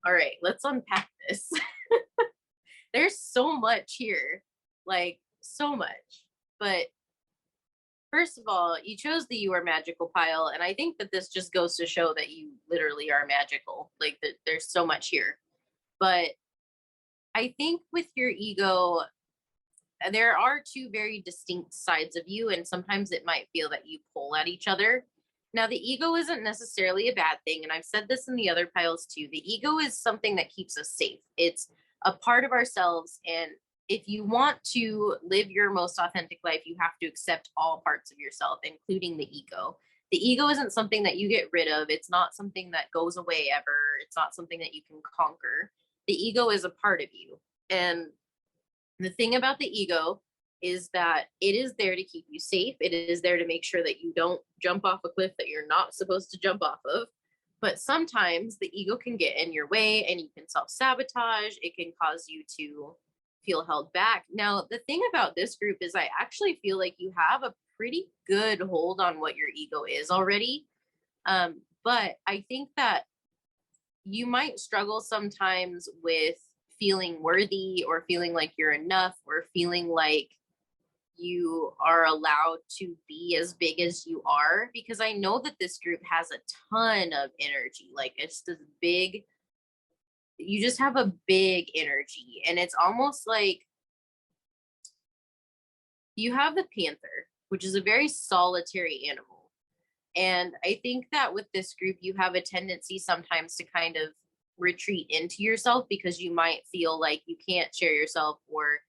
All right, let's unpack this. There's so much here, like so much. But first of all, you chose the You Are Magical pile, and I think that this just goes to show that you literally are magical. Like that there's so much here. But I think with your ego, there are two very distinct sides of you, and sometimes it might feel that you pull at each other. Now, the ego isn't necessarily a bad thing, and I've said this in the other piles too. The ego is something that keeps us safe. It's a part of ourselves, and if you want to live your most authentic life, you have to accept all parts of yourself, including the ego. The ego isn't something that you get rid of. It's not something that goes away ever. It's not something that you can conquer. The ego is a part of you. And the thing about the ego is that it is there to keep you safe. It is there to make sure that you don't jump off a cliff that you're not supposed to jump off of. But sometimes the ego can get in your way and you can self-sabotage. It can cause you to feel held back. Now, the thing about this group is I actually feel like you have a pretty good hold on what your ego is already. But I think that you might struggle sometimes with feeling worthy or feeling like you're enough or feeling like you are allowed to be as big as you are, because I know that this group has a ton of energy. Like it's this big, you just have a big energy, and it's almost like you have the panther, which is a very solitary animal. And I think that with this group, you have a tendency sometimes to kind of retreat into yourself because you might feel like you can't share yourself, or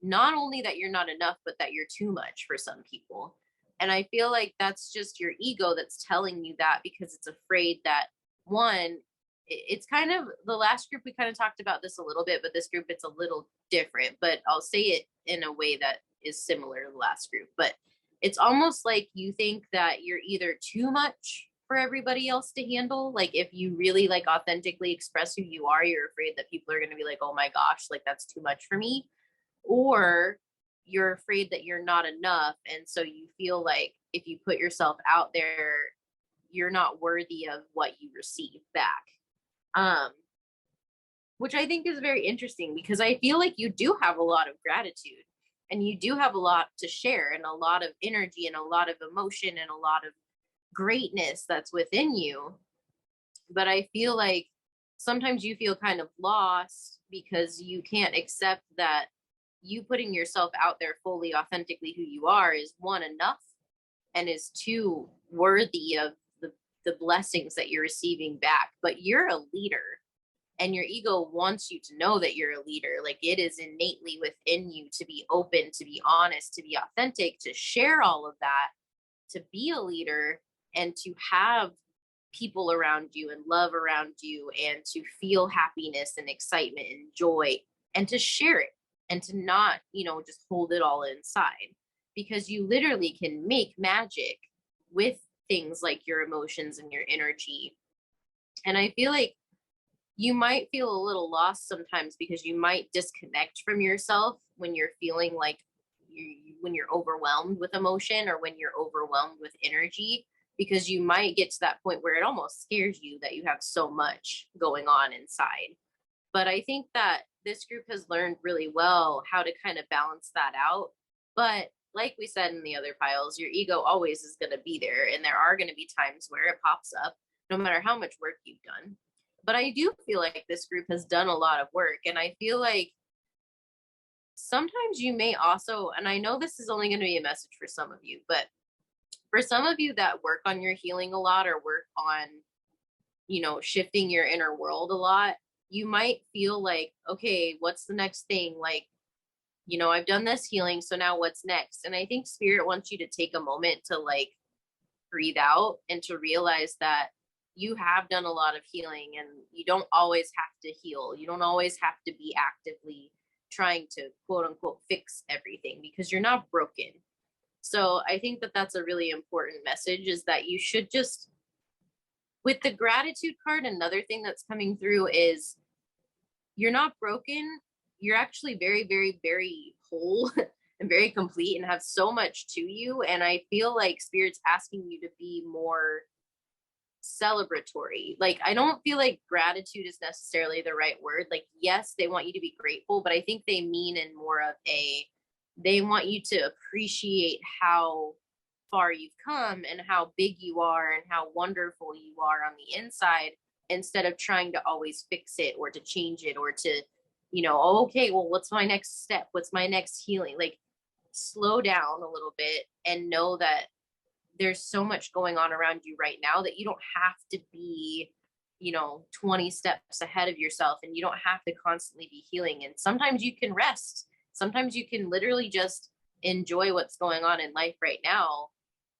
not only that you're not enough, but that you're too much for some people. And I feel like that's just your ego that's telling you that, because it's afraid that, one, it's kind of the last group, we kind of talked about this a little bit, but this group, it's a little different, but I'll say it in a way that is similar to the last group. But it's almost like you think that you're either too much for everybody else to handle. Like if you really like authentically express who you are, you're afraid that people are going to be like, oh my gosh, like that's too much for me. Or you're afraid that you're not enough. And so you feel like if you put yourself out there, you're not worthy of what you receive back. Which I think is very interesting, because I feel like you do have a lot of gratitude and you do have a lot to share and a lot of energy and a lot of emotion and a lot of greatness that's within you. But I feel like sometimes you feel kind of lost because you can't accept that you putting yourself out there fully, authentically who you are is, one, enough, and is two, worthy of the blessings that you're receiving back. But you're a leader, and your ego wants you to know that you're a leader. Like it is innately within you to be open, to be honest, to be authentic, to share all of that, to be a leader, and to have people around you and love around you, and to feel happiness and excitement and joy, and to share it, and to not, just hold it all inside. because you literally can make magic with things like your emotions and your energy. And I feel like you might feel a little lost sometimes because you might disconnect from yourself when you're feeling like when you're overwhelmed with emotion or when you're overwhelmed with energy, because you might get to that point where it almost scares you that you have so much going on inside. But I think that this group has learned really well how to kind of balance that out. But like we said in the other piles, your ego always is going to be there. And there are going to be times where it pops up, no matter how much work you've done. But I do feel like this group has done a lot of work. And I feel like sometimes you may also, and I know this is only going to be a message for some of you, but for some of you that work on your healing a lot or work on, shifting your inner world a lot, you might feel like, okay, what's the next thing? Like, I've done this healing, so now what's next? And I think spirit wants you to take a moment to like breathe out and to realize that you have done a lot of healing and you don't always have to heal. You don't always have to be actively trying to quote unquote fix everything because you're not broken. So I think that that's a really important message, is that you should just, with the gratitude card, another thing that's coming through is you're not broken. You're actually very, very, very whole and very complete and have so much to you. And I feel like spirit's asking you to be more celebratory. Like, I don't feel like gratitude is necessarily the right word. Like, yes, they want you to be grateful, but I think they mean in more of they want you to appreciate how far you've come and how big you are and how wonderful you are on the inside, instead of trying to always fix it or to change it or to, okay, well, what's my next step? What's my next healing? Like, slow down a little bit and know that there's so much going on around you right now that you don't have to be 20 steps ahead of yourself, and you don't have to constantly be healing. And sometimes you can rest. Sometimes you can literally just enjoy what's going on in life right now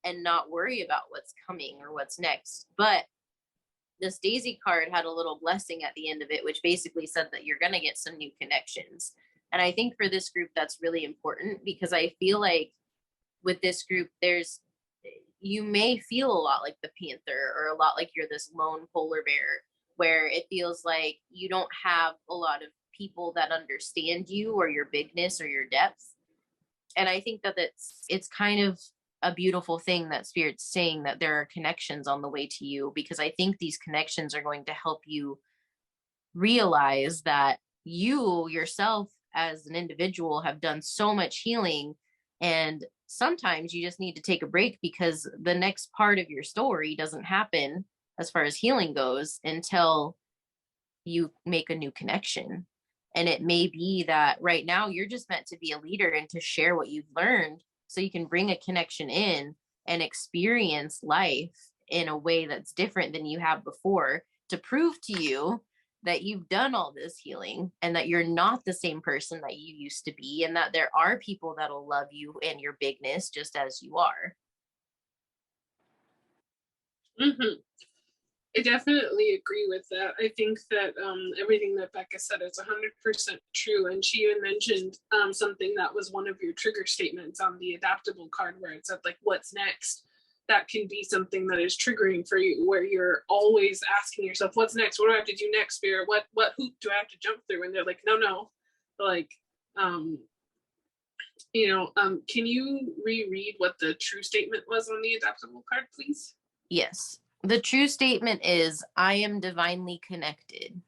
and not worry about what's coming or what's next. But this Daisy card had a little blessing at the end of it, which basically said that you're going to get some new connections. And I think for this group, that's really important, because I feel like with this group, you may feel a lot like the panther or a lot like you're this lone polar bear, where it feels like you don't have a lot of people that understand you or your bigness or your depth. And I think that it's kind of a beautiful thing that spirit's saying that there are connections on the way to you, because I think these connections are going to help you realize that you yourself as an individual have done so much healing, and sometimes you just need to take a break because the next part of your story doesn't happen as far as healing goes until you make a new connection. And it may be that right now you're just meant to be a leader and to share what you've learned so you can bring a connection in and experience life in a way that's different than you have before, to prove to you that you've done all this healing and that you're not the same person that you used to be, and that there are people that'll love you and your bigness just as you are. Mm-hmm. I definitely agree with that. I think that everything that Bekah said is 100% true. And she even mentioned something that was one of your trigger statements on the adaptable card, where it said, like, what's next? That can be something that is triggering for you, where you're always asking yourself, what's next? What do I have to do next, Spirit? What hoop do I have to jump through? And they're like, no. Like, can you reread what the true statement was on the adaptable card, please? Yes. The true statement is, I am divinely connected.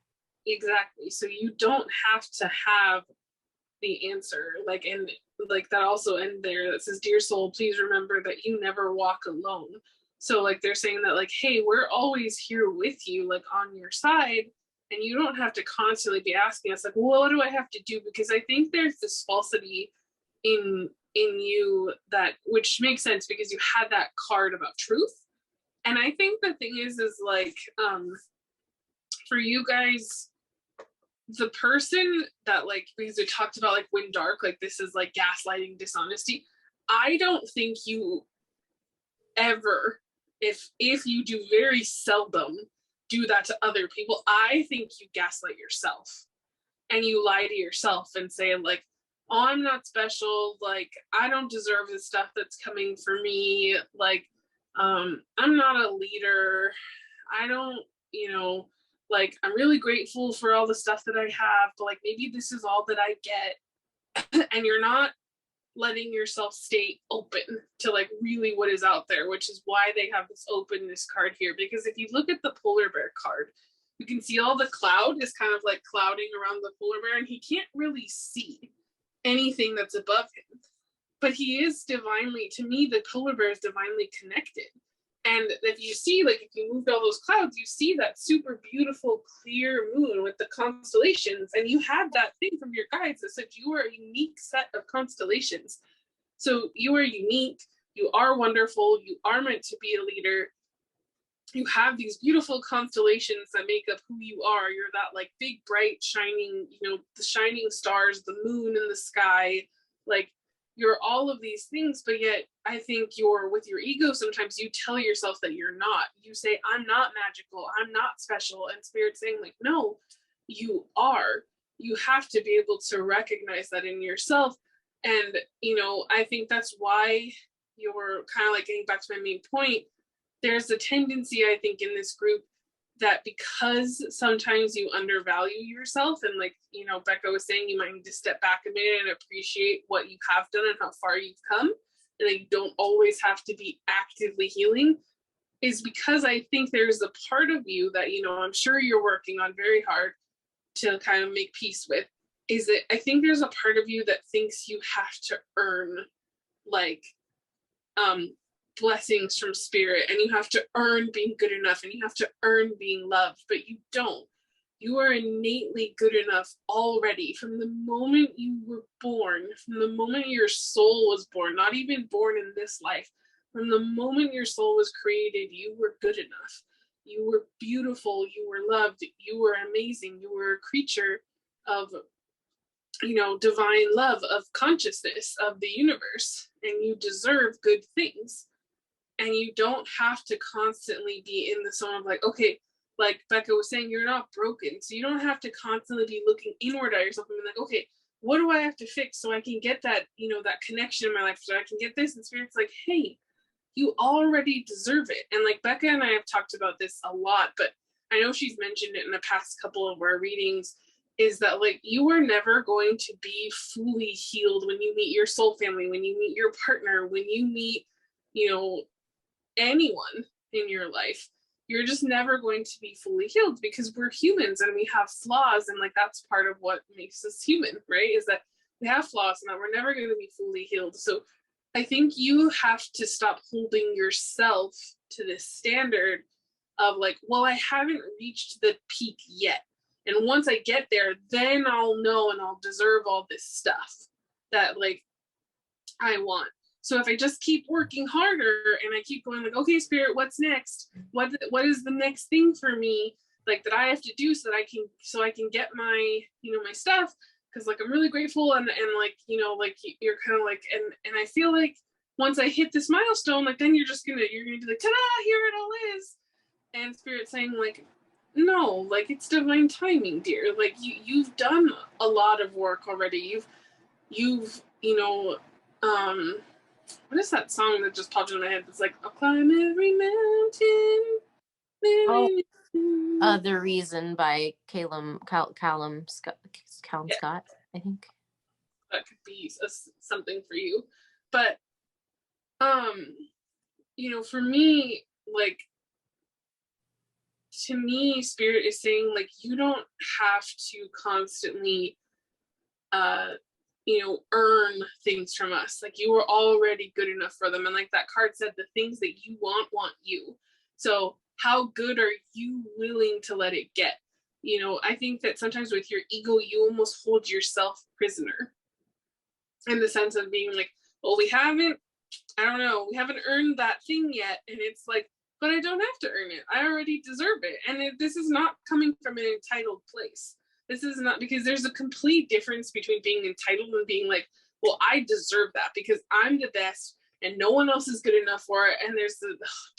Exactly. So you don't have to have the answer. Like, and like that also end there that says, dear soul, please remember that you never walk alone. So like they're saying that, like, hey, we're always here with you, like on your side. And you don't have to constantly be asking us, like, well, what do I have to do? Because I think there's this falsity in you, that, which makes sense because you had that card about truth. And I think the thing is like, for you guys, the person that, like, because we talked about, like, when dark, like, this is like gaslighting, dishonesty. I don't think you ever, if you do, very seldom do that to other people. I think you gaslight yourself and you lie to yourself and say, like, oh, I'm not special, like I don't deserve the stuff that's coming for me, like I'm not a leader, I don't, you know, like I'm really grateful for all the stuff that I have, but like maybe this is all that I get. And you're not letting yourself stay open to like really what is out there, which is why they have this openness card here. Because if you look at the polar bear card, you can see all the cloud is kind of like clouding around the polar bear, and he can't really see anything that's above him. But he is divinely, to me, the polar bear is divinely connected. And if you see, like, if you moved all those clouds, you see that super beautiful, clear moon with the constellations. And you had that thing from your guides that said you are a unique set of constellations. So you are unique, you are wonderful, you are meant to be a leader. You have these beautiful constellations that make up who you are. You're that like big, bright, shining, you know, the shining stars, the moon in the sky, like you're all of these things, but yet I think you're with your ego, sometimes you tell yourself that you're not. You say, I'm not magical, I'm not special. And Spirit's saying, like, no, you are. You have to be able to recognize that in yourself. And, you know, I think that's why you're kind of like getting back to my main point. There's a tendency, I think, in this group that because sometimes you undervalue yourself, and like, you know, Bekah was saying, you might need to step back a minute and appreciate what you have done and how far you've come, and that you don't always have to be actively healing, is because I think there's a part of you that, you know, I'm sure you're working on very hard to kind of make peace with, is that I think there's a part of you that thinks you have to earn like blessings from Spirit, and you have to earn being good enough, and you have to earn being loved, but you don't. You are innately good enough already from the moment you were born, from the moment your soul was born, not even born in this life. From the moment your soul was created, you were good enough. You were beautiful, you were loved, you were amazing, you were a creature of, you know, divine love, of consciousness, of the universe, and you deserve good things. And you don't have to constantly be in the zone of like, okay, like Bekah was saying, you're not broken. So you don't have to constantly be looking inward at yourself and be like, okay, what do I have to fix so I can get that, you know, that connection in my life, so I can get this? And Spirit's like, hey, you already deserve it. And like Bekah and I have talked about this a lot, but I know she's mentioned it in the past couple of our readings, is that like you are never going to be fully healed when you meet your soul family, when you meet your partner, when you meet, you know, anyone in your life. You're just never going to be fully healed because we're humans and we have flaws, and like that's part of what makes us human, right? Is that we have flaws and that we're never going to be fully healed. So I think you have to stop holding yourself to this standard of like, well, I haven't reached the peak yet, and once I get there, then I'll know and I'll deserve all this stuff that like I want. So if I just keep working harder and I keep going like, okay, Spirit, what's next? What is the next thing for me, like that I have to do so that I can get my, you know, my stuff, because like I'm really grateful, and like, you know, like you're kind of like, and I feel like once I hit this milestone, like then you're gonna be like, ta-da, here it all is. And Spirit saying like, no, like it's divine timing, dear. Like you've done a lot of work already. You've you know, what is that song that just popped in my head? It's like, I'll climb every mountain. The Reason by Callum Scott, I think. That could be something for you. But, you know, for me, like, to me, Spirit is saying, like, you don't have to constantly, you know, earn things from us. Like you were already good enough for them. And like that card said, the things that you want you. So how good are you willing to let it get? You know, I think that sometimes with your ego, you almost hold yourself prisoner in the sense of being like, well, we haven't earned that thing yet. And it's like, but I don't have to earn it. I already deserve it. And this is not coming from an entitled place. This is not, because there's a complete difference between being entitled and being like, well, I deserve that because I'm the best and no one else is good enough for it. And there's the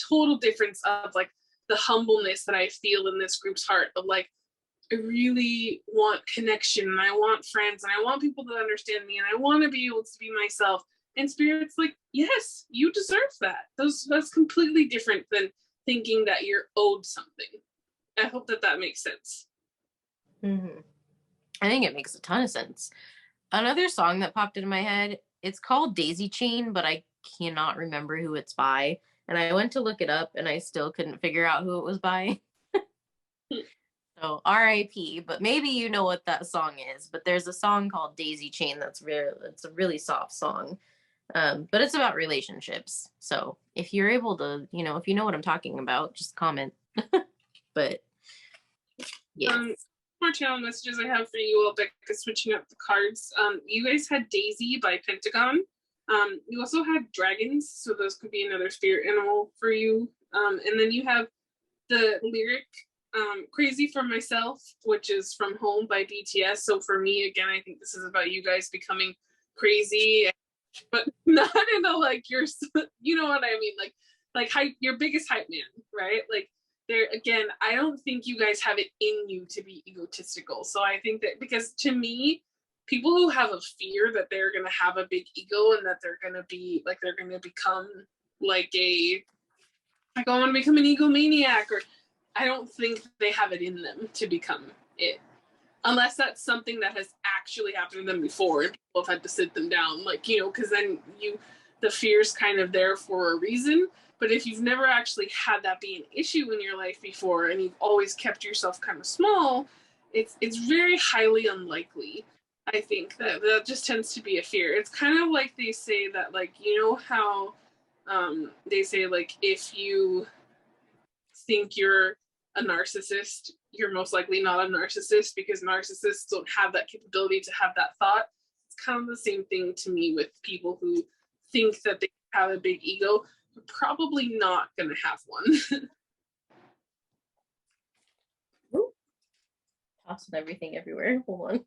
total difference of like the humbleness that I feel in this group's heart of like, I really want connection and I want friends and I want people to understand me and I want to be able to be myself. And Spirit's like, yes, you deserve that. That's completely different than thinking that you're owed something. I hope that makes sense. Mm-hmm. I think it makes a ton of sense. Another song that popped into my head, it's called Daisy Chain, but I cannot remember who it's by. And I went to look it up and I still couldn't figure out who it was by. So R.I.P. But maybe you know what that song is. But there's a song called Daisy Chain it's a really soft song. But it's about relationships. So if you're able to, if you know what I'm talking about, just comment. But yeah. More channel messages I have for you all, Bekah, switching up the cards. You guys had Daisy by Pentagon. You also had dragons, so those could be another spirit animal for you. And then you have the lyric Crazy for Myself, which is From Home by BTS. So for me, again, I think this is about you guys becoming crazy, but not in a like you're, you know what I mean, like hype, your biggest hype man, right? Like there again, I don't think you guys have it in you to be egotistical. So I think that because to me, people who have a fear that they're gonna have a big ego and that they're gonna be like they're gonna become like I want to become an egomaniac, or I don't think they have it in them to become it. Unless that's something that has actually happened to them before and people have had to sit them down. Like, because then the fear's kind of there for a reason. But if you've never actually had that be an issue in your life before and you've always kept yourself kind of small, it's very highly unlikely. I think that just tends to be a fear. It's kind of like they say that, like, how they say, like, if you think you're a narcissist, you're most likely not a narcissist because narcissists don't have that capability to have that thought. It's kind of the same thing to me with people who think that they have a big ego. You're probably not going to have one. Tossing everything everywhere. Hold on.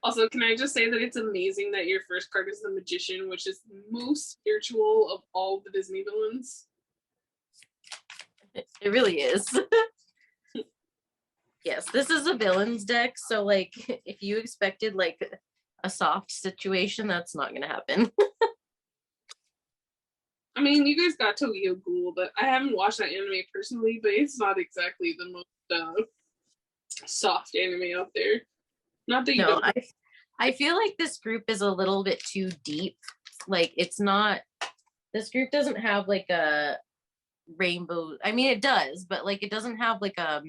Also, can I just say that it's amazing that your first card is the Magician, which is the most spiritual of all the Disney villains. It really is. Yes, this is a villains deck, so like if you expected like a soft situation, that's not gonna happen. I mean, you guys got Tokyo Ghoul, but I haven't watched that anime personally, but it's not exactly the most soft anime out there. Not that you No, don't. I feel like this group is a little bit too deep. Like it's not. This group doesn't have like a rainbow. I mean, it does, but like it doesn't have like a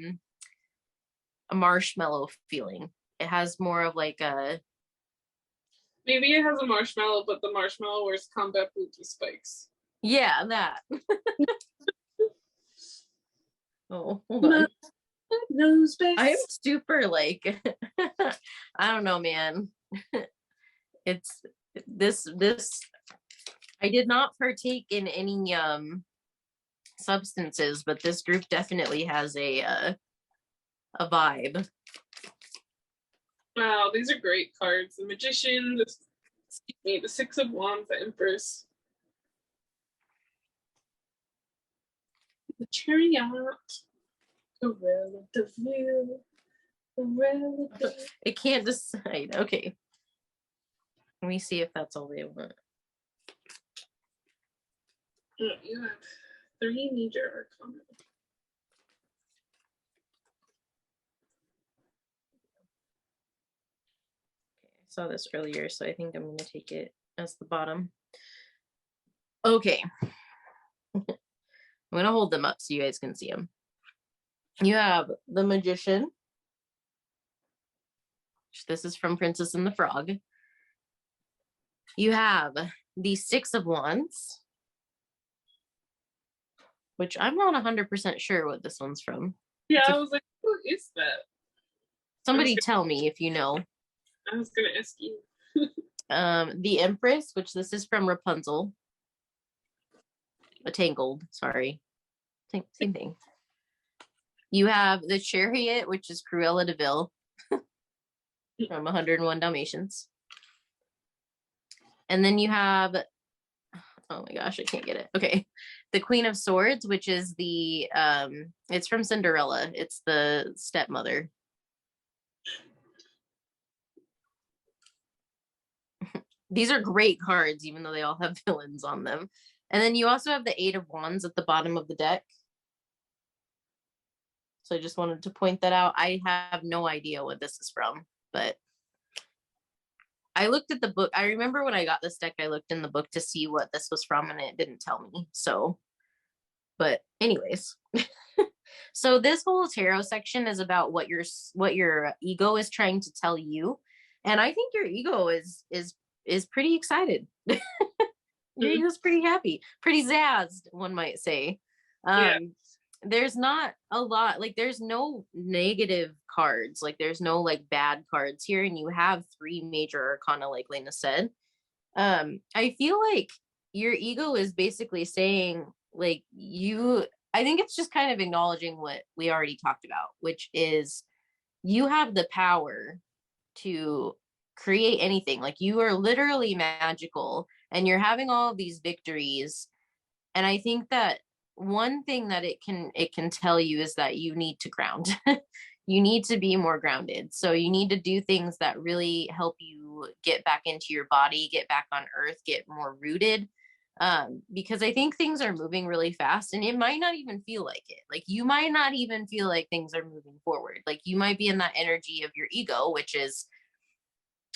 marshmallow feeling. It has more of like a. Maybe it has a marshmallow, but the marshmallow wears combat boots with spikes. Yeah, that. Oh, hold on. Knows best. I am super like I don't know, man. It's this I did not partake in any substances, but this group definitely has a vibe. Wow, these are great cards. The Magician, the Six of Wands, the Empress, the Chariot, the Relative. It can't decide. Okay. Let me see if that's all they want. You have 3 major arcana. Okay, I saw this earlier, so I think I'm going to take it as the bottom. Okay. I'm going to hold them up so you guys can see them. You have the Magician. This is from Princess and the Frog. You have the Six of Wands, which I'm not 100% sure what this one's from. Yeah, I was like, who is that? Somebody tell me if you know. I was going to ask you. The Empress, which this is from Rapunzel. Tangled, sorry. Same thing. You have the Chariot, which is Cruella de Vil from 101 Dalmatians. And then you have, oh my gosh, I can't get it. Okay. The Queen of Swords, which is it's from Cinderella. It's the stepmother. These are great cards, even though they all have villains on them. And then you also have the Eight of Wands at the bottom of the deck. So I just wanted to point that out. I have no idea what this is from, but I looked at the book. I remember when I got this deck, I looked in the book to see what this was from, and it didn't tell me. So, but anyways. So this whole tarot section is about what your ego is trying to tell you. And I think your ego is pretty excited. Your ego's pretty happy, pretty zazzed, one might say. Yeah. There's not a lot, like there's no negative cards, like there's no like bad cards here, and you have three major arcana, like Laina said. I feel like your ego is basically saying, like, I think it's just kind of acknowledging what we already talked about, which is you have the power to create anything. Like you are literally magical and you're having all of these victories. And I think that one thing that it can tell you is that you need to ground. You need to be more grounded. So you need to do things that really help you get back into your body, get back on earth, get more rooted. Because I think things are moving really fast and it might not even feel like it. Like you might not even feel like things are moving forward. Like you might be in that energy of your ego, which is,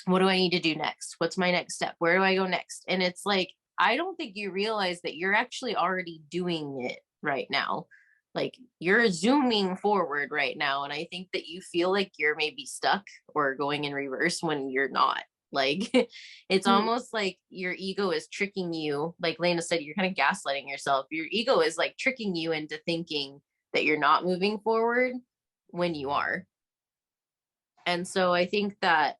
what do I need to do next? What's my next step? Where do I go next? And it's like, I don't think you realize that you're actually already doing it right now. Like you're zooming forward right now. And I think that you feel like you're maybe stuck or going in reverse when you're not. Like it's almost like your ego is tricking you. Like Laina said, you're kind of gaslighting yourself. Your ego is like tricking you into thinking that you're not moving forward when you are. And so I think that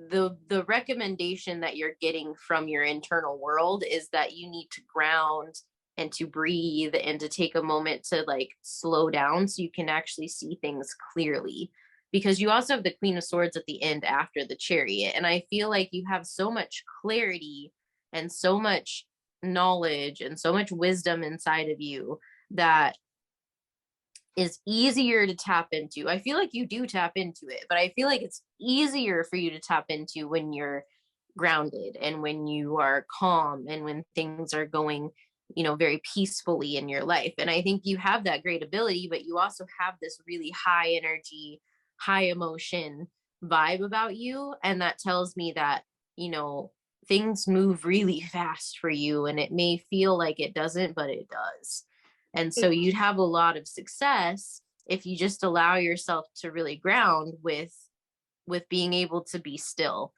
the recommendation that you're getting from your internal world is that you need to ground and to breathe and to take a moment to like slow down so you can actually see things clearly, because you also have the Queen of Swords at the end after the Chariot, and I feel like you have so much clarity and so much knowledge and so much wisdom inside of you that is easier to tap into. I feel like you do tap into it, but I feel like it's easier for you to tap into when you're grounded and when you are calm and when things are going, very peacefully in your life. And I think you have that great ability, but you also have this really high energy, high emotion vibe about you. And that tells me that, things move really fast for you, and it may feel like it doesn't, but it does. And so you'd have a lot of success if you just allow yourself to really ground with being able to be still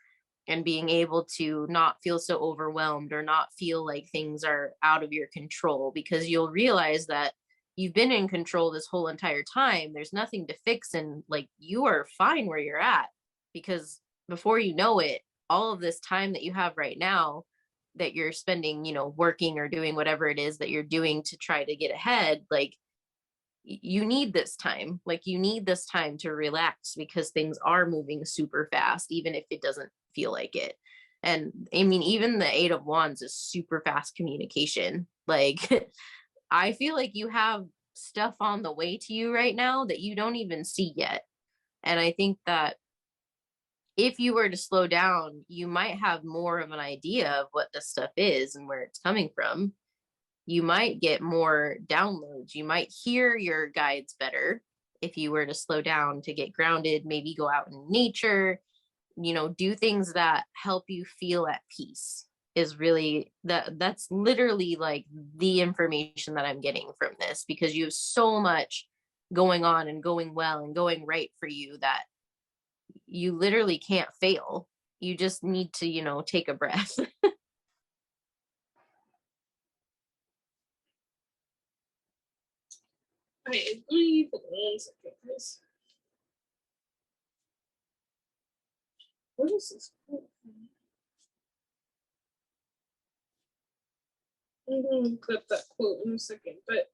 and being able to not feel so overwhelmed or not feel like things are out of your control, because you'll realize that you've been in control this whole entire time. There's nothing to fix, and like you are fine where you're at, because before you know it, all of this time that you have right now that you're spending, working or doing whatever it is that you're doing to try to get ahead, like you need this time. Like you need this time to relax because things are moving super fast, even if it doesn't feel like it. And I mean, even the Eight of Wands is super fast communication. Like I feel like you have stuff on the way to you right now that you don't even see yet. And I think that if you were to slow down, you might have more of an idea of what this stuff is and where it's coming from. You might get more downloads. You might hear your guides better if you were to slow down, to get grounded, maybe go out in nature, do things that help you feel at peace. Is really that's literally like the information that I'm getting from this, because you have so much going on and going well and going right for you that you literally can't fail. You just need to, take a breath. I agree. Hold on 1 second, guys. What is this? I'm going to clip that quote in a second, but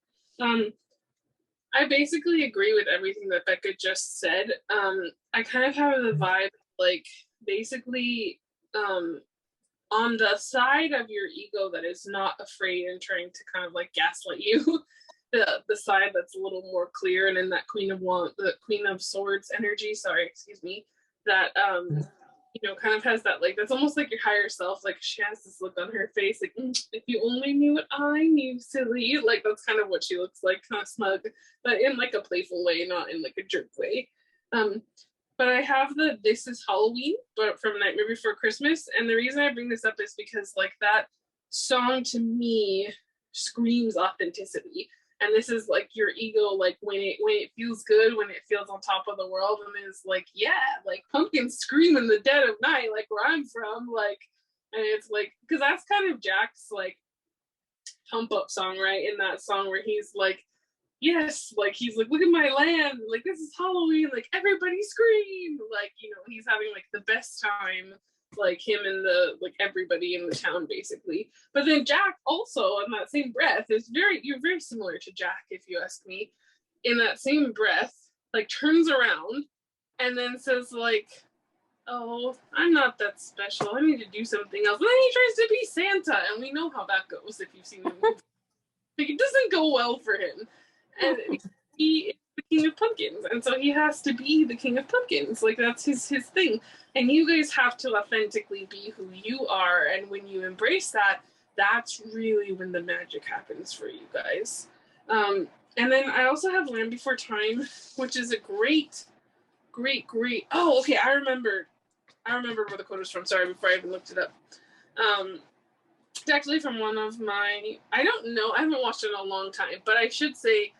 I basically agree with everything that Bekah just said. I kind of have the vibe, like, basically, on the side of your ego that is not afraid and trying to kind of like gaslight you, the side that's a little more clear and in that the Queen of Swords energy, sorry, excuse me, that you know, kind of has that, like, that's almost like your higher self. Like, she has this look on her face, like, if you only knew what I knew, silly. Like, that's kind of what she looks like, kind of smug, but in like a playful way, not in like a jerk way. Um, but I have the This Is Halloween, but from Nightmare Before Christmas. And the reason I bring this up is because, like, that song to me screams authenticity. And this is like your ego, like when it feels good, when it feels on top of the world, and it's like, yeah, like pumpkins scream in the dead of night, like where I'm from, like, and it's like, because that's kind of Jack's like pump up song, right? In that song where he's like, yes, like he's like, look at my land, like this is Halloween, like everybody scream, like, you know, he's having like the best time, like him and the like everybody in the town basically. But then Jack also in that same breath is you're very similar to Jack, if you ask me. In that same breath, like turns around and then says like, oh, I'm not that special, I need to do something else. But then he tries to be Santa, and we know how that goes if you've seen the movie. Like, it doesn't go well for him. And he is the king of pumpkins, and so he has to be the king of pumpkins. Like, that's his thing. And you guys have to authentically be who you are, and when you embrace that, that's really when the magic happens for you guys. And then I also have Land Before Time, which is a great. Oh, okay, I remember where the quote is from. Sorry, before I even looked it up. It's actually from one of my, I don't know, I haven't watched it in a long time, but I should say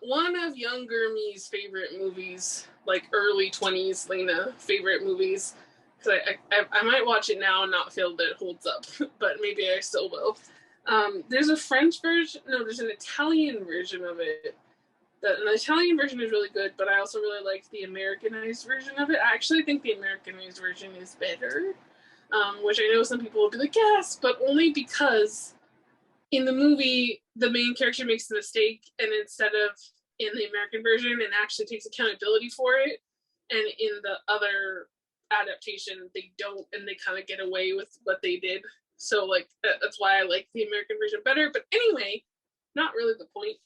one of younger me's favorite movies, like early 20s Laina favorite movies, because I might watch it now and not feel that it holds up, but maybe I still will. There's a French version, no, there's an Italian version of it. The Italian version is really good, but I also really like the Americanized version of it. I actually think the Americanized version is better, which I know some people will be like, yes, but only because in the movie, the main character makes a mistake, and instead of in the American version, and actually takes accountability for it, and in the other adaptation, they don't, and they kind of get away with what they did. So, like, that's why I like the American version better. But anyway, not really the point.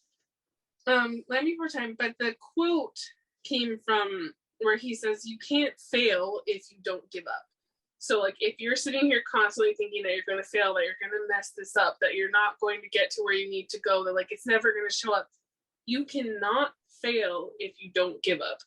Land Before Time, but the quote came from where he says, you can't fail if you don't give up. So, like, if you're sitting here constantly thinking that you're going to fail, that you're going to mess this up, that you're not going to get to where you need to go, that, like, it's never going to show up, you cannot fail if you don't give up.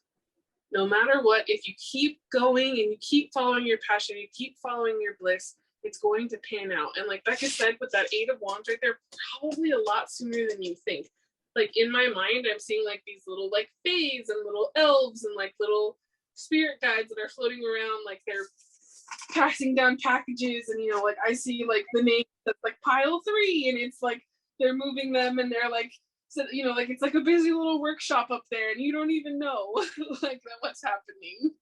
No matter what, if you keep going and you keep following your passion, you keep following your bliss, it's going to pan out. And like Bekah said, with that 8 of Wands right there, probably a lot sooner than you think. Like, in my mind, I'm seeing like these little like fays and little elves and like little spirit guides that are floating around, like they're passing down packages, and you know, like I see like the name that's like pile 3, and it's like they're moving them, and they're like, so you know, like it's like a busy little workshop up there, and you don't even know like what's happening.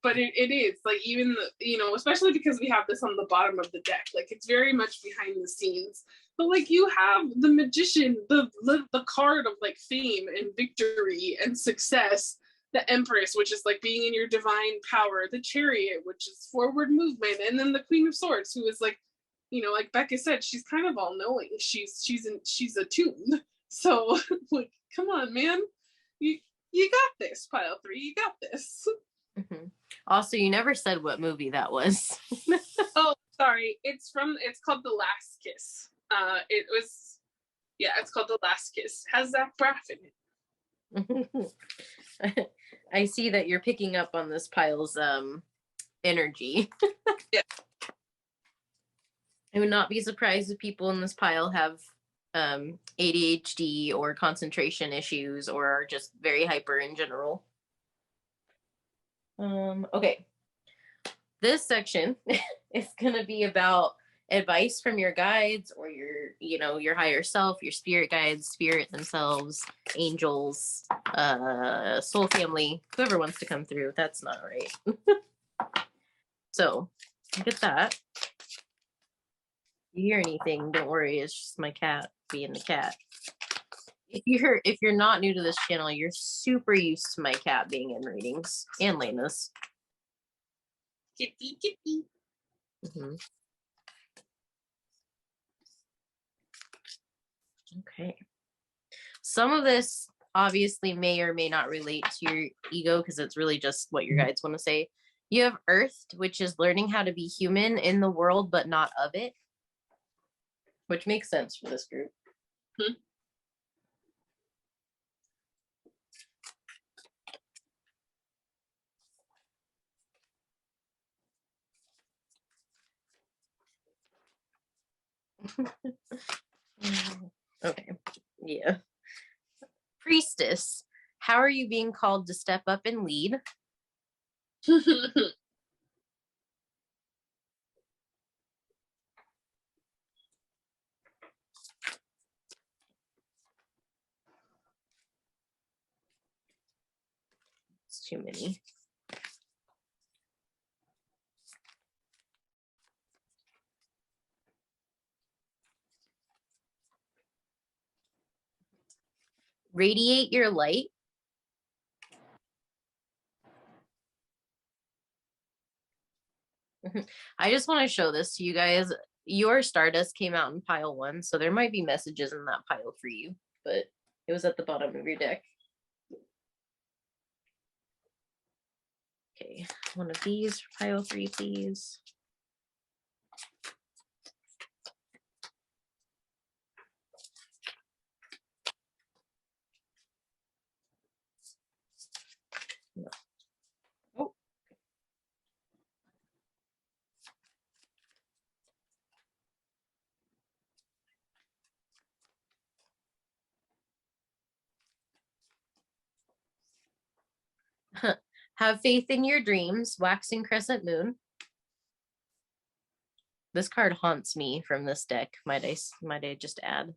But it is like, even the, you know, especially because we have this on the bottom of the deck, like it's very much behind the scenes. But like, you have the magician, the card of like fame and victory and success, the Empress, which is like being in your divine power, the Chariot, which is forward movement, and then the Queen of Swords, who is like, you know, like Bekah said, she's kind of all knowing. She's attuned. So like, come on, man, you got this, pile 3, you got this. Mm-hmm. Also, you never said what movie that was. Oh, sorry. It's called The Last Kiss. It's called The Last Kiss. Has Zach Braff in it. I see that you're picking up on this pile's energy. Yeah. I would not be surprised if people in this pile have ADHD or concentration issues, or are just very hyper in general. Okay. This section is going to be about advice from your guides, or your higher self, your spirit guides, spirit themselves, angels, soul family, whoever wants to come through. That's not right. So, look at that. If you hear anything, don't worry, it's just my cat being the cat. If you're not new to this channel, you're super used to my cat being in readings, and Laina's. Kitty, kitty. Mm-hmm. Okay. Some of this obviously may or may not relate to your ego, because it's really just what your guides want to say. You have Earth, which is learning how to be human in the world, but not of it, which makes sense for this group. Hmm. Okay. Yeah. Priestess. How are you being called to step up and lead? It's too many. Radiate your light. I just want to show this to you guys. Your Stardust came out in pile 1, so there might be messages in that pile for you, but it was at the bottom of your deck. Okay, one of these for pile 3, please. No. Oh. Have faith in your dreams, waxing crescent moon. This card haunts me from this deck, might I just add.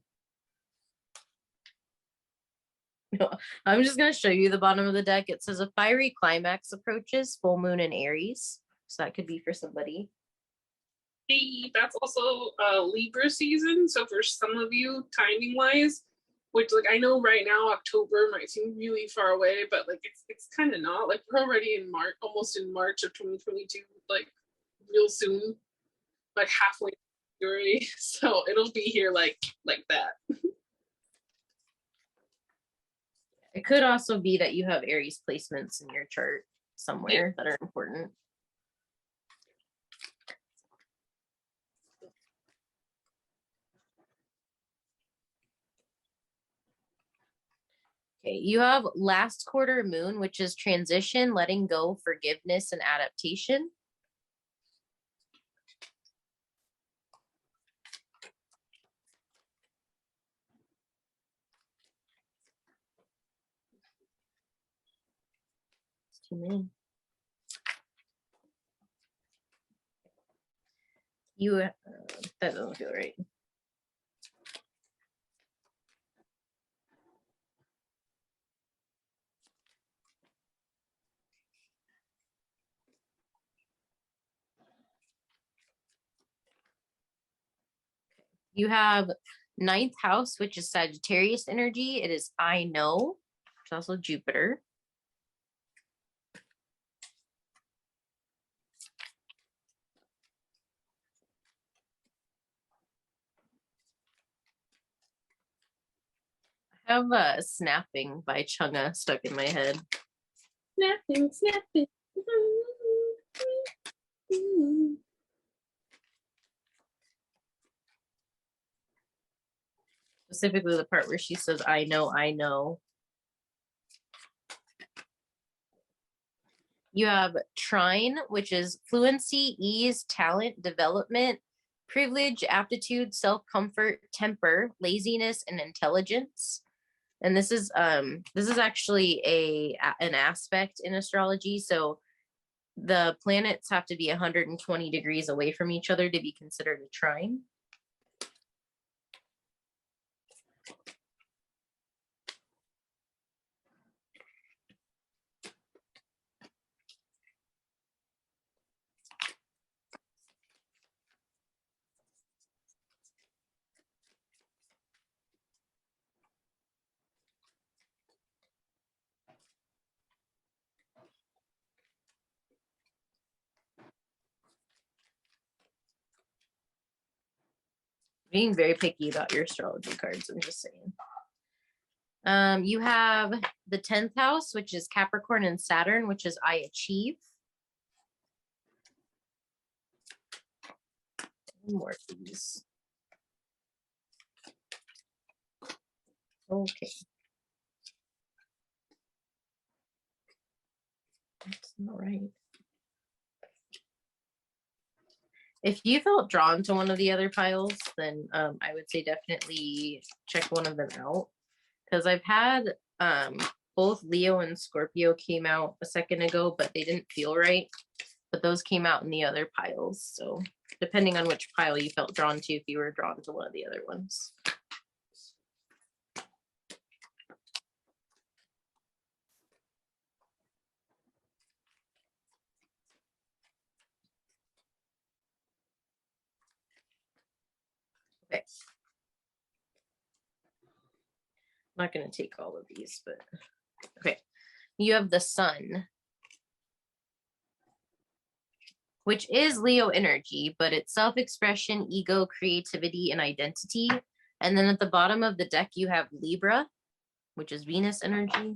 No, I'm just going to show you the bottom of the deck. It says a fiery climax approaches, full moon in Aries. So that could be for somebody. Hey, that's also Libra season. So for some of you, timing wise, which like I know right now October might seem really far away, but like it's kind of not. Like we're already in March, almost in March of 2022, like real soon, like halfway through February. So it'll be here like that. It could also be that you have Aries placements in your chart somewhere that are important. Okay, you have last quarter moon, which is transition, letting go, forgiveness, and adaptation. It's too many. That doesn't feel right. You have ninth house, which is Sagittarius energy. It is I know. It's also Jupiter. I have Snapping by Chunga stuck in my head. Snapping, snapping. Specifically the part where she says, I know, I know. You have Trine, which is fluency, ease, talent, development, privilege, aptitude, self-comfort, temper, laziness, and intelligence. And this is actually an aspect in astrology. So the planets have to be 120 degrees away from each other to be considered a trine. Being very picky about your astrology cards, I'm just saying. You have the 10th house, which is Capricorn and Saturn, which is I achieve. One more, please. Okay. That's not right. If you felt drawn to one of the other piles, then I would say definitely check one of them out. Because I've had both Leo and Scorpio came out a second ago, but they didn't feel right. But those came out in the other piles. So depending on which pile you felt drawn to, if you were drawn to one of the other ones. Okay. I'm not going to take all of these, but okay. You have the Sun, which is Leo energy, but it's self-expression, ego, creativity, and identity. And then at the bottom of the deck, you have Libra, which is Venus energy,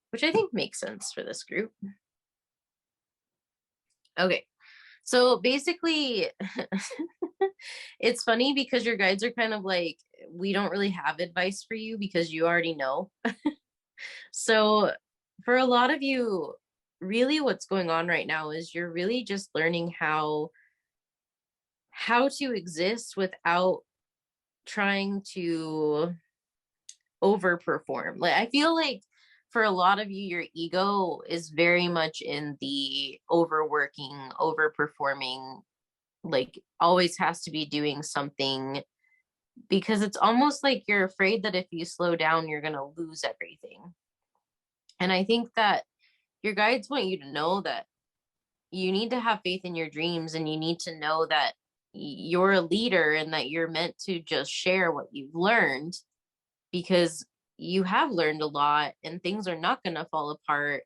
which I think makes sense for this group. Okay, so basically, it's funny because your guides are kind of like, we don't really have advice for you because you already know. So for a lot of you, really what's going on right now is you're really just learning how to exist without trying to overperform. Like I feel like for a lot of you, your ego is very much in the overworking, overperforming, like always has to be doing something, because it's almost like you're afraid that if you slow down, you're going to lose everything. And I think that your guides want you to know that you need to have faith in your dreams, and you need to know that you're a leader and that you're meant to just share what you've learned, because you have learned a lot and things are not going to fall apart,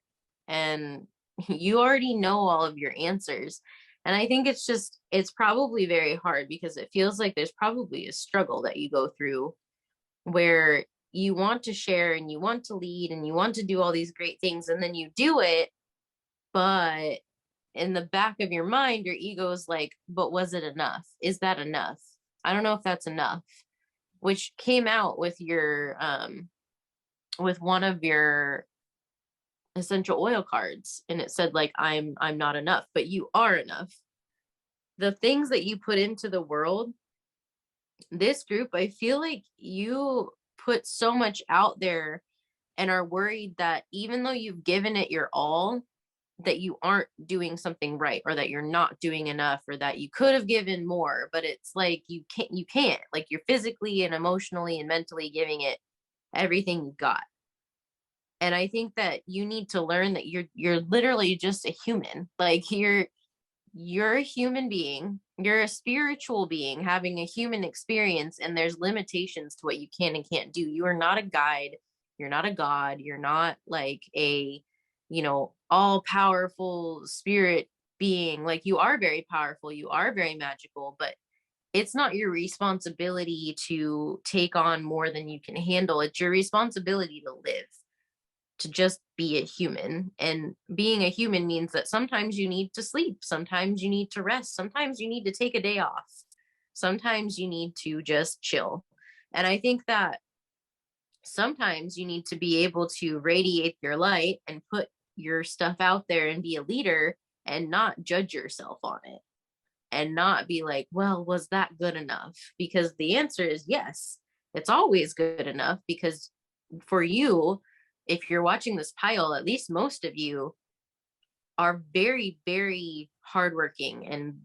and you already know all of your answers. And I think it's probably very hard because it feels like there's probably a struggle that you go through where you want to share and you want to lead and you want to do all these great things, and then you do it, but in the back of your mind, your ego is like, but was it enough? Is that enough? I don't know if that's enough, which came out with your with one of your essential oil cards, and it said like, I'm not enough, but you are enough. The things that you put into the world, this group, I feel like you put so much out there and are worried that even though you've given it your all, that you aren't doing something right, or that you're not doing enough, or that you could have given more, but it's like you can't, like you're physically and emotionally and mentally giving it everything you got. And I think that you need to learn that you're literally just a human. Like you're a human being, you're a spiritual being having a human experience, and there's limitations to what you can and can't do. You are not a guide, you're not a god, you're not like a, all powerful spirit being. Like you are very powerful, you are very magical, but it's not your responsibility to take on more than you can handle. It's your responsibility to live, to just be a human. And being a human means that sometimes you need to sleep, sometimes you need to rest, sometimes you need to take a day off, sometimes you need to just chill. And I think that sometimes you need to be able to radiate your light and put your stuff out there and be a leader, and not judge yourself on it, and not be like, well, was that good enough? Because the answer is yes, it's always good enough. Because for you, if you're watching this pile, at least most of you are very, very hardworking, and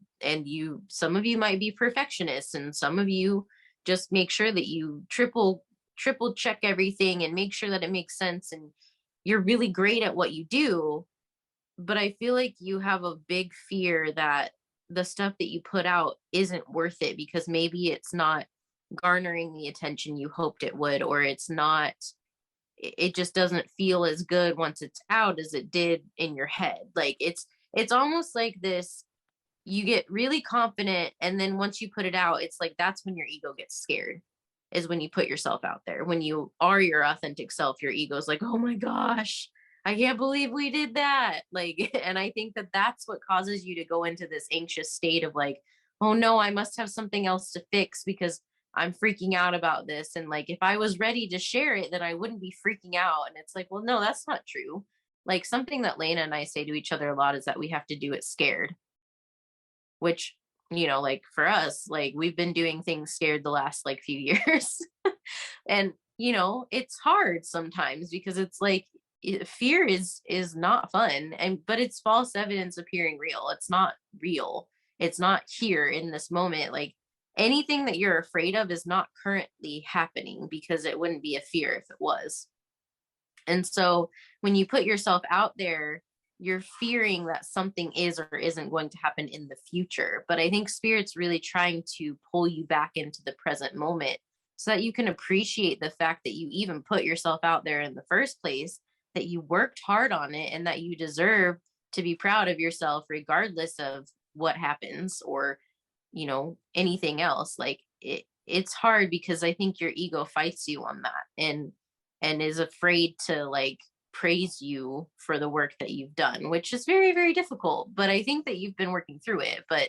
some of you might be perfectionists, and some of you just make sure that you triple check everything and make sure that it makes sense, and you're really great at what you do. But I feel like you have a big fear that the stuff that you put out isn't worth it, because maybe it's not garnering the attention you hoped it would, or it just doesn't feel as good once it's out as it did in your head. Like it's almost like this, you get really confident, and then once you put it out, it's like that's when your ego gets scared, is when you put yourself out there. When you are your authentic self, your ego is like, oh my gosh, I can't believe we did that. Like, and I think that that's what causes you to go into this anxious state of like, oh no, I must have something else to fix because I'm freaking out about this. And like, if I was ready to share it, then I wouldn't be freaking out. And it's like, well, no, that's not true. Like, something that Laina and I say to each other a lot is that we have to do it scared, which, like for us, like we've been doing things scared the last like few years. And it's hard sometimes because it's like fear is not fun, but it's false evidence appearing real. It's not real. It's not here in this moment. Like, anything that you're afraid of is not currently happening because it wouldn't be a fear if it was. And so when you put yourself out there, you're fearing that something is or isn't going to happen in the future. But I think spirit's really trying to pull you back into the present moment so that you can appreciate the fact that you even put yourself out there in the first place, that you worked hard on it, and that you deserve to be proud of yourself regardless of what happens, or anything else. Like, it's hard because I think your ego fights you on that, and is afraid to like praise you for the work that you've done, which is very, very difficult. But I think that you've been working through it. But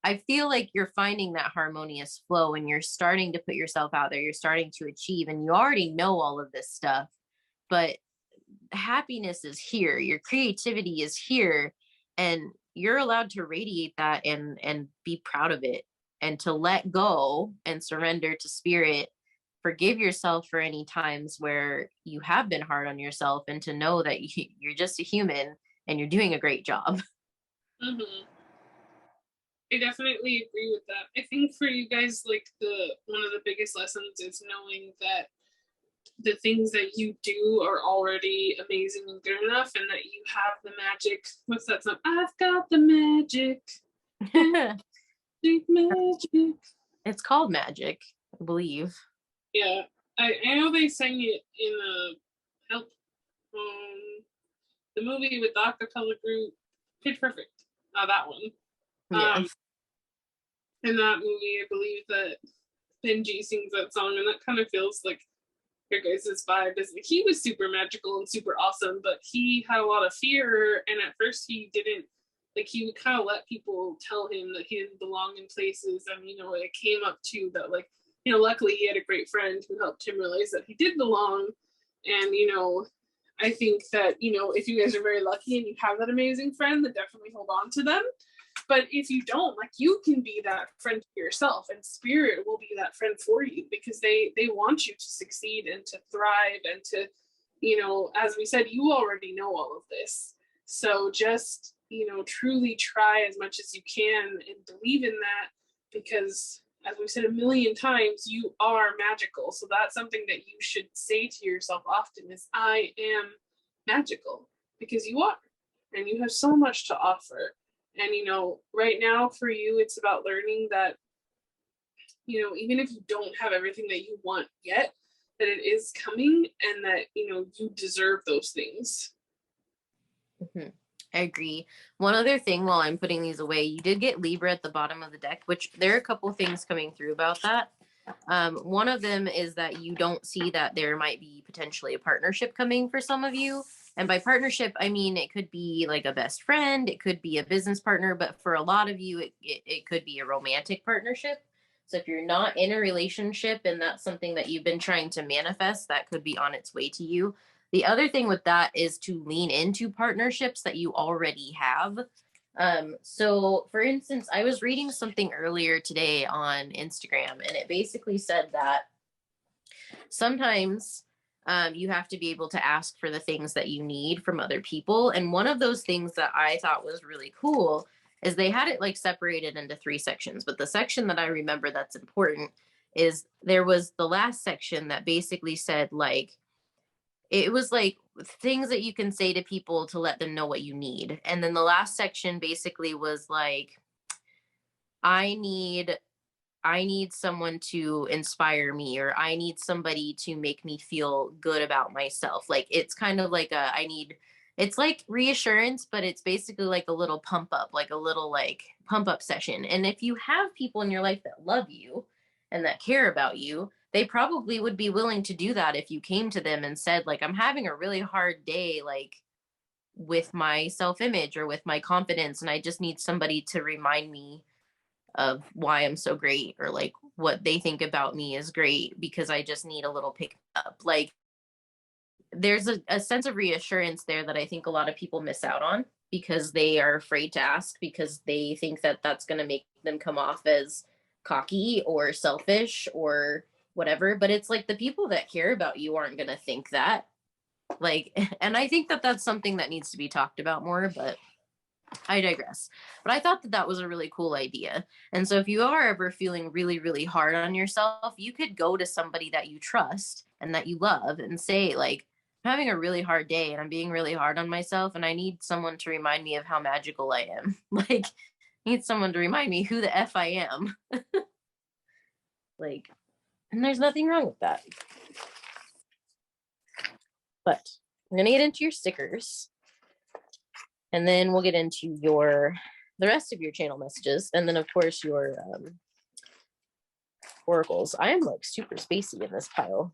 I feel like you're finding that harmonious flow and you're starting to put yourself out there. You're starting to achieve, and you already know all of this stuff. But happiness is here. Your creativity is here. And you're allowed to radiate that and be proud of it, and to let go and surrender to spirit. Forgive yourself for any times where you have been hard on yourself, and to know that you're just a human and you're doing a great job. Mm-hmm. I definitely agree with that. I think for you guys, like the one of the biggest lessons is knowing that the things that you do are already amazing and good enough, and that you have the magic. What's that song? I've got the magic. Magic. It's called Magic, I believe. Yeah, I know they sang it in a help the movie with the acapella group Pitch Perfect. That one. Yes. In that movie, I believe that Benji sings that song, and that kind of feels like your guys' vibe. Is like he was super magical and super awesome, but he had a lot of fear, and at first he didn't, like, he would kind of let people tell him that he didn't belong in places, and it came up to that, like, luckily he had a great friend who helped him realize that he did belong. And I think that if you guys are very lucky and you have that amazing friend, then definitely hold on to them. But if you don't, like, you can be that friend to yourself, and spirit will be that friend for you, because they want you to succeed and to thrive and to, as we said, you already know all of this. So just, truly try as much as you can and believe in that, because as we said a million times, you are magical. So that's something that you should say to yourself often is, I am magical, because you are, and you have so much to offer. And, right now for you, it's about learning that, even if you don't have everything that you want yet, that it is coming, and that, you deserve those things. Mm-hmm. I agree. One other thing while I'm putting these away, you did get Libra at the bottom of the deck, which there are a couple things coming through about that. One of them is that you don't see that there might be potentially a partnership coming for some of you. And by partnership, I mean, it could be like a best friend, it could be a business partner, but for a lot of you, it could be a romantic partnership. So if you're not in a relationship and that's something that you've been trying to manifest, that could be on its way to you. The other thing with that is to lean into partnerships that you already have. So for instance, I was reading something earlier today on Instagram, and it basically said that sometimes you have to be able to ask for the things that you need from other people. And one of those things that I thought was really cool is they had it like separated into 3 sections. But the section that I remember that's important is there was the last section that basically said, like, it was like things that you can say to people to let them know what you need. And then the last section basically was like, I need someone to inspire me, or I need somebody to make me feel good about myself. Like, it's kind of like it's like reassurance, but it's basically like a little pump up, like a little like pump up session. And if you have people in your life that love you and that care about you, they probably would be willing to do that if you came to them and said, like, I'm having a really hard day, like, with my self-image or with my confidence, and I just need somebody to remind me of why I'm so great, or like what they think about me is great, because I just need a little pick up. Like, there's a sense of reassurance there that I think a lot of people miss out on because they are afraid to ask, because they think that that's going to make them come off as cocky or selfish or whatever. But it's like the people that care about you aren't going to think that. Like, and I think that that's something that needs to be talked about more, but I digress. But I thought that that was a really cool idea. And so if you are ever feeling really, really hard on yourself, you could go to somebody that you trust and that you love and say, like, I'm having a really hard day and I'm being really hard on myself, and I need someone to remind me of how magical I am. Like, I need someone to remind me who the F I am. Like, and there's nothing wrong with that. But I'm going to get into your stickers, and then we'll get into the rest of your channel messages, and then of course your oracles. I am like super spacey in this pile.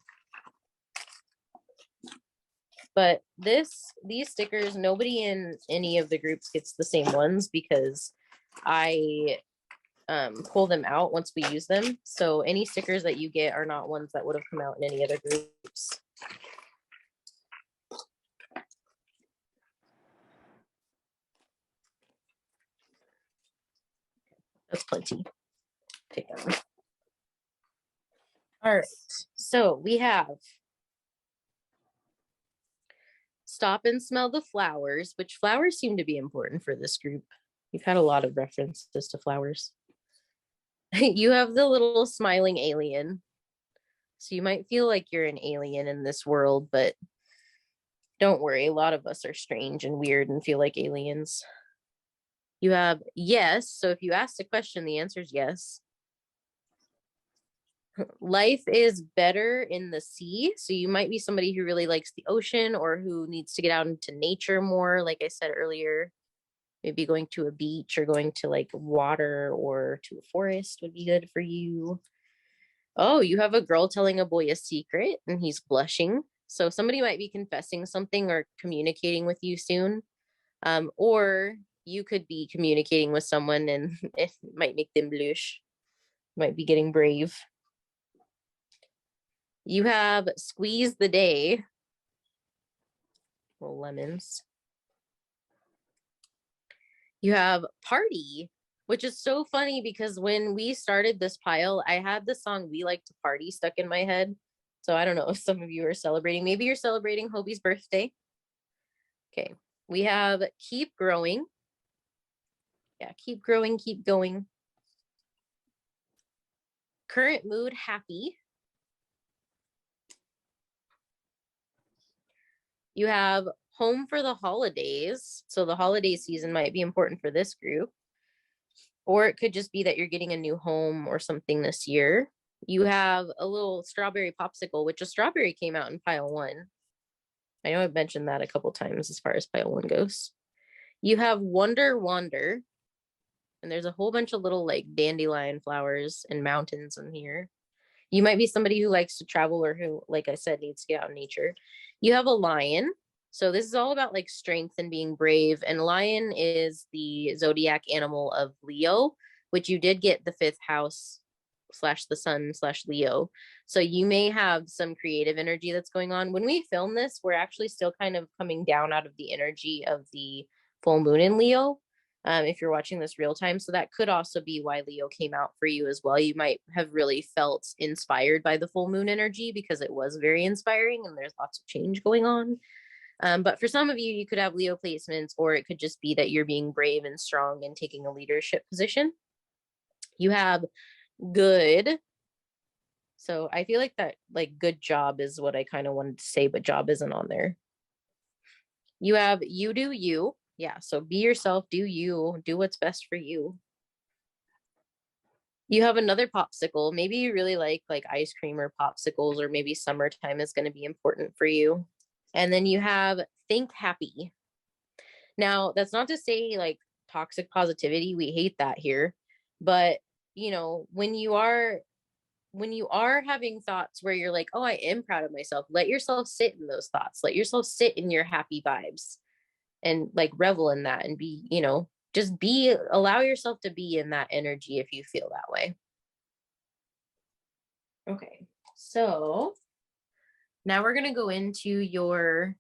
But these stickers, nobody in any of the groups gets the same ones, because I pull them out once we use them. So any stickers that you get are not ones that would have come out in any other groups. That's plenty. Take that one. All right. So we have stop and smell the flowers, which flowers seem to be important for this group. We've had a lot of references to flowers. You have the little smiling alien. So you might feel like you're an alien in this world, but don't worry. A lot of us are strange and weird and feel like aliens. You have yes. So if you ask a question, the answer is yes. Life is better in the sea. So you might be somebody who really likes the ocean, or who needs to get out into nature more. Like I said earlier, maybe going to a beach or going to like water or to a forest would be good for you. Oh, you have a girl telling a boy a secret and he's blushing. So somebody might be confessing something or communicating with you soon. Or you could be communicating with someone and it might make them blush. Might be getting brave. You have squeeze the day. Little lemons. You have party, which is so funny because when we started this pile, I had the song We Like to Party stuck in my head. So I don't know if some of you are celebrating. Maybe you're celebrating Hobie's birthday. Okay. We have keep growing. Yeah, keep growing, keep going. Current mood, happy. You have home for the holidays. So the holiday season might be important for this group. Or it could just be that you're getting a new home or something this year. You have a little strawberry popsicle, which a strawberry came out in pile 1. I know I've mentioned that a couple times as far as pile 1 goes. You have Wonder Wander. And there's a whole bunch of little like dandelion flowers and mountains in here. You might be somebody who likes to travel, or who, like I said, needs to get out in nature. You have a lion. So this is all about like strength and being brave. And lion is the zodiac animal of Leo, which you did get the 5th house / the sun / Leo. So you may have some creative energy that's going on. When we film this, we're actually still kind of coming down out of the energy of the full moon in Leo. If you're watching this real time. So that could also be why Leo came out for you as well. You might have really felt inspired by the full moon energy, because it was very inspiring and there's lots of change going on. But for some of you, you could have Leo placements, or it could just be that you're being brave and strong and taking a leadership position. You have good. So I feel like that, like, good job is what I kind of wanted to say, but job isn't on there. You have you do you. Yeah, so be yourself, do you, do what's best for you. You have another popsicle. Maybe you really like ice cream or popsicles, or maybe summertime is going to be important for you. And then you have think happy. Now, that's not to say like toxic positivity. We hate that here. But, you know, when you are when you are having thoughts where you're like, oh, I am proud of myself, let yourself sit in those thoughts. Let yourself sit in your happy vibes and like revel in that and be, just allow yourself to be in that energy if you feel that way. Okay. So now we're going to go into your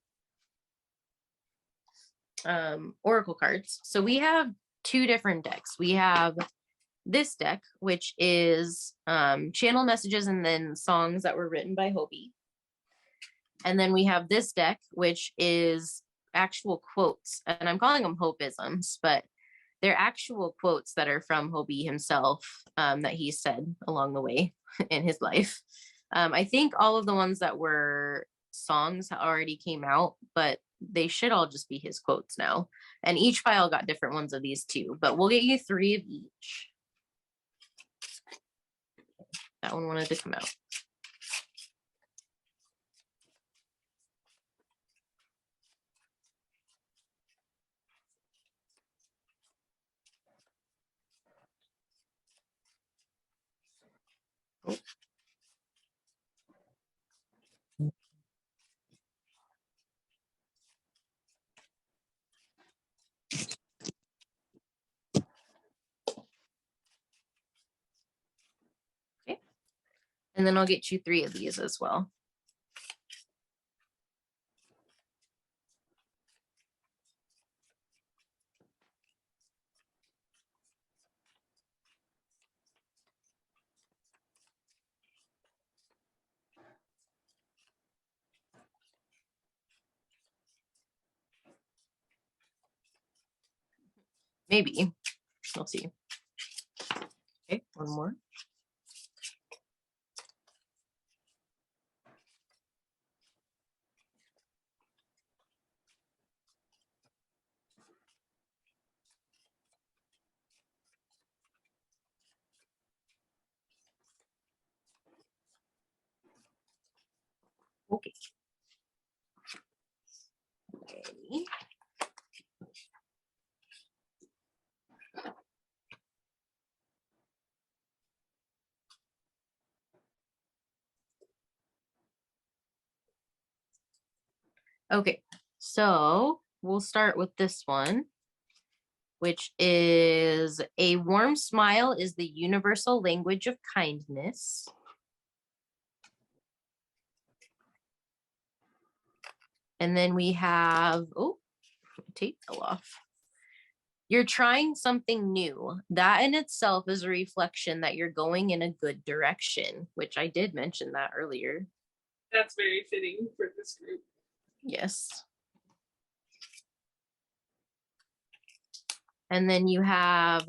oracle cards. So we have two different decks. We have this deck, which is channel messages and then songs that were written by Hobie. And then we have this deck, which is actual quotes. And I'm calling them Hopeisms, but they're actual quotes that are from Hobie himself that he said along the way in his life. I think all of the ones that were songs already came out, but they should all just be his quotes now. And each file got different ones of these too, but we'll get you 3 of each. That one wanted to come out. Oh. Okay. And then I'll get you 3 of these as well. Maybe. We'll see. Okay, one more. Okay. Okay. Okay, so we'll start with this one, which is a warm smile is the universal language of kindness. And then we have, oh, tape fell off. You're trying something new. That in itself is a reflection that you're going in a good direction, which I did mention that earlier. That's very fitting for this group. Yes. And then you have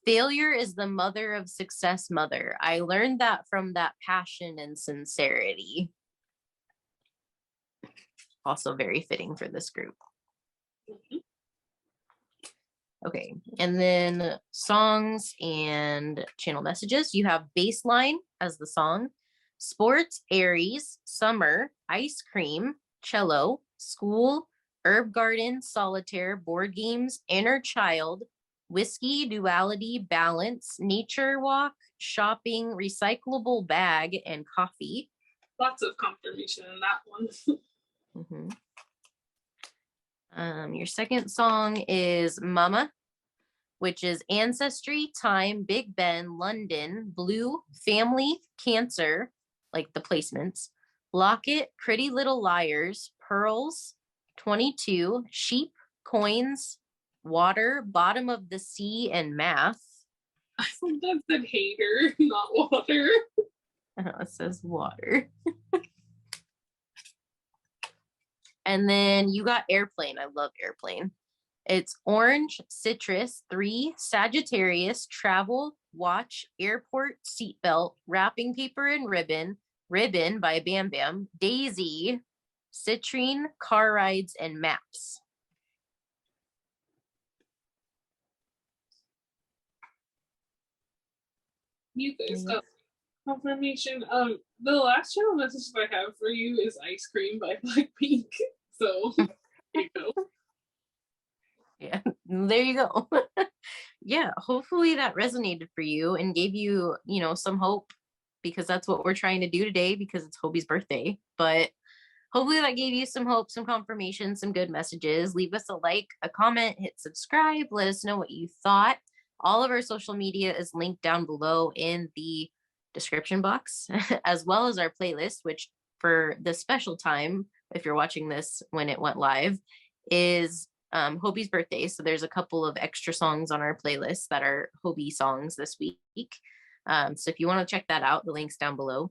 failure is the mother of success, mother. I learned that from that passion and sincerity. Also very fitting for this group. Mm-hmm. Okay, and then songs and channel messages. You have baseline as the song, sports, Aries, summer, ice cream, cello, school, herb garden, solitaire, board games, inner child, whiskey, duality, balance, nature walk, shopping, recyclable bag, and coffee. Lots of confirmation in that one. Mm-hmm. Your second song is Mama, which is ancestry, time, Big Ben, London, blue, family, cancer, like the placements, locket, pretty little liars, pearls, 22, sheep, coins, water, bottom of the sea, and math. I sometimes said hater, not water. It says water. And then you got airplane. I love airplane. It's orange, citrus, 3, Sagittarius, travel, watch, airport, seatbelt, wrapping paper and ribbon, ribbon by Bam Bam, daisy, citrine, car rides, and maps. You guys got confirmation. The last channel message I have for you is Ice Cream by Blackpink. So there you go. Yeah, there you go. Yeah, hopefully that resonated for you and gave you, some hope because that's what we're trying to do today because it's Hobie's birthday. But hopefully that gave you some hope, some confirmation, some good messages. Leave us a like, a comment, hit subscribe. Let us know what you thought. All of our social media is linked down below in the description box, as well as our playlist, which for the special time, if you're watching this when it went live, is Hobie's birthday. So there's a couple of extra songs on our playlist that are Hobie songs this week. So if you want to check that out, the link's down below.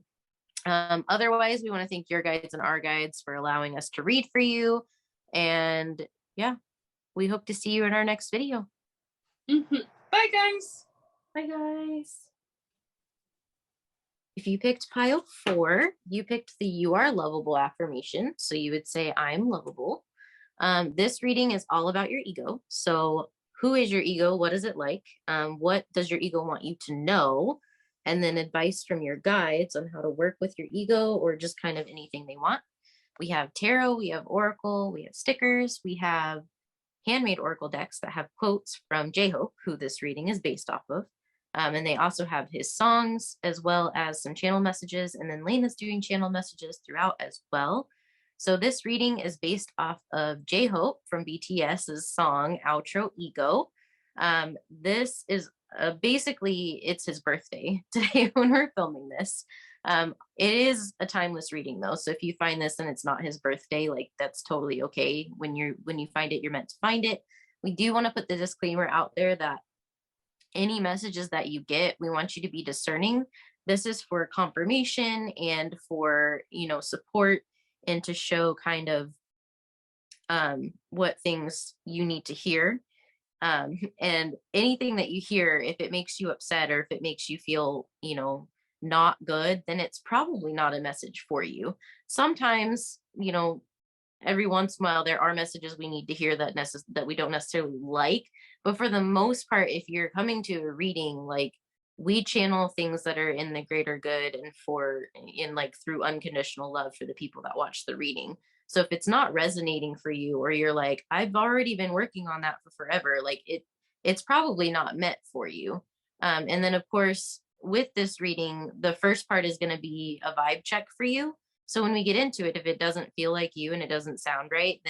Otherwise, we want to thank your guides and our guides for allowing us to read for you. And yeah, we hope to see you in our next video. Bye, guys. Bye, guys. If you picked pile 4, you picked the "You Are Lovable" affirmation. So you would say, "I'm lovable." This reading is all about your ego. So who is your ego? What is it like? What does your ego want you to know? And then advice from your guides on how to work with your ego, or just kind of anything they want. We have tarot, we have oracle, we have stickers, we have handmade oracle decks that have quotes from J.Hope, who this reading is based off of. And they also have his songs, as well as some channel messages. And then Laina's doing channel messages throughout as well. So this reading is based off of J.Hope from BTS's song Outro Ego. This is basically, it's his birthday today when we're filming this. It is a timeless reading though. So if you find this and it's not his birthday, like that's totally okay. When you find it, you're meant to find it. We do want to put the disclaimer out there that any messages that you get, we want you to be discerning. This is for confirmation and for, support, and to show kind of what things you need to hear. And anything that you hear, if it makes you upset or if it makes you feel, not good, then it's probably not a message for you. Sometimes, every once in a while, there are messages we need to hear that we don't necessarily like. But for the most part, if you're coming to a reading, like, we channel things that are in the greater good and through unconditional love for the people that watch the reading. So if it's not resonating for you, or you're like, I've already been working on that for forever, like it's probably not meant for you. And then of course, with this reading, the first part is going to be a vibe check for you. So when we get into it, if it doesn't feel like you and it doesn't sound right,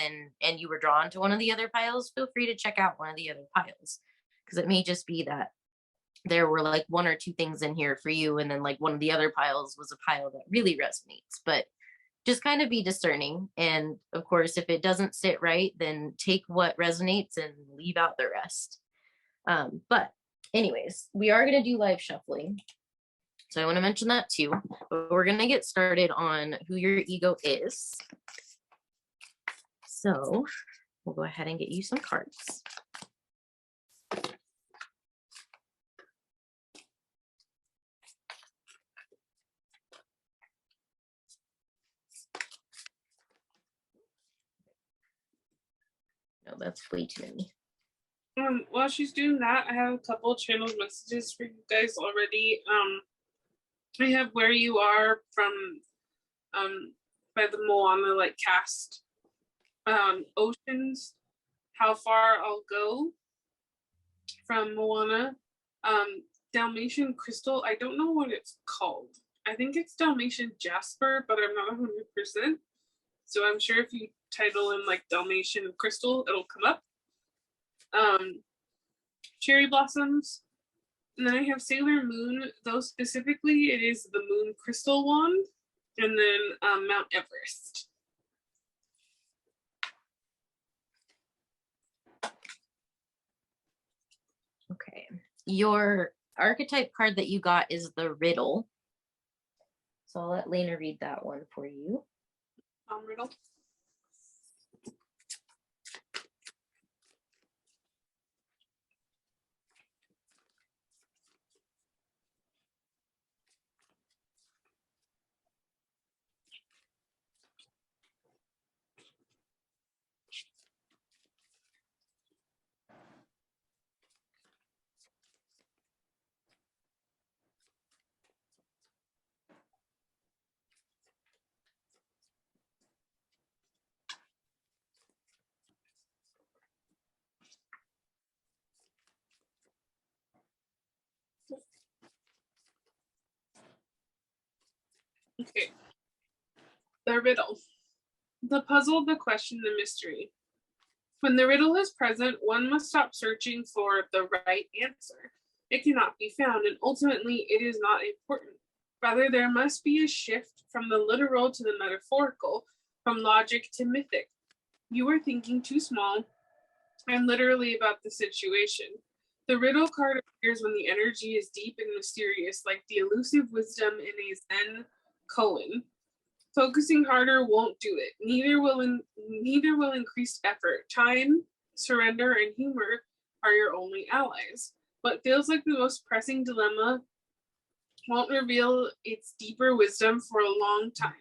and you were drawn to one of the other piles, feel free to check out one of the other piles, because it may just be that there were like 1 or 2 things in here for you, and then like one of the other piles was a pile that really resonates. But just kind of be discerning. And of course, if it doesn't sit right, then take what resonates and leave out the rest. But anyways, we are going to do live shuffling. So I want to mention that too. But we're going to get started on who your ego is. So we'll go ahead and get you some cards. No, that's way too many. While she's doing that, I have a couple channel messages for you guys already. I have "Where You Are" from by the Moana cast. "Oceans," "How Far I'll Go" from Moana. Dalmatian Crystal, I don't know what it's called. I think it's Dalmatian Jasper, but I'm not 100%. So I'm sure if you title in Dalmatian Crystal, it'll come up. Cherry Blossoms. And then I have Sailor Moon, though specifically it is the Moon Crystal Wand. And then Mount Everest. Okay. Your archetype card that you got is the Riddle. So I'll let Laina read that one for you. Riddle. Okay. The riddle. The puzzle, the question, the mystery. When the riddle is present, one must stop searching for the right answer. It cannot be found, and ultimately it is not important. Rather, there must be a shift from the literal to the metaphorical, from logic to mythic. You are thinking too small and literally about the situation. The riddle card appears when the energy is deep and mysterious, like the elusive wisdom in a Zen koan. Focusing harder won't do it. Neither will increased effort. Time, surrender, and humor are your only allies. What feels like the most pressing dilemma won't reveal its deeper wisdom for a long time.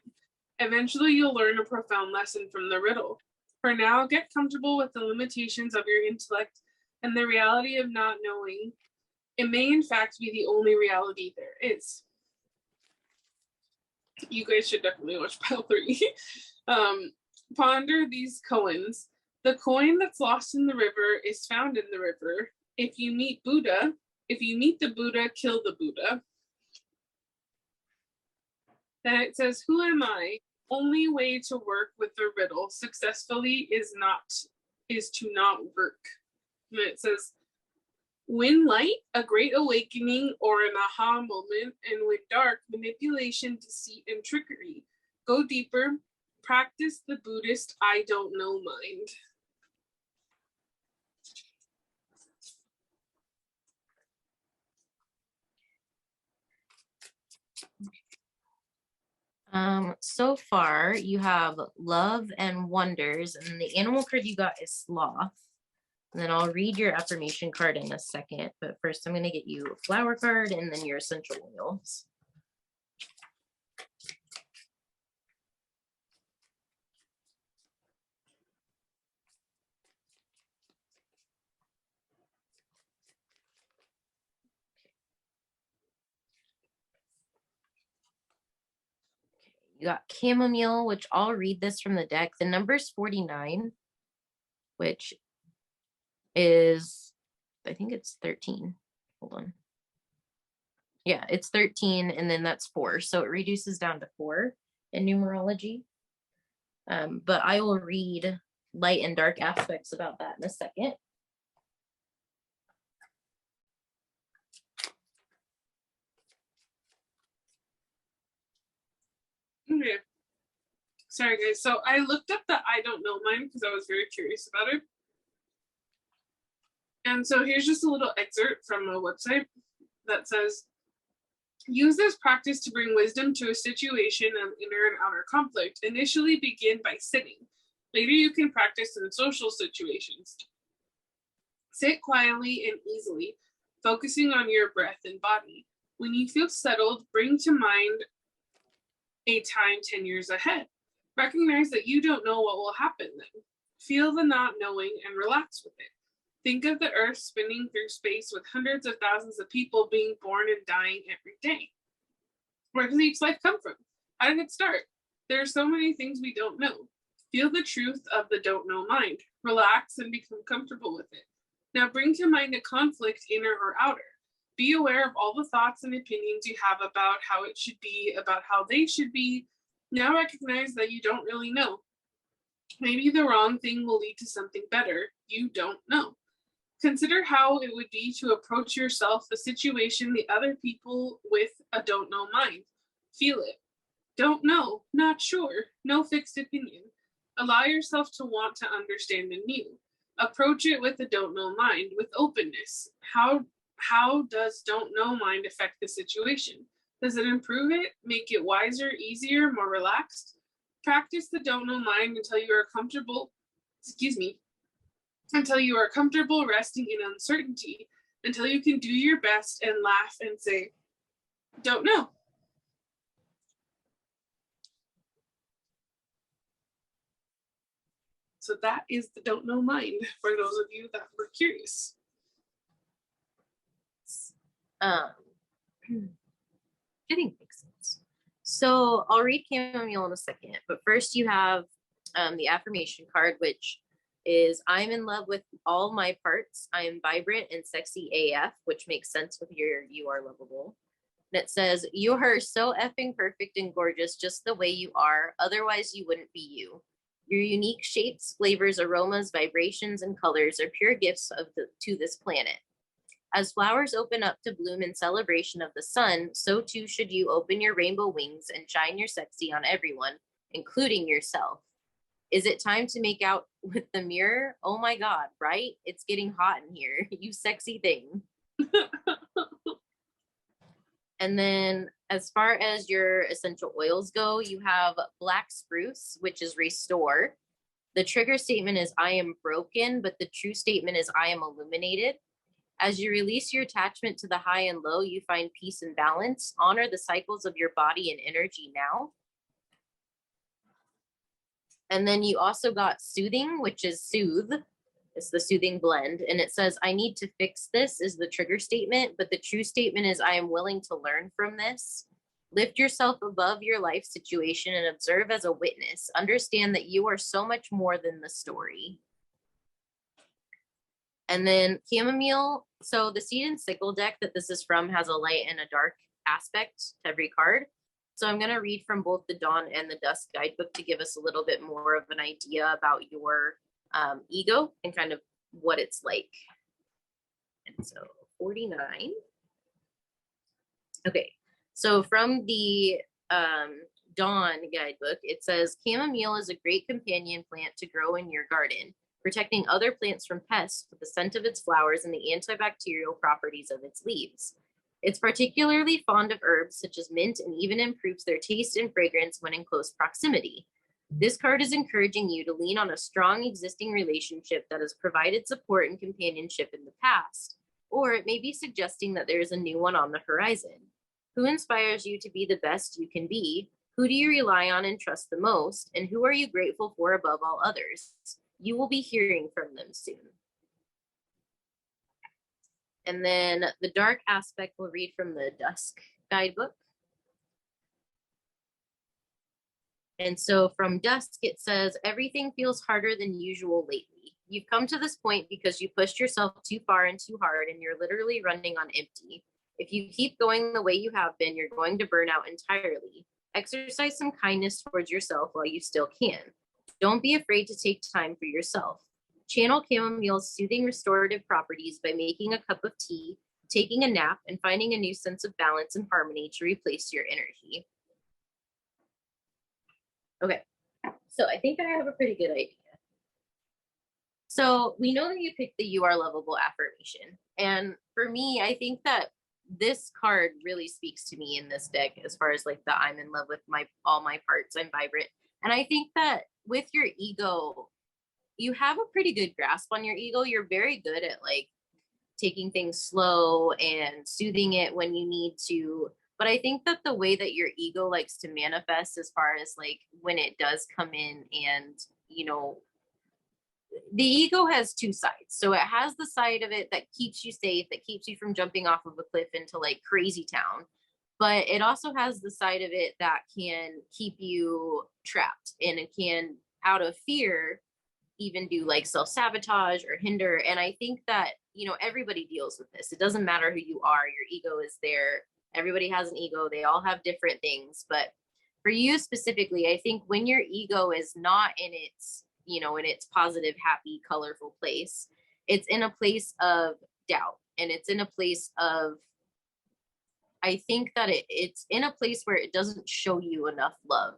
Eventually, you'll learn a profound lesson from the riddle. For now, get comfortable with the limitations of your intellect and the reality of not knowing. It may, in fact, be the only reality there is. You guys should definitely watch pile 3. Ponder these koans. The coin that's lost in the river is found in the river. If you meet the Buddha, kill the Buddha. Then it says, who am I? Only way to work with the riddle successfully is to not work. And it says, when light, a great awakening or an aha moment, and when dark, manipulation, deceit, and trickery. Go deeper, practice the Buddhist I don't know mind. So far you have love and wonders, and the animal card you got is sloth. And then I'll read your affirmation card in a second, but first I'm going to get you a flower card and then your essential oils. You got chamomile, which I'll read this from the deck. The number is 49, which is, I think it's 13. Hold on. Yeah, it's 13, and then that's 4. So it reduces down to 4 in numerology. But I will read light and dark aspects about that in a second. Okay. Sorry, guys. So I looked up the I don't know mine because I was very curious about it. And so here's just a little excerpt from a website that says, use this practice to bring wisdom to a situation of inner and outer conflict. Initially begin by sitting. Later you can practice in social situations. Sit quietly and easily, focusing on your breath and body. When you feel settled, bring to mind a time 10 years ahead. Recognize that you don't know what will happen then. Feel the not knowing and relax with it. Think of the earth spinning through space with hundreds of thousands of people being born and dying every day. Where does each life come from? How did it start? There are so many things we don't know. Feel the truth of the don't know mind. Relax and become comfortable with it. Now bring to mind a conflict, inner or outer. Be aware of all the thoughts and opinions you have about how it should be, about how they should be. Now recognize that you don't really know. Maybe the wrong thing will lead to something better. You don't know. Consider how it would be to approach yourself, the situation, the other people with a don't know mind. Feel it. Don't know, not sure, no fixed opinion. Allow yourself to want to understand anew. Approach it with a don't know mind, with openness. How does don't know mind affect the situation? Does it improve it, make it wiser, easier, more relaxed? Practice the don't know mind until you are comfortable, until you are comfortable resting in uncertainty, until you can do your best and laugh and say, don't know. So that is the don't know mind for those of you that were curious. I think makes sense. So I'll read chamomile in a second, but first you have the affirmation card, which is I'm in love with all my parts. I am vibrant and sexy AF, which makes sense with your you are lovable. And it says, you are so effing perfect and gorgeous just the way you are. Otherwise, you wouldn't be you. Your unique shapes, flavors, aromas, vibrations, and colors are pure gifts to this planet. As flowers open up to bloom in celebration of the sun, so too should you open your rainbow wings and shine your sexy on everyone, including yourself. Is it time to make out with the mirror? Oh my God, right? It's getting hot in here. You sexy thing. And then as far as your essential oils go, you have black spruce, which is restore. The trigger statement is I am broken, but the true statement is I am illuminated. As you release your attachment to the high and low, you find peace and balance. Honor the cycles of your body and energy now. And then you also got soothing, which is soothe. It's the soothing blend. And it says, I need to fix this is the trigger statement, but the true statement is I am willing to learn from this. Lift yourself above your life situation and observe as a witness. Understand that you are so much more than the story. And then chamomile. So the seed and sickle deck that this is from has a light and a dark aspect to every card. So I'm going to read from both the Dawn and the Dusk guidebook to give us a little bit more of an idea about your ego and kind of what it's like. And so 49. Okay. So from the Dawn guidebook, it says chamomile is a great companion plant to grow in your garden, protecting other plants from pests with the scent of its flowers and the antibacterial properties of its leaves. It's particularly fond of herbs such as mint and even improves their taste and fragrance when in close proximity. This card is encouraging you to lean on a strong existing relationship that has provided support and companionship in the past, or it may be suggesting that there is a new one on the horizon. Who inspires you to be the best you can be? Who do you rely on and trust the most? And who are you grateful for above all others? You will be hearing from them soon. And then the dark aspect we'll read from the Dusk guidebook. And so from Dusk, it says, everything feels harder than usual lately. You've come to this point because you pushed yourself too far and too hard, and you're literally running on empty. If you keep going the way you have been, you're going to burn out entirely. Exercise some kindness towards yourself while you still can. Don't be afraid to take time for yourself. Channel chamomile's soothing restorative properties by making a cup of tea, taking a nap, and finding a new sense of balance and harmony to replace your energy. Okay, so I think I have a pretty good idea. So we know that you picked the You Are Lovable affirmation. And for me, I think that this card really speaks to me in this deck as far as like the I'm in love with all my parts, I'm vibrant. And I think that with your ego, you have a pretty good grasp on your ego. You're very good at like taking things slow and soothing it when you need to. But I think that the way that your ego likes to manifest as far as like when it does come in and, you know, the ego has two sides. So it has the side of it that keeps you safe, that keeps you from jumping off of a cliff into like crazy town. But it also has the side of it that can keep you trapped, and it can, out of fear, even do like self-sabotage or hinder. And I think that, you know, everybody deals with this. It doesn't matter who you are. Your ego is there. Everybody has an ego. They all have different things. But for you specifically, I think when your ego is not in its, you know, in its positive, happy, colorful place, it's in a place of doubt. And it's in a place of, I think that it's in a place where it doesn't show you enough love,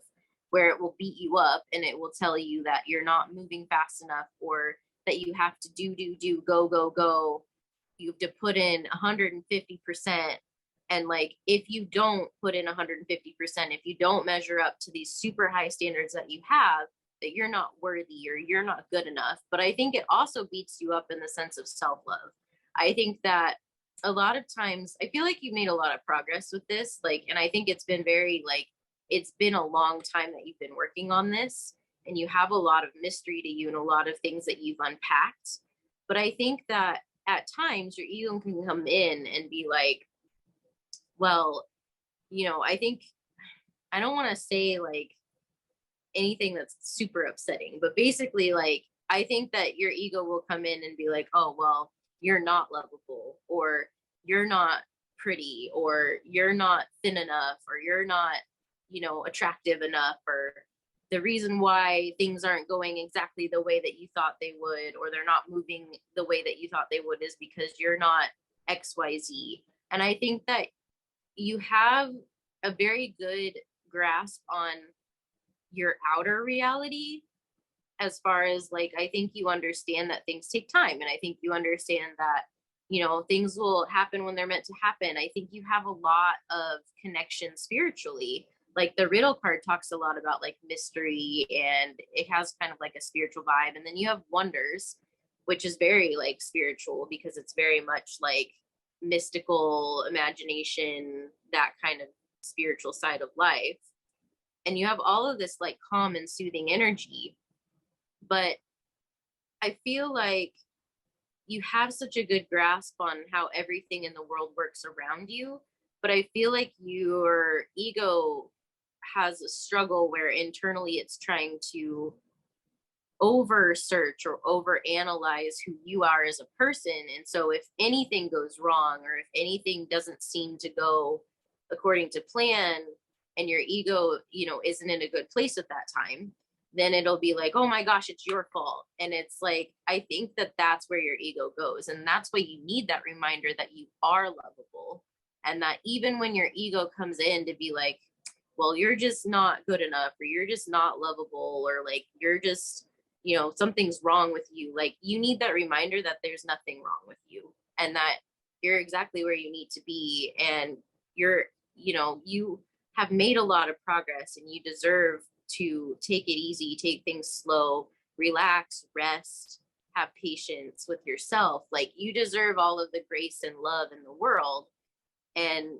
where it will beat you up and it will tell you that you're not moving fast enough, or that you have to do, go. You have to put in 150%. And like, if you don't put in 150%, if you don't measure up to these super high standards that you have, that you're not worthy or you're not good enough. But I think it also beats you up in the sense of self-love. I think that a lot of times, I feel like you've made a lot of progress with this. Like, and I think it's been very like, it's been a long time that you've been working on this, and you have a lot of mystery to you and a lot of things that you've unpacked. But I think that at times your ego can come in and be like, well, you know, I think, I don't want to say like anything that's super upsetting, but basically like, I think that your ego will come in and be like, oh, well, you're not lovable, or you're not pretty, or you're not thin enough, or you're not, attractive enough, or the reason why things aren't going exactly the way that you thought they would, or they're not moving the way that you thought they would, is because you're not XYZ. And I think that you have a very good grasp on your outer reality, as far as like, I think you understand that things take time. And I think you understand that, things will happen when they're meant to happen. I think you have a lot of connection spiritually. Like the riddle card talks a lot about like mystery, and it has kind of like a spiritual vibe. And then you have wonders, which is very like spiritual, because it's very much like mystical imagination, that kind of spiritual side of life. And you have all of this like calm and soothing energy. But I feel like you have such a good grasp on how everything in the world works around you. But I feel like your ego has a struggle where internally it's trying to over search or over analyze who you are as a person. And so if anything goes wrong, or if anything doesn't seem to go according to plan, and your ego, isn't in a good place at that time, then it'll be like, oh my gosh, it's your fault. And it's like, I think that that's where your ego goes. And that's why you need that reminder that you are lovable. And that even when your ego comes in to be like, well, you're just not good enough, or you're just not lovable, or like, you're just, something's wrong with you. Like, you need that reminder that there's nothing wrong with you, and that you're exactly where you need to be. And you're, you have made a lot of progress, and you deserve to take it easy, take things slow, relax, rest, have patience with yourself. Like, you deserve all of the grace and love in the world. And,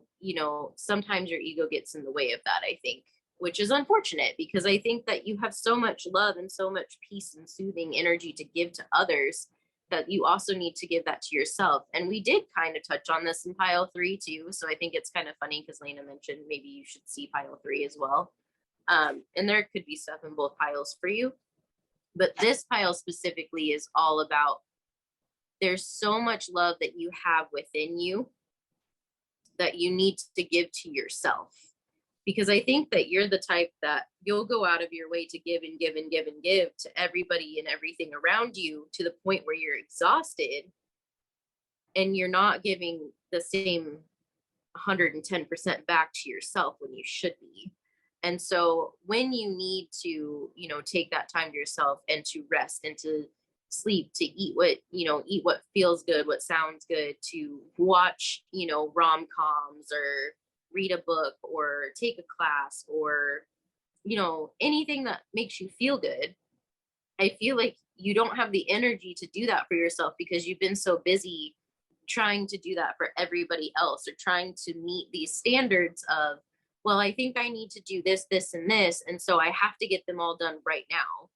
sometimes your ego gets in the way of that, I think, which is unfortunate, because I think that you have so much love and so much peace and soothing energy to give to others, that you also need to give that to yourself. And we did kind of touch on this in pile 3 too. So I think it's kind of funny, because Laina mentioned maybe you should see pile 3 as well. And there could be stuff in both piles for you. But this pile specifically is all about, there's so much love that you have within you that you need to give to yourself. Because I think that you're the type that you'll go out of your way to give and give and give and give to everybody and everything around you, to the point where you're exhausted, and you're not giving the same 110% back to yourself when you should be. And so when you need to, take that time to yourself, and to rest, and to sleep, to eat what feels good, what sounds good, to watch, rom-coms, or read a book, or take a class, or, anything that makes you feel good. I feel like you don't have the energy to do that for yourself, because you've been so busy trying to do that for everybody else, or trying to meet these standards of, well, I think I need to do this, this, and this, and so I have to get them all done right now.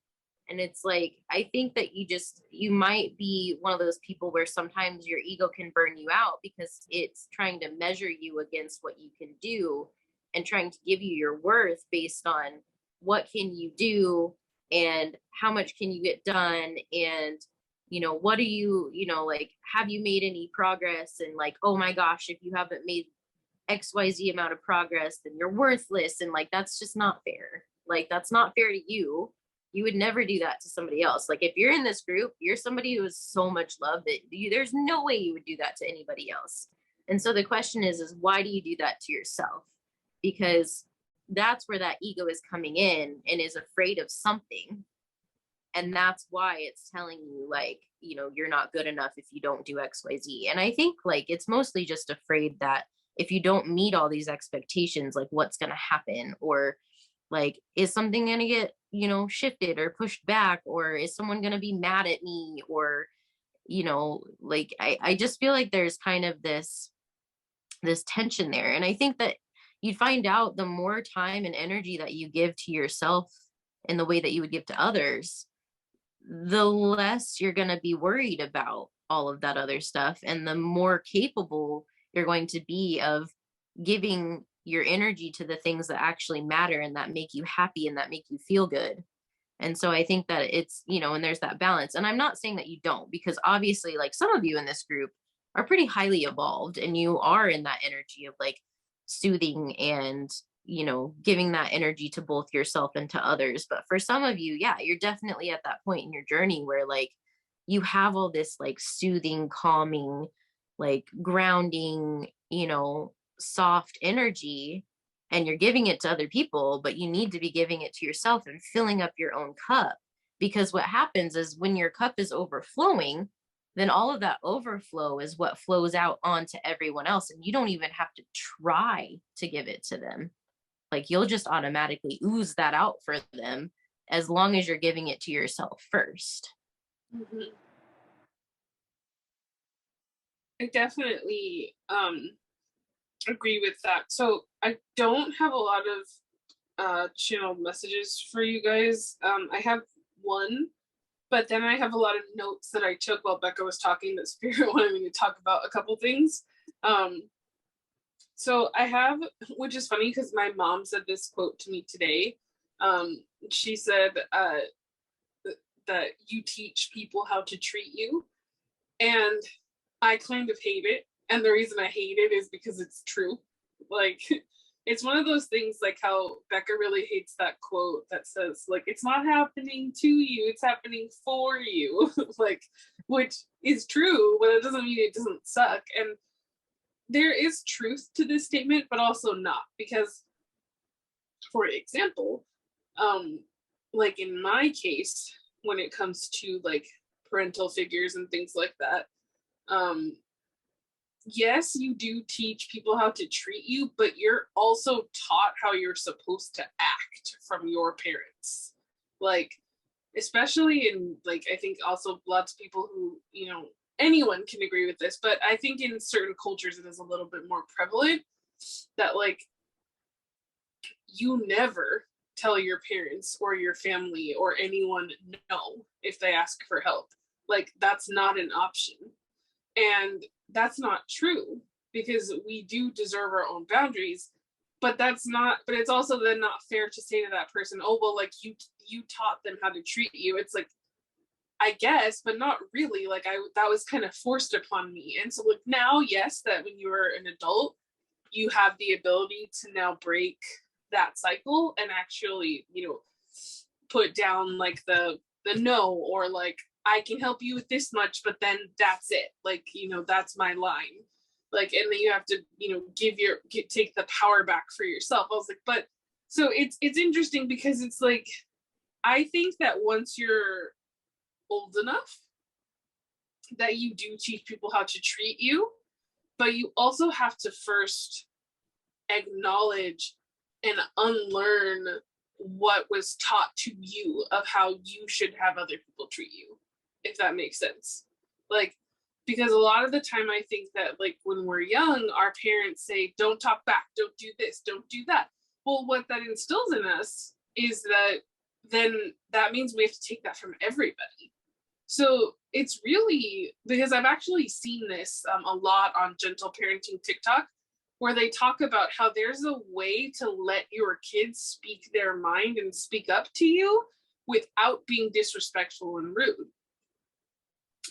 And it's like, I think that you might be one of those people where sometimes your ego can burn you out, because it's trying to measure you against what you can do, and trying to give you your worth based on what can you do, and how much can you get done, and what do you, like, have you made any progress? And like, oh my gosh, if you haven't made XYZ amount of progress, then you're worthless. And like, that's just not fair. Like, that's not fair to you. You would never do that to somebody else. Like, if you're in this group, you're somebody who has so much love that there's no way you would do that to anybody else. And so the question is why do you do that to yourself? Because that's where that ego is coming in, and is afraid of something. And that's why it's telling you, like, you're not good enough if you don't do XYZ. And I think like it's mostly just afraid that if you don't meet all these expectations, like, what's going to happen? Or like, is something going to get, shifted or pushed back? Or is someone going to be mad at me? Or, like, I just feel like there's kind of this tension there. And I think that you'd find out the more time and energy that you give to yourself in the way that you would give to others, the less you're going to be worried about all of that other stuff, and the more capable you're going to be of giving your energy to the things that actually matter, and that make you happy, and that make you feel good. And so I think that it's, and there's that balance. And I'm not saying that you don't, because obviously, like, some of you in this group, are pretty highly evolved, and you are in that energy of like soothing and, giving that energy to both yourself and to others. But for some of you, yeah, you're definitely at that point in your journey where like you have all this like soothing, calming, like grounding, soft energy, and you're giving it to other people, but you need to be giving it to yourself and filling up your own cup. Because what happens is when your cup is overflowing, then all of that overflow is what flows out onto everyone else. And you don't even have to try to give it to them. Like you'll just automatically ooze that out for them as long as you're giving it to yourself first. Mhm. I definitely agree with that. So I don't have a lot of channeled messages for you guys. I have one, but then I have a lot of notes that I took while Bekah was talking that Spirit wanted me to talk about a couple things. So I have, which is funny because my mom said this quote to me today. She said that you teach people how to treat you. And I kind of hate it. And the reason I hate it is because it's true. Like, it's one of those things like how Bekah really hates that quote that says, like, it's not happening to you, it's happening for you. Like, which is true, but it doesn't mean it doesn't suck. And there is truth to this statement, but also not. Because, for example, like in my case, when it comes to like parental figures and things like that, yes, you do teach people how to treat you, but you're also taught how you're supposed to act from your parents. Like, especially in, like, I think also lots of people who, anyone can agree with this, but I think in certain cultures it is a little bit more prevalent that, like, you never tell your parents or your family or anyone no if they ask for help. Like, that's not an option. And that's not true because we do deserve our own boundaries, but it's also then not fair to say to that person, oh, well, like you taught them how to treat you. It's like, I guess, but not really. Like, that was kind of forced upon me. And so, like, now, yes, that when you are an adult, you have the ability to now break that cycle and actually, put down like the no, or like, I can help you with this much, but then that's it. Like, that's my line. Like, and then you have to, take the power back for yourself. I was like, but so it's interesting because it's like, I think that once you're old enough that you do teach people how to treat you, but you also have to first acknowledge and unlearn what was taught to you of how you should have other people treat you, if that makes sense. Like, because a lot of the time I think that, like, when we're young, our parents say, don't talk back, don't do this, don't do that. Well, what that instills in us is that then that means we have to take that from everybody. So it's really, because I've actually seen this a lot on Gentle Parenting TikTok, where they talk about how there's a way to let your kids speak their mind and speak up to you without being disrespectful and rude.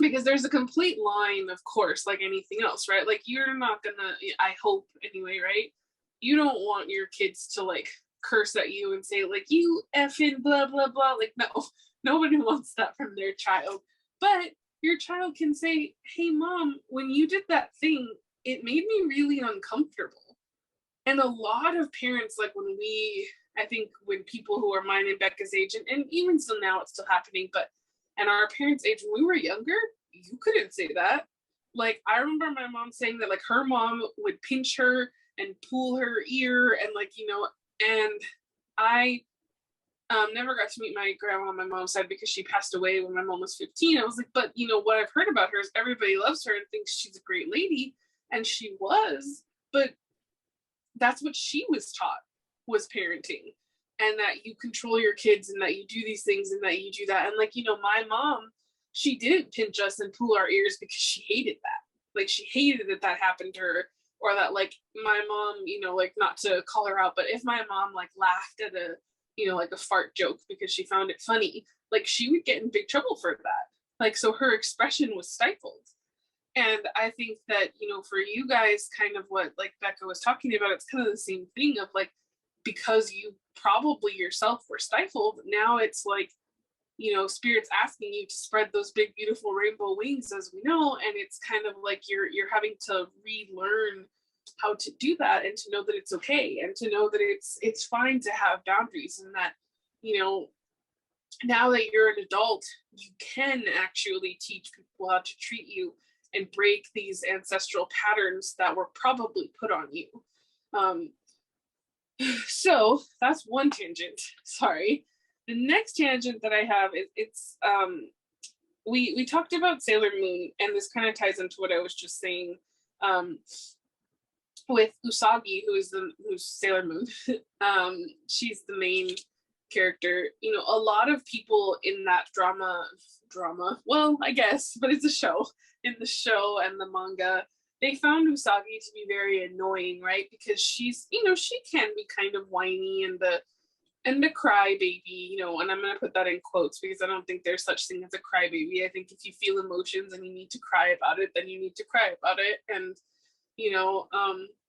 Because there's a complete line, of course, like anything else, right? Like, you're not gonna, I hope anyway, right? You don't want your kids to like curse at you and say like, you effing blah blah blah. Like, no, nobody wants that from their child. But your child can say, hey mom, when you did that thing, it made me really uncomfortable. And a lot of parents, like, I think when people who are mine and Bekah's age, and even still now it's still happening, but and our parents' age, when we were younger, you couldn't say that. Like, I remember my mom saying that, like, her mom would pinch her and pull her ear, and like, and I never got to meet my grandma on my mom's side because she passed away when my mom was 15. I was like, but what I've heard about her is everybody loves her and thinks she's a great lady, and she was, but that's what she was taught, was parenting, and that you control your kids and that you do these things and that you do that. And like, my mom, she didn't pinch us and pull our ears because she hated that. Like, she hated that happened to her, or that, like, my mom, like, not to call her out, but if my mom like laughed at a, like a fart joke because she found it funny, like, she would get in big trouble for that. Like, so her expression was stifled. And I think that, you know, for you guys, kind of what like Bekah was talking about, it's kind of the same thing of like, because you probably yourself were stifled, now it's like, you know, spirit's asking you to spread those big beautiful rainbow wings, as we know, and it's kind of like you're having to relearn how to do that, and to know that it's okay, and to know that it's fine to have boundaries, and that, you know, now that you're an adult, you can actually teach people how to treat you and break these ancestral patterns that were probably put on you. Um, so that's one tangent. Sorry. The next tangent that I have is we talked about Sailor Moon, and this kind of ties into what I was just saying. With Usagi, who's Sailor Moon. She's the main character. You know, a lot of people in that drama, well, I guess, but it's a show. In the show and the manga, they found Usagi to be very annoying, right? Because she's, you know, she can be kind of whiny and the crybaby, you know, and I'm gonna put that in quotes because I don't think there's such thing as a crybaby. I think if you feel emotions and you need to cry about it, then you need to cry about it. And, you know,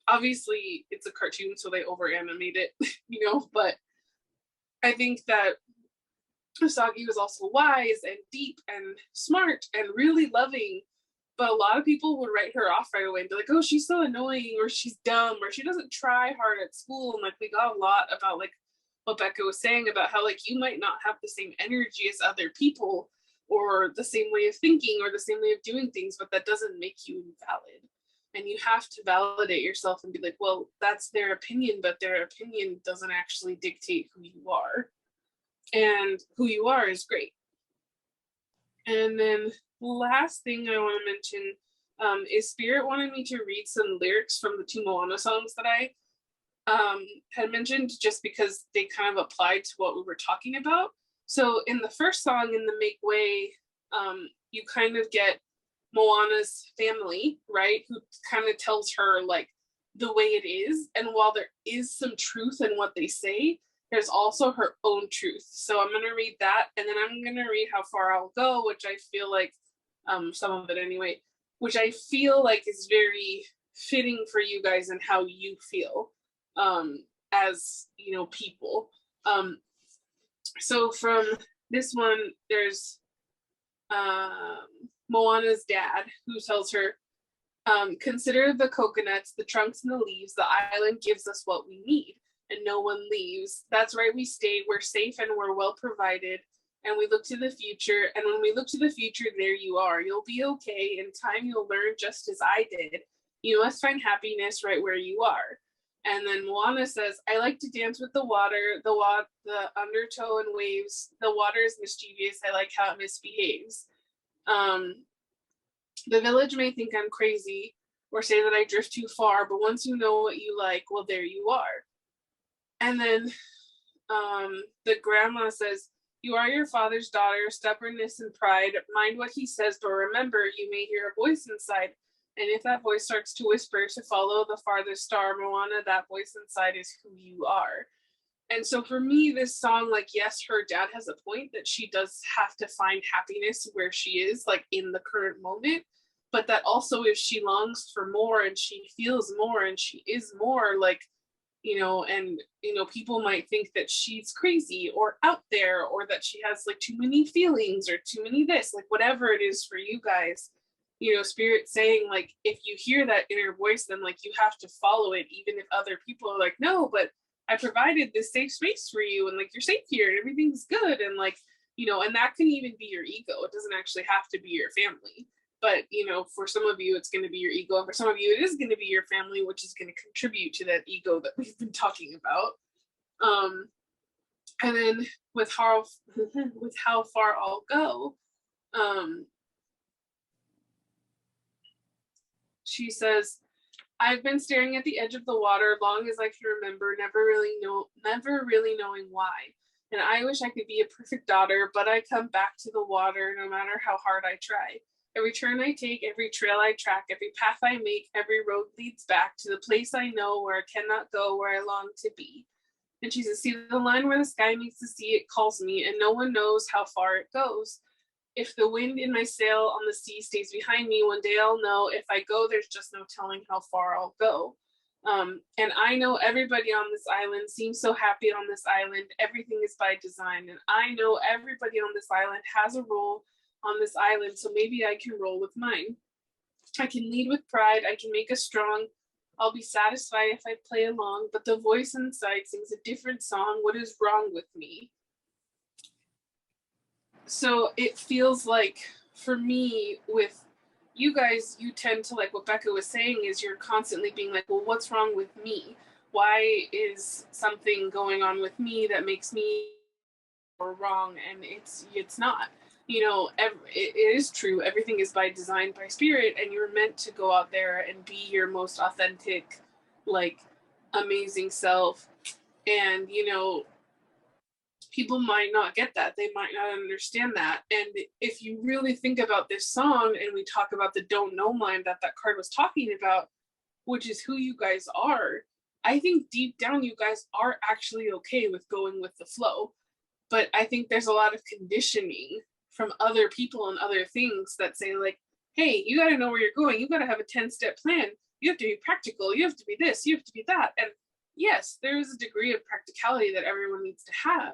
obviously it's a cartoon, so they over animate it, you know, but I think that Usagi was also wise and deep and smart and really loving, but a lot of people would write her off right away and be like, oh, she's so annoying, or she's dumb, or she doesn't try hard at school. And like, we got a lot about like what Bekah was saying about how like you might not have the same energy as other people, or the same way of thinking, or the same way of doing things, but that doesn't make you invalid. And you have to validate yourself and be like, well, that's their opinion, but their opinion doesn't actually dictate who you are. And who you are is great. And then the last thing I want to mention is Spirit wanted me to read some lyrics from the 2 Moana songs that I had mentioned, just because they kind of applied to what we were talking about. So in the first song, in the Make Way, you kind of get Moana's family, right, who kind of tells her like the way it is. And while there is some truth in what they say, there's also her own truth. So I'm going to read that, and then I'm going to read How Far I'll Go, which I feel like, some of it anyway, which I feel like is very fitting for you guys and how you feel as, you know, people. So from this one, there's Moana's dad, who tells her, consider the coconuts, the trunks, and the leaves. The island gives us what we need, and no one leaves. That's right, we stay. We're safe and we're well provided. And we look to the future. And when we look to the future, there you are. You'll be okay. In time, you'll learn just as I did. You must find happiness right where you are. And then Moana says, I like to dance with the water, the undertow and waves. The water is mischievous. I like how it misbehaves. The village may think I'm crazy or say that I drift too far, but once you know what you like, well, there you are. And then the grandma says, you are your father's daughter, stubbornness and pride. Mind what he says, but remember, you may hear a voice inside. And if that voice starts to whisper to follow the farthest star, Moana, that voice inside is who you are. And so for me, this song, like, yes, her dad has a point that she does have to find happiness where she is, like in the current moment. But that also, if she longs for more and she feels more and she is more, like, you know, and, you know, people might think that she's crazy or out there, or that she has like too many feelings or too many this, like whatever it is for you guys, you know, Spirit saying like, if you hear that inner voice, then like you have to follow it, even if other people are like, no, but I provided this safe space for you, and like you're safe here and everything's good, and like, you know, and that can even be your ego. It doesn't actually have to be your family. But, you know, for some of you, it's going to be your ego. And for some of you, it is going to be your family, which is going to contribute to that ego that we've been talking about. And then with how far I'll go, she says, I've been staring at the edge of the water long as I can remember, never really knowing why. And I wish I could be a perfect daughter, but I come back to the water no matter how hard I try. Every turn I take, every trail I track, every path I make, every road leads back to the place I know where I cannot go, where I long to be. And she says, see the line where the sky meets the sea, it calls me, and no one knows how far it goes. If the wind in my sail on the sea stays behind me, one day I'll know. If I go, there's just no telling how far I'll go. And I know everybody on this island seems so happy on this island. Everything is by design. And I know everybody on this island has a role on this island, so maybe I can roll with mine. I can lead with pride. I can make us strong. I'll be satisfied if I play along, but the voice inside sings a different song. What is wrong with me? So it feels like, for me, with you guys, you tend to, like what Bekah was saying, is you're constantly being like, well, what's wrong with me? Why is something going on with me that makes me or wrong? And it's not. It is true. Everything is by design, by spirit, and you're meant to go out there and be your most authentic, like, amazing self. And people might not get that. They might not understand that. And if you really think about this song, and we talk about the don't know mind that card was talking about, which is who you guys are, I think deep down you guys are actually okay with going with the flow. But I think there's a lot of conditioning from other people and other things that say, like, hey, you got to know where you're going. You got to have a 10-step plan. You have to be practical. You have to be this. You have to be that. And yes, there is a degree of practicality that everyone needs to have.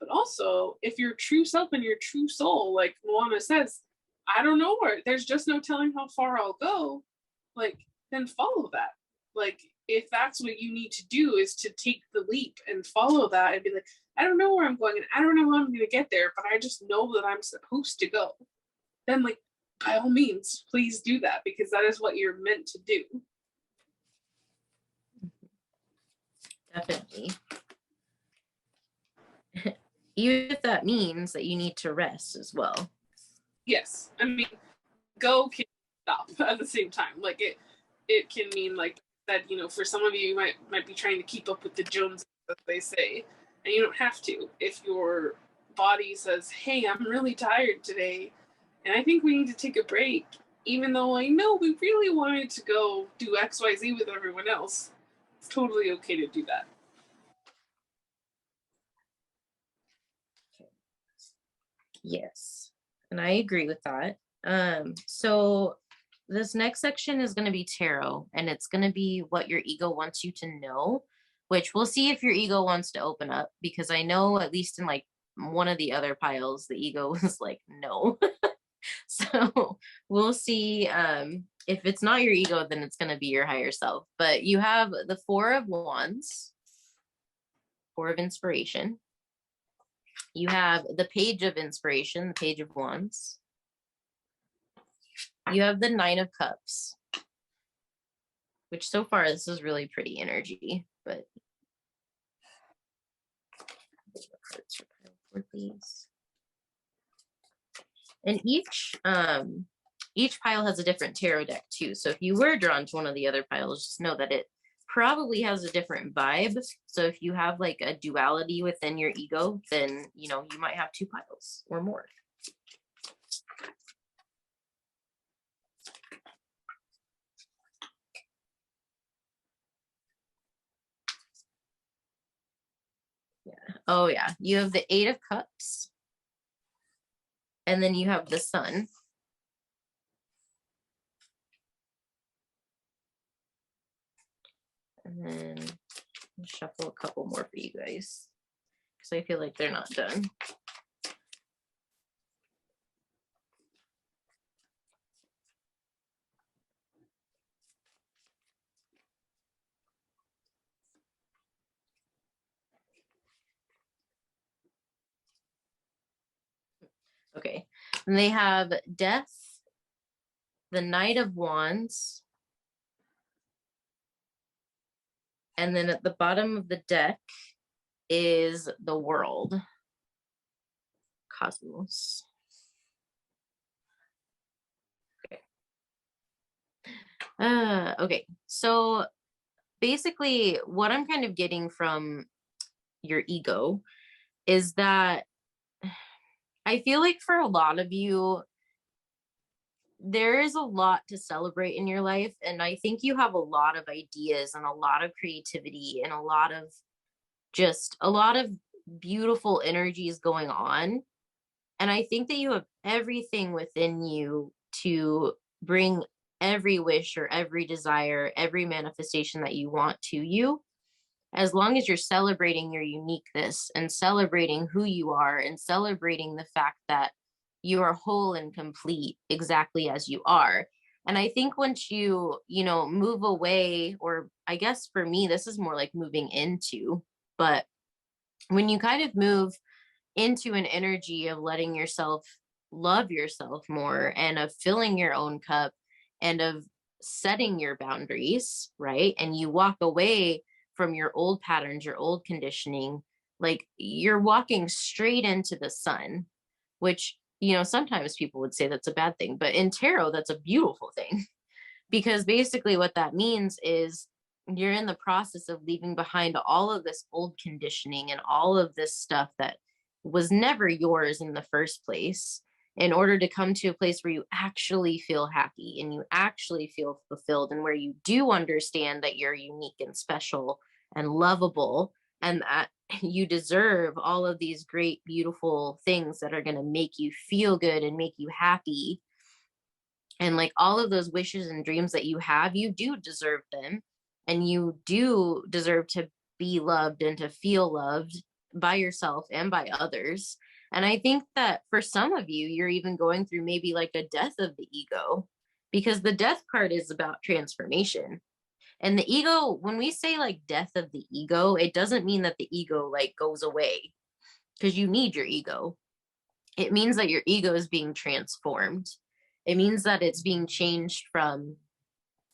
But also, if your true self and your true soul, like Moana says, I don't know where, there's just no telling how far I'll go, like, then follow that. Like, if that's what you need to do, is to take the leap and follow that and be like, I don't know where I'm going and I don't know how I'm going to get there, but I just know that I'm supposed to go. Then, like, by all means, please do that, because that is what you're meant to do. Definitely. Even if that means that you need to rest as well. Yes. I mean, go can stop at the same time. Like, it can mean, like, that, for some of you might be trying to keep up with the Joneses, as they say, and you don't have to. If your body says, hey, I'm really tired today, and I think we need to take a break, even though I know we really wanted to go do XYZ with everyone else, it's totally okay to do that. Yes, and I agree with that. So this next section is going to be tarot, and it's going to be what your ego wants you to know, which we'll see if your ego wants to open up, because I know at least in like one of the other piles, the ego was like, no. So we'll see. If it's not your ego, then it's going to be your higher self. But you have the Four of Wands, Four of Inspiration. You have the Page of Inspiration, the Page of Wands. You have the Nine of Cups, which so far this is really pretty energy, but and each pile has a different tarot deck too. So if you were drawn to one of the other piles, just know that it probably has a different vibe. So if you have like a duality within your ego, then you might have two piles or more. Yeah. Oh yeah. You have the Eight of Cups. And then you have the Sun. And then I'll shuffle a couple more for you guys, because I feel like they're not done. Okay. And they have Death, the Knight of Wands, and then at the bottom of the deck is the World, Cosmos. Okay. Okay. So basically, what I'm kind of getting from your ego is that I feel like for a lot of you, there is a lot to celebrate in your life. And I think you have a lot of ideas and a lot of creativity and a lot of beautiful energies going on. And I think that you have everything within you to bring every wish or every desire, every manifestation that you want to you, as long as you're celebrating your uniqueness and celebrating who you are and celebrating the fact that you are whole and complete exactly as you are. And I think once you move away, or I guess for me, this is more like moving into, but when you kind of move into an energy of letting yourself love yourself more and of filling your own cup and of setting your boundaries, right? And you walk away from your old patterns, your old conditioning, like you're walking straight into the sun, which, sometimes people would say that's a bad thing, but in tarot, that's a beautiful thing because basically what that means is you're in the process of leaving behind all of this old conditioning and all of this stuff that was never yours in the first place, in order to come to a place where you actually feel happy and you actually feel fulfilled, and where you do understand that you're unique and special and lovable, and that you deserve all of these great beautiful things that are going to make you feel good and make you happy. And like all of those wishes and dreams that you have, you do deserve them. And you do deserve to be loved and to feel loved by yourself and by others. And I think that for some of you, you're even going through maybe like a death of the ego, because the death card is about transformation. And the ego, when we say like death of the ego, it doesn't mean that the ego like goes away, because you need your ego. It means that your ego is being transformed. It means that it's being changed from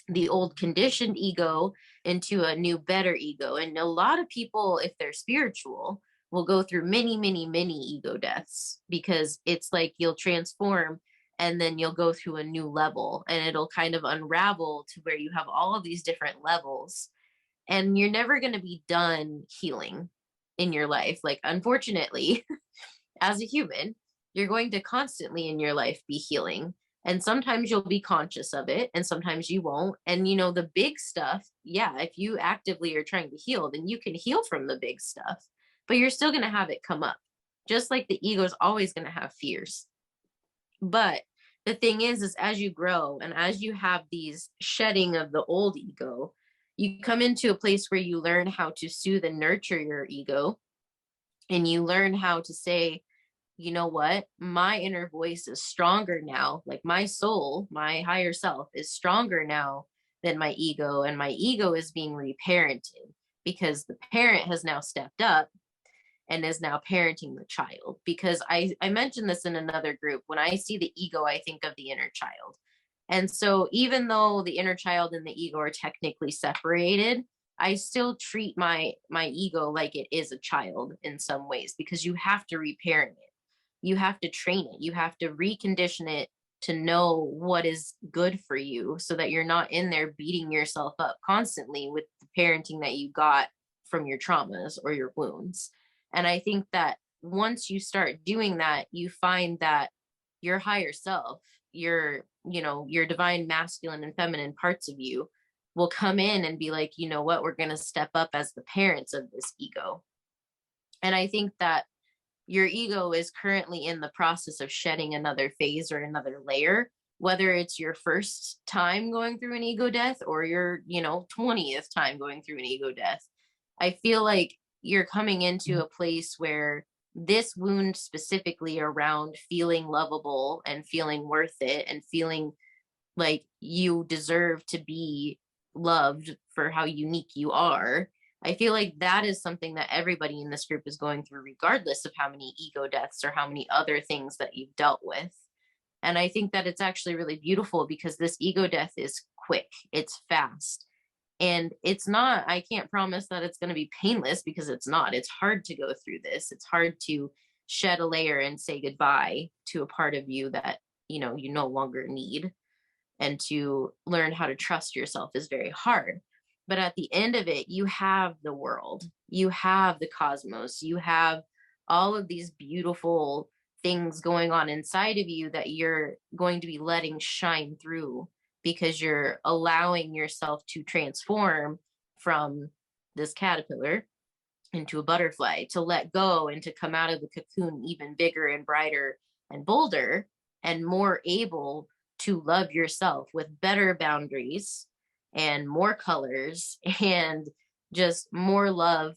the old conditioned ego into a new, better ego. And a lot of people, if they're spiritual, will go through many, many, many ego deaths, because it's like you'll transform and then you'll go through a new level, and it'll kind of unravel to where you have all of these different levels, and you're never going to be done healing in your life. Like, unfortunately, as a human, you're going to constantly in your life be healing. And sometimes you'll be conscious of it and sometimes you won't. And the big stuff, yeah, if you actively are trying to heal, then you can heal from the big stuff, but you're still going to have it come up. Just like the ego is always going to have fears. But the thing is as you grow and as you have these shedding of the old ego, you come into a place where you learn how to soothe and nurture your ego, and you learn how to say, you know what? My inner voice is stronger now. Like my soul, my higher self is stronger now than my ego. And my ego is being reparented because the parent has now stepped up and is now parenting the child. Because I mentioned this in another group. When I see the ego, I think of the inner child. And so even though the inner child and the ego are technically separated, I still treat my ego like it is a child in some ways, because you have to reparent it. You have to train it. You have to recondition it to know what is good for you, so that you're not in there beating yourself up constantly with the parenting that you got from your traumas or your wounds. And I think that once you start doing that, you find that your higher self, your divine masculine and feminine parts of you will come in and be like, you know what, we're going to step up as the parents of this ego. And I think that your ego is currently in the process of shedding another phase or another layer, whether it's your first time going through an ego death or your 20th time going through an ego death. I feel like you're coming into a place where this wound specifically around feeling lovable and feeling worth it and feeling like you deserve to be loved for how unique you are. I feel like that is something that everybody in this group is going through, regardless of how many ego deaths or how many other things that you've dealt with. And I think that it's actually really beautiful, because this ego death is quick, it's fast. And it's not, I can't promise that it's going to be painless, because it's not. It's hard to go through this. It's hard to shed a layer and say goodbye to a part of you that, you no longer need. And to learn how to trust yourself is very hard. But at the end of it, you have the world, you have the cosmos, you have all of these beautiful things going on inside of you that you're going to be letting shine through, because you're allowing yourself to transform from this caterpillar into a butterfly, to let go and to come out of the cocoon even bigger and brighter and bolder and more able to love yourself with better boundaries and more colors and just more love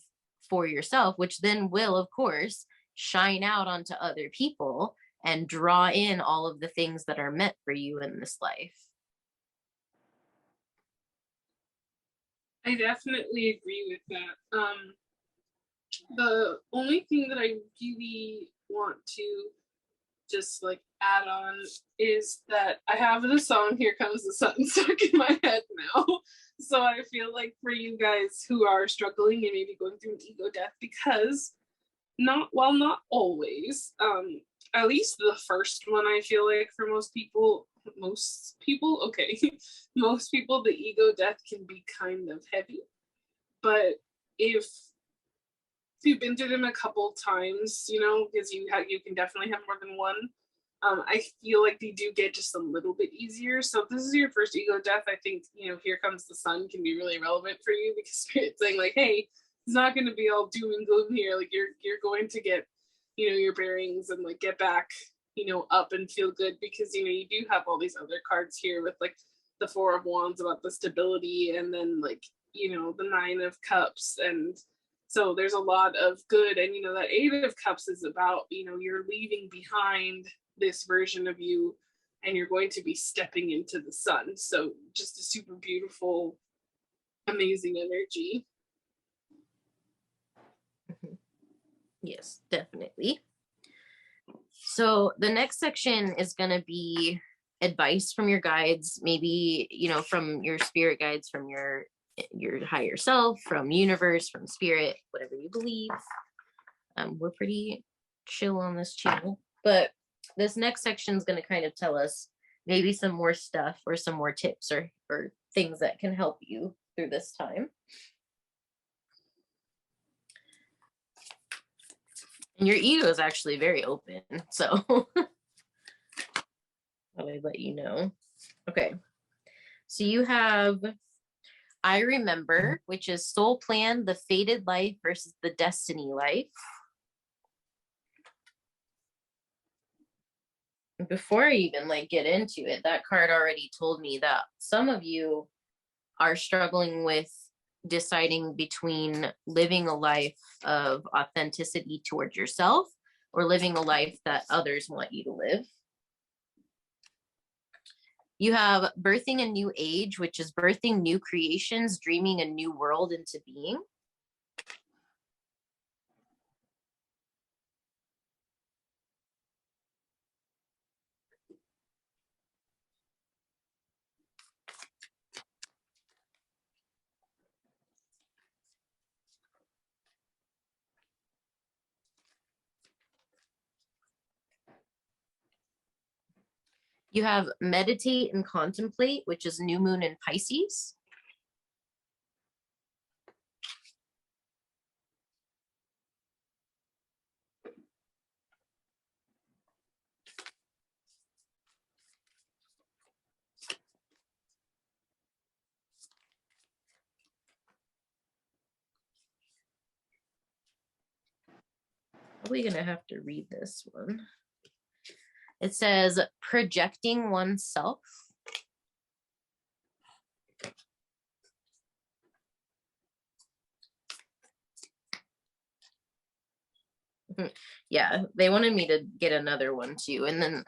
for yourself, which then will, of course, shine out onto other people and draw in all of the things that are meant for you in this life. I definitely agree with that. The only thing that I really want to just like add on is that I have the song Here Comes the Sun stuck in my head now. So I feel like for you guys who are struggling and maybe going through an ego death, because not always, at least the first one, I feel like for most people, okay, most people, the ego death can be kind of heavy. But if you've been through them a couple times, you know, because you can definitely have more than one. I feel like they do get just a little bit easier. So if this is your first ego death, I think, you know, Here Comes the Sun can be really relevant for you, because it's saying like, hey, it's not going to be all doom and gloom here. Like you're going to get, you know, your bearings and like get back, you know, up and feel good, because, you know, you do have all these other cards here with like the Four of Wands about the stability, and then like, you know, the Nine of Cups. And so there's a lot of good. And, you know, that Eight of Cups is about, you know, you're leaving behind this version of you and you're going to be stepping into the sun. So just a super beautiful, amazing energy. Yes, definitely. So the next section is going to be advice from your guides, maybe, you know, from your spirit guides, from your higher self, from universe, from spirit, whatever you believe. We're pretty chill on this channel, but this next section is going to kind of tell us maybe some more stuff or some more tips or things that can help you through this time. And your ego is actually very open, so I'll let you know. Okay, so you have I Remember, which is soul plan, the fated life versus the destiny life. Before I even like get into it, that card already told me that some of you are struggling with deciding between living a life of authenticity towards yourself or living a life that others want you to live. You have birthing a new age, which is birthing new creations, dreaming a new world into being. You have meditate and contemplate, which is new moon in Pisces. Probably gonna have to read this one. It says projecting oneself. Yeah, they wanted me to get another one too. And then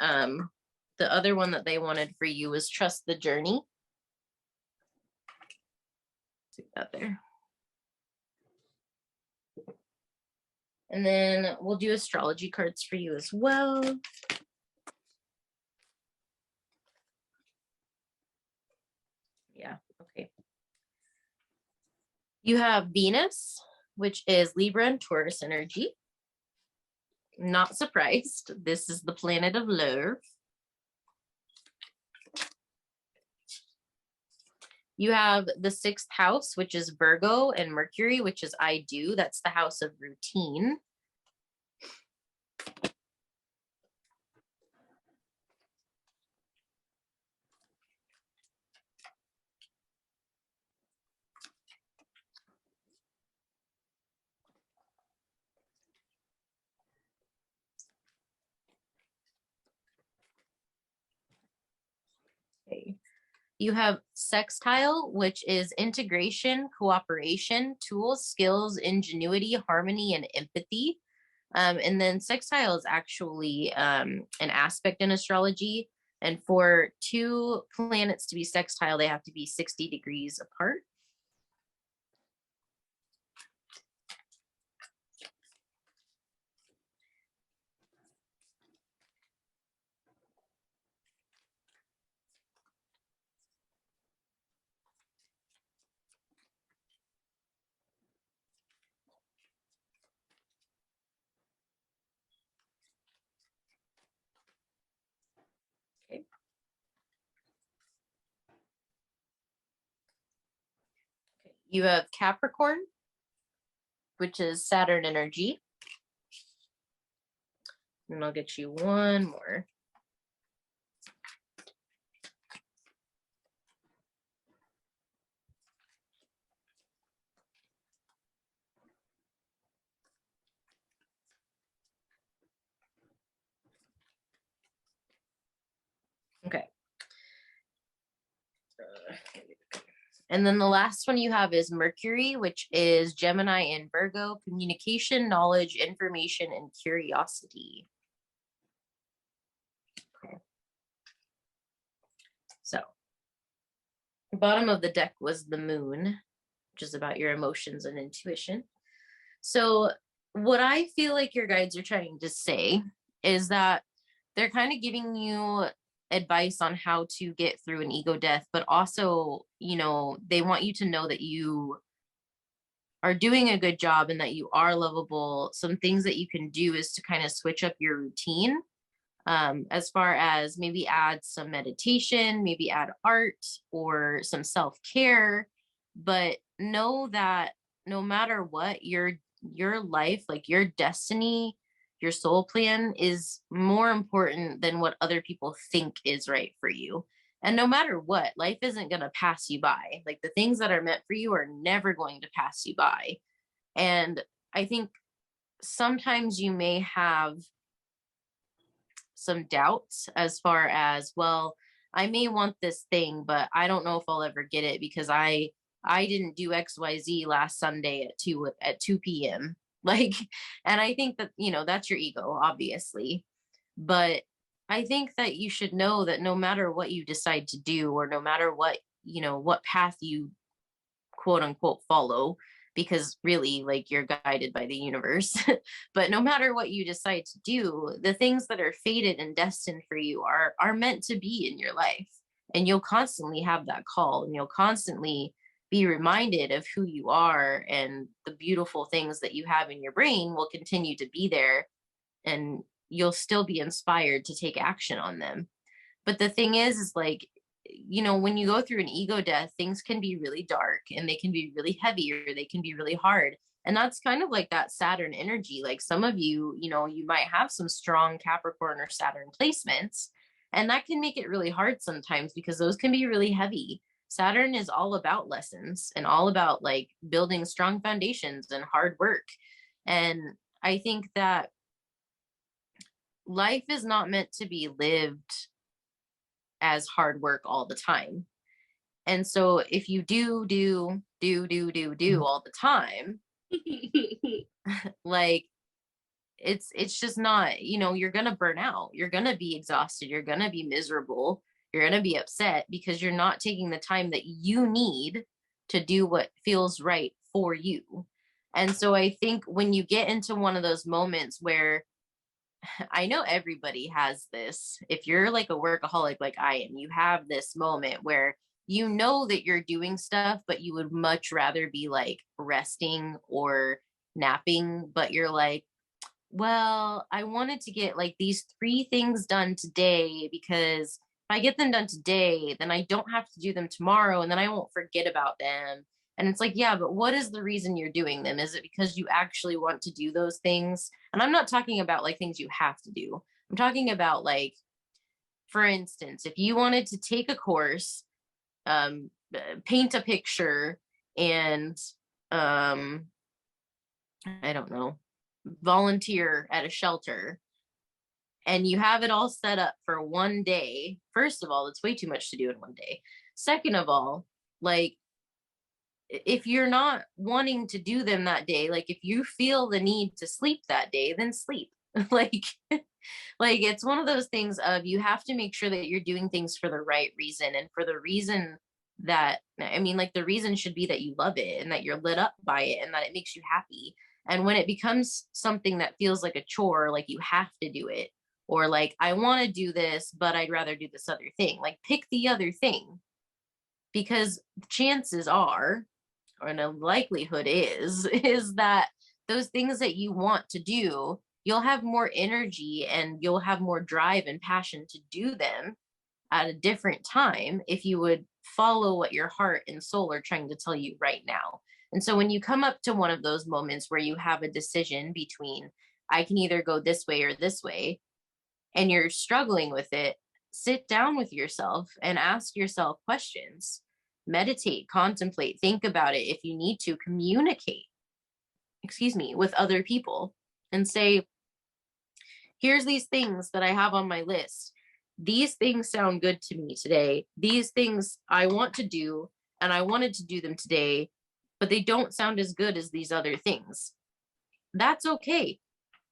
the other one that they wanted for you was trust the journey. See that there. And then we'll do astrology cards for you as well. Yeah, okay. You have Venus, which is Libra and Taurus energy. Not surprised. This is the planet of love. You have the sixth house, which is Virgo, and Mercury, which is I do. That's the house of routine. Okay. You have sextile, which is integration, cooperation, tools, skills, ingenuity, harmony, and empathy. And then sextile is actually an aspect in astrology. And for two planets to be sextile, they have to be 60 degrees apart. Okay. You have Capricorn, which is Saturn energy. And I'll get you one more. Okay. And then the last one you have is Mercury, which is Gemini and Virgo, communication, knowledge, information, and curiosity. Okay. So, the bottom of the deck was the moon, which is about your emotions and intuition. So, what I feel like your guides are trying to say is that they're kind of giving you advice on how to get through an ego death, but also, they want you to know that you are doing a good job and that you are lovable. Some things that you can do is to kind of switch up your routine, as far as maybe add some meditation, maybe add art or some self-care. But know that no matter what, your life, like your destiny, your soul plan is more important than what other people think is right for you. And no matter what, life isn't going to pass you by. Like the things that are meant for you are never going to pass you by. And I think sometimes you may have some doubts as far as, well, I may want this thing, but I don't know if I'll ever get it because I didn't do XYZ last Sunday at 2 p.m. Like, and I think that, that's your ego, obviously. But I think that you should know that no matter what you decide to do, or no matter what path you quote unquote follow, because really, like, you're guided by the universe. But no matter what you decide to do, the things that are fated and destined for you are meant to be in your life. And you'll constantly have that call, and you'll constantly be reminded of who you are, and the beautiful things that you have in your brain will continue to be there, and you'll still be inspired to take action on them. But the thing is like, when you go through an ego death, things can be really dark, and they can be really heavy, or they can be really hard. And that's kind of like that Saturn energy. Like some of you, you might have some strong Capricorn or Saturn placements, and that can make it really hard sometimes because those can be really heavy. Saturn is all about lessons and all about like building strong foundations and hard work. And I think that life is not meant to be lived as hard work all the time. And so if you do all the time, like it's just not, you're going to burn out. You're going to be exhausted. You're going to be miserable. You're going to be upset because you're not taking the time that you need to do what feels right for you. And so I think when you get into one of those moments where, I know everybody has this. If you're like a workaholic like I am, you have this moment where you know that you're doing stuff, but you would much rather be like resting or napping. But you're like, well, I wanted to get like these 3 things done today, because if I get them done today, then I don't have to do them tomorrow, and then I won't forget about them. And it's like, yeah, but what is the reason you're doing them? Is it because you actually want to do those things? And I'm not talking about like things you have to do. I'm talking about like, for instance, if you wanted to take a course, paint a picture, and I don't know, volunteer at a shelter, and you have it all set up for one day, first of all, it's way too much to do in one day. Second of all, like, if you're not wanting to do them that day, like if you feel the need to sleep that day, then sleep. like like it's one of those things of, you have to make sure that you're doing things for the right reason, and for the reason that, I mean, like, the reason should be that you love it and that you're lit up by it and that it makes you happy. And when it becomes something that feels like a chore, like you have to do it, or like, I want to do this but I'd rather do this other thing, like pick the other thing. Because chances are, or the likelihood is that those things that you want to do, you'll have more energy and you'll have more drive and passion to do them at a different time if you would follow what your heart and soul are trying to tell you right now. And so when you come up to one of those moments where you have a decision between, I can either go this way or this way, and you're struggling with it, sit down with yourself and ask yourself questions. Meditate, contemplate, think about it. If you need to, communicate, with other people and say, here's these things that I have on my list. These things sound good to me today. These things I want to do, and I wanted to do them today, but they don't sound as good as these other things. That's okay.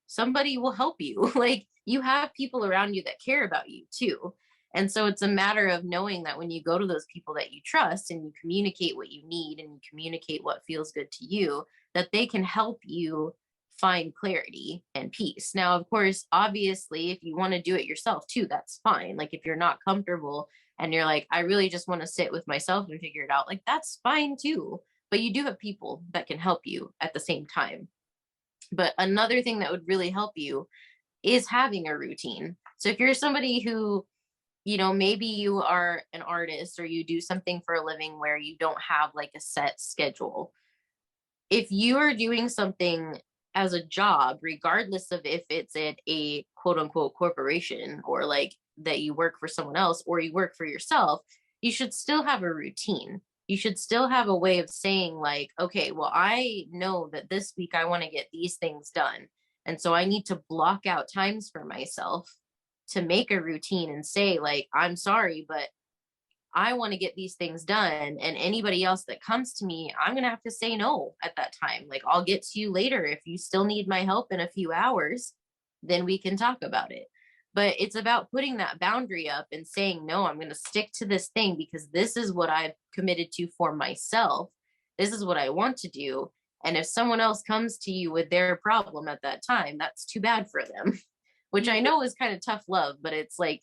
Somebody will help you. Like, you have people around you that care about you too. And so it's a matter of knowing that when you go to those people that you trust and you communicate what you need and you communicate what feels good to you, that they can help you find clarity and peace. Now, of course, obviously, if you want to do it yourself too, that's fine. Like, if you're not comfortable and you're like, I really just want to sit with myself and figure it out, like, that's fine too. But you do have people that can help you at the same time. But another thing that would really help you is having a routine. So if you're somebody who, maybe you are an artist or you do something for a living where you don't have like a set schedule. If you are doing something as a job, regardless of if it's at a quote unquote corporation, or like that you work for someone else or you work for yourself, you should still have a routine. You should still have a way of saying, like, okay, well, I know that this week I want to get these things done. And so I need to block out times for myself to make a routine and say, like, I'm sorry, but I want to get these things done. And anybody else that comes to me, I'm going to have to say no at that time. Like, I'll get to you later. If you still need my help in a few hours, then we can talk about it. But it's about putting that boundary up and saying, no, I'm going to stick to this thing because this is what I've committed to for myself. This is what I want to do. And if someone else comes to you with their problem at that time, that's too bad for them, which I know is kind of tough love, but it's like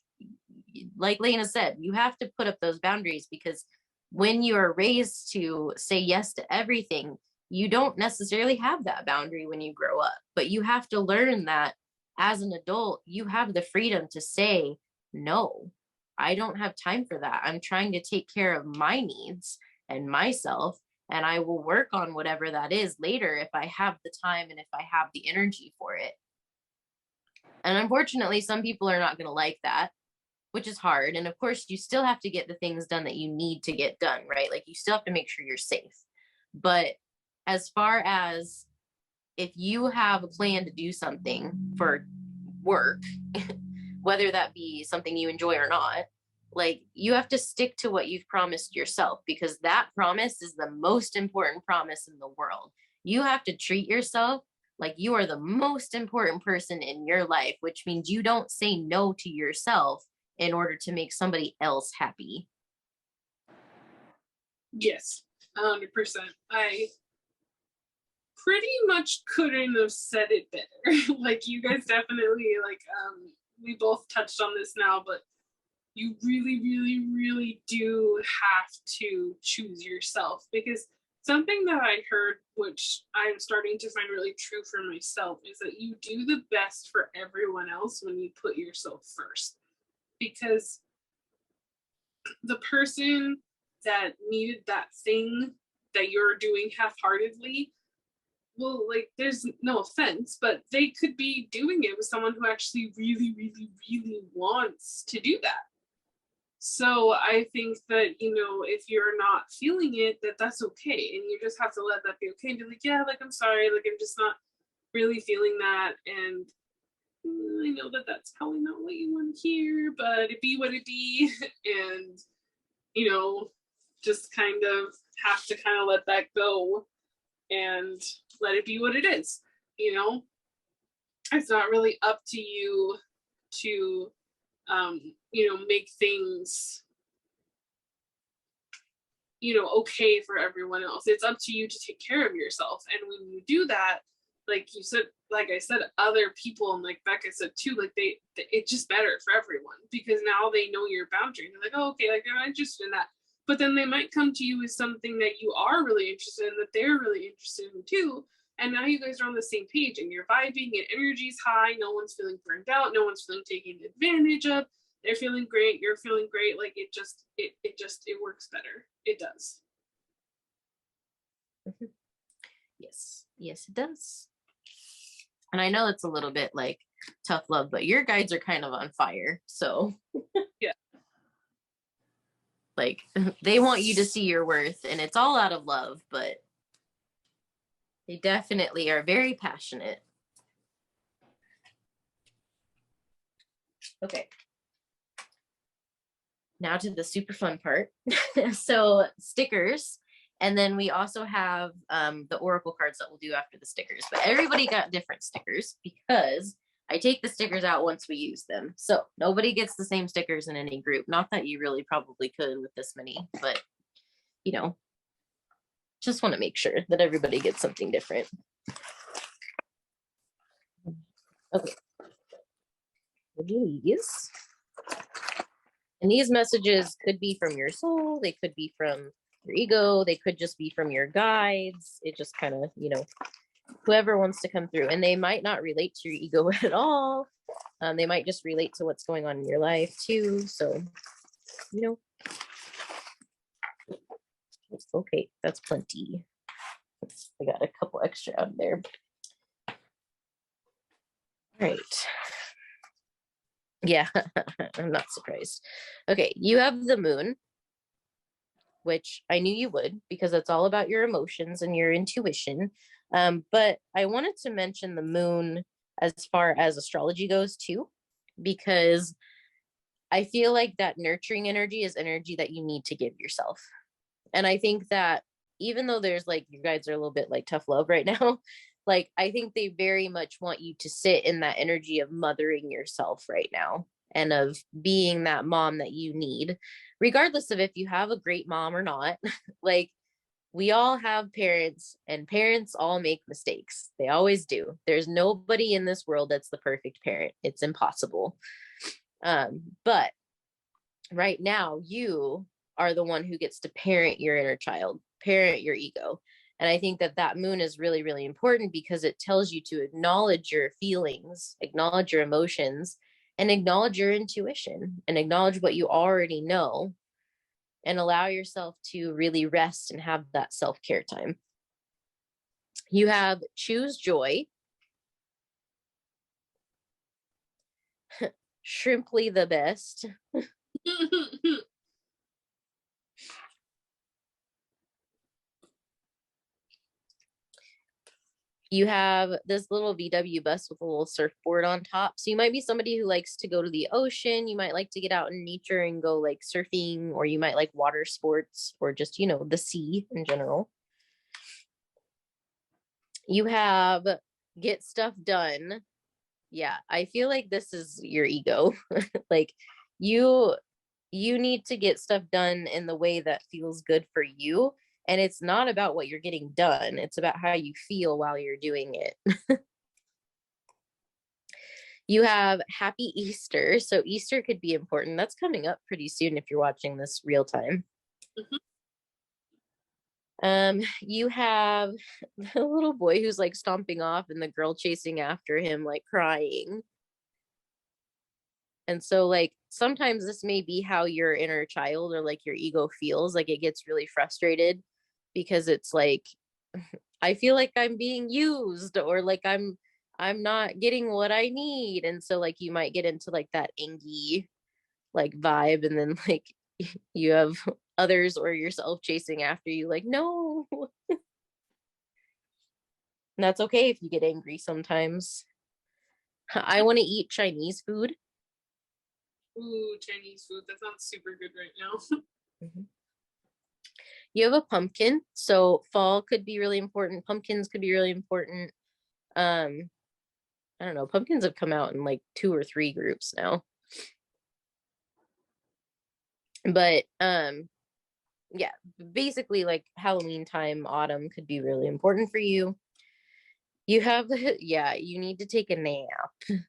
Laina said, you have to put up those boundaries, because when you are raised to say yes to everything, you don't necessarily have that boundary when you grow up. But you have to learn that as an adult, you have the freedom to say, no, I don't have time for that. I'm trying to take care of my needs and myself, and I will work on whatever that is later if I have the time and if I have the energy for it. And unfortunately, some people are not going to like that, which is hard. And of course, you still have to get the things done that you need to get done, right? Like, you still have to make sure you're safe. But as far as if you have a plan to do something for work, whether that be something you enjoy or not, like, you have to stick to what you've promised yourself, because that promise is the most important promise in the world. You have to treat yourself like you are the most important person in your life, which means you don't say no to yourself in order to make somebody else happy. Yes, 100%. I pretty much couldn't have said it better. Like, you guys definitely, like, we both touched on this now, but you really, really, really do have to choose yourself. Because something that I heard, which I'm starting to find really true for myself, is that you do the best for everyone else when you put yourself first. Because the person that needed that thing that you're doing half-heartedly, well, like, there's no offense, but they could be doing it with someone who actually really, really, really wants to do that. So I think that, if you're not feeling it, that's okay. And you just have to let that be okay and be like, yeah, like, I'm sorry, like, I'm just not really feeling that. And I know that that's probably not what you want to hear, but it be what it be. And, you know, just kind of have to kind of let that go and let it be what it is. You know, it's not really up to you to, you know, make things, you know, okay for everyone else. It's up to you to take care of yourself. And when you do that, like you said, like I said, other people, and like Bekah said too, like it's just better for everyone, because now they know your boundary. They're like, oh, okay, like they're not interested in that. But then they might come to you with something that you are really interested in, that they're really interested in too. And now you guys are on the same page and you're vibing and energy's high. No one's feeling burned out. No one's feeling taken advantage of. They're feeling great. You're feeling great. Like it works better. It does. Yes, yes, it does. And I know it's a little bit like tough love, but your guides are kind of on fire. So yeah, like they want you to see your worth, and it's all out of love, but they definitely are very passionate. Okay. Now to the super fun part. So stickers. And then we also have the oracle cards that we'll do after the stickers. But everybody got different stickers because I take the stickers out once we use them. So nobody gets the same stickers in any group. Not that you really probably could with this many, but you know, just want to make sure that everybody gets something different. Okay. These. And these messages could be from your soul. They could be from your ego. They could just be from your guides. It just kind of, you know, whoever wants to come through. And they might not relate to your ego at all. They might just relate to what's going on in your life too. So, you know, okay, that's plenty. I got a couple extra out of there. All right. Yeah, I'm not surprised. Okay, you have the moon, which I knew you would, because it's all about your emotions and your intuition. But I wanted to mention the moon as far as astrology goes too, because I feel like that nurturing energy is energy that you need to give yourself. And I think that even though there's like, you guys are a little bit like tough love right now, like I think they very much want you to sit in that energy of mothering yourself right now and of being that mom that you need, regardless of if you have a great mom or not. Like we all have parents, and parents all make mistakes. They always do. There's nobody in this world that's the perfect parent. It's impossible. But right now you are the one who gets to parent your inner child, parent your ego. And I think that that moon is really, really important because it tells you to acknowledge your feelings, acknowledge your emotions, and acknowledge your intuition, and acknowledge what you already know, and allow yourself to really rest and have that self-care time. You have choose joy, shrimply the best. You have this little VW bus with a little surfboard on top. So you might be somebody who likes to go to the ocean. You might like to get out in nature and go like surfing, or you might like water sports, or just, you know, the sea in general. You have get stuff done. Yeah, I feel like this is your ego. Like you need to get stuff done in the way that feels good for you. And it's not about what you're getting done. It's about how you feel while you're doing it. You have happy Easter. So Easter could be important. That's coming up pretty soon if you're watching this real time. You have the little boy who's like stomping off and the girl chasing after him, like crying. And so like sometimes this may be how your inner child or like your ego feels. Like it gets really frustrated because it's like, I feel like I'm being used, or like I'm not getting what I need. And so like you might get into like that angy like vibe, and then like you have others or yourself chasing after you like, no. And that's okay if you get angry sometimes. I want to eat Chinese food. Ooh, Chinese food. That sounds super good right now. Mhm. You have a pumpkin, so fall could be really important. Pumpkins could be really important. Um, I don't know. Pumpkins have come out in like 2 or 3 groups now. But yeah, basically like Halloween time, autumn could be really important for you. You have the yeah, you need to take a nap.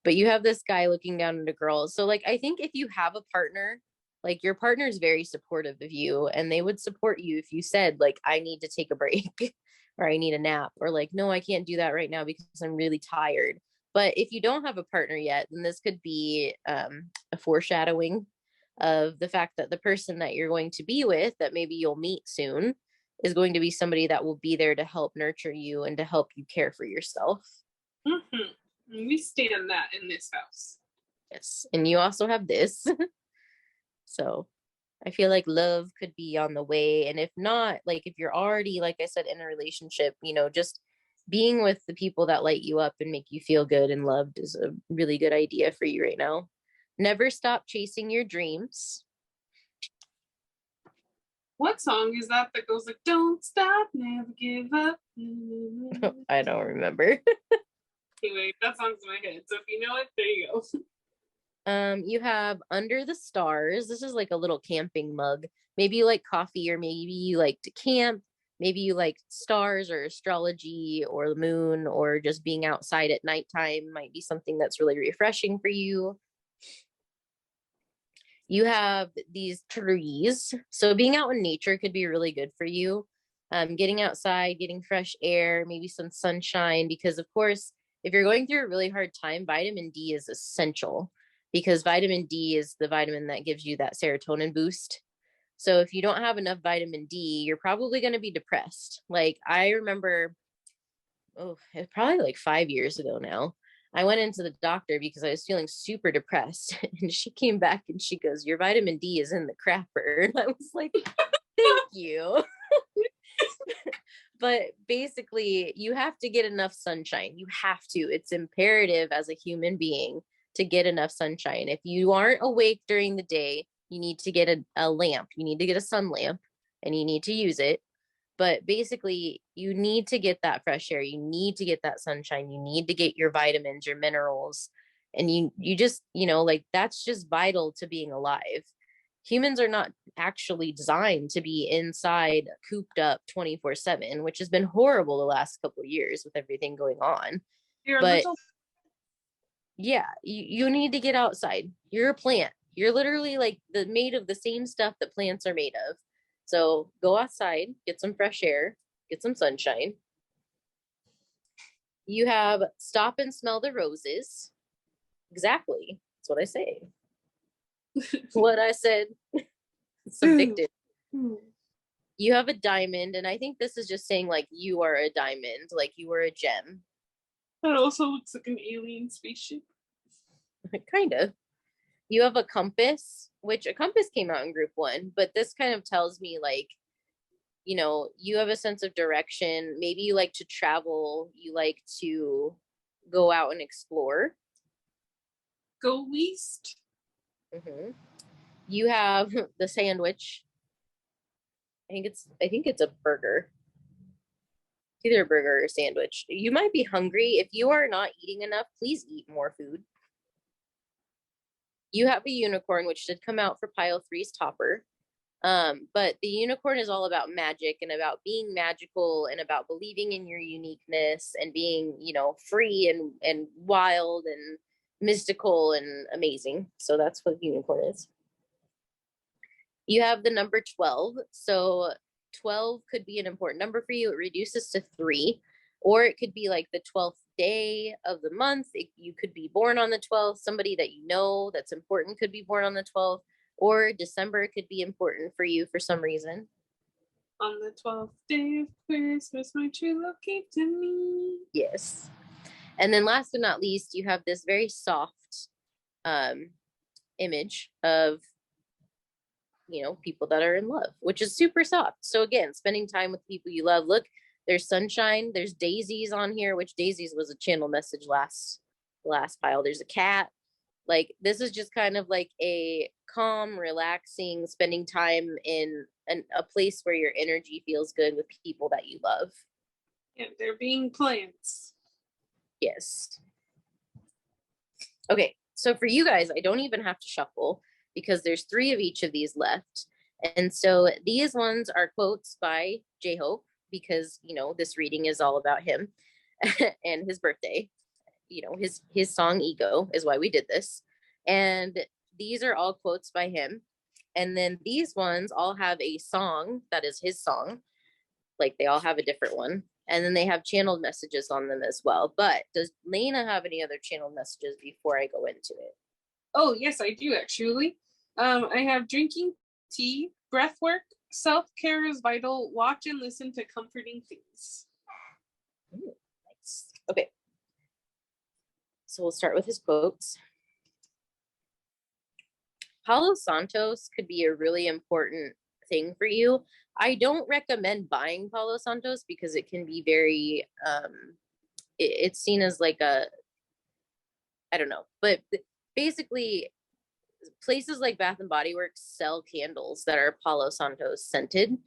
But you have this guy looking down at a girl. So like I think if you have a partner, like your partner is very supportive of you and they would support you if you said like I need to take a break or I need a nap or like no, I can't do that right now because I'm really tired. But if you don't have a partner yet, then this could be a foreshadowing of the fact that the person that you're going to be with that maybe you'll meet soon is going to be somebody that will be there to help nurture you and to help you care for yourself. Mm-hmm. We stand that in this house. Yes. And you also have this. So I feel like love could be on the way. And if not, like if you're already, like I said, in a relationship, just being with the people that light you up and make you feel good and loved is a really good idea for you right now. Never stop chasing your dreams. What song is that goes like, don't stop, never give up? I don't remember. Anyway, that song's in my head. So if you know it, there you go. You have Under the Stars. This is like a little camping mug. Maybe you like coffee, or maybe you like to camp. Maybe you like stars or astrology or the moon, or just being outside at nighttime might be something that's really refreshing for you. You have these trees. So being out in nature could be really good for you. Getting outside, getting fresh air, maybe some sunshine, because of course, if you're going through a really hard time, vitamin D is essential because vitamin D is the vitamin that gives you that serotonin boost. So if you don't have enough vitamin D, you're probably going to be depressed. Like I remember, it's probably like 5 years ago now. I went into the doctor because I was feeling super depressed. And she came back and she goes, your vitamin D is in the crapper. And I was like, thank you. But basically, you have to get enough sunshine. You have to. It's imperative as a human being to get enough sunshine. If you aren't awake during the day, you need to get a lamp. You need to get a sun lamp and you need to use it. But basically, you need to get that fresh air. You need to get that sunshine. You need to get your vitamins, your minerals. And you just, like that's just vital to being alive. Humans are not actually designed to be inside cooped up 24/7, which has been horrible the last couple of years with everything going on. You're a But little. yeah, you need to get outside. You're a plant. You're literally like made of the same stuff that plants are made of. So go outside, get some fresh air, get some sunshine. You have stop and smell the roses. Exactly. That's what I say. What I said. It's addictive. You have a diamond, and I think this is just saying like you are a diamond, like you are a gem. That also looks like an alien spaceship. Kind of. You have a compass, which a compass came out in group 1, but this kind of tells me like, you have a sense of direction. Maybe you like to travel, you like to go out and explore. Go east. Mm-hmm. You have the sandwich. I think it's a burger. It's either a burger or a sandwich. You might be hungry. If you are not eating enough, please eat more food. You have a unicorn, which did come out for pile 3's topper. But the unicorn is all about magic and about being magical and about believing in your uniqueness and being, free and wild and mystical and amazing. So that's what unicorn is. You have the number 12. So 12 could be an important number for you. It reduces to 3, or it could be like the 12th day of the month. You could be born on the 12th. Somebody that you know that's important could be born on the 12th, or December could be important for you for some reason. On the 12th day of Christmas, my true love gave to me. Yes. And then last but not least, you have this very soft image of people that are in love, which is super soft. So again, spending time with people you love. Look, there's sunshine, there's daisies on here, which daisies was a channel message last the last pile. There's a cat. Like, this is just kind of like a calm, relaxing, spending time in a place where your energy feels good with people that you love. Yeah, they're being plants. Yes. Okay, so for you guys, I don't even have to shuffle because there's 3 of each of these left. And so these ones are quotes by J.Hope because, you know, this reading is all about him and his birthday. You know, his song Ego is why we did this. And these are all quotes by him. And then these ones all have a song that is his song. Like, they all have a different one. And then they have channeled messages on them as well. But does Laina have any other channeled messages before I go into it? Oh, yes, I do actually. I have drinking tea, breath work, self-care is vital, watch and listen to comforting things. Ooh, nice. Okay. So we'll start with his quotes. Palo Santos could be a really important thing for you. I don't recommend buying Palo Santos because it can be very, it's seen as like a, I don't know, but basically places like Bath and Body Works sell candles that are Palo Santos scented.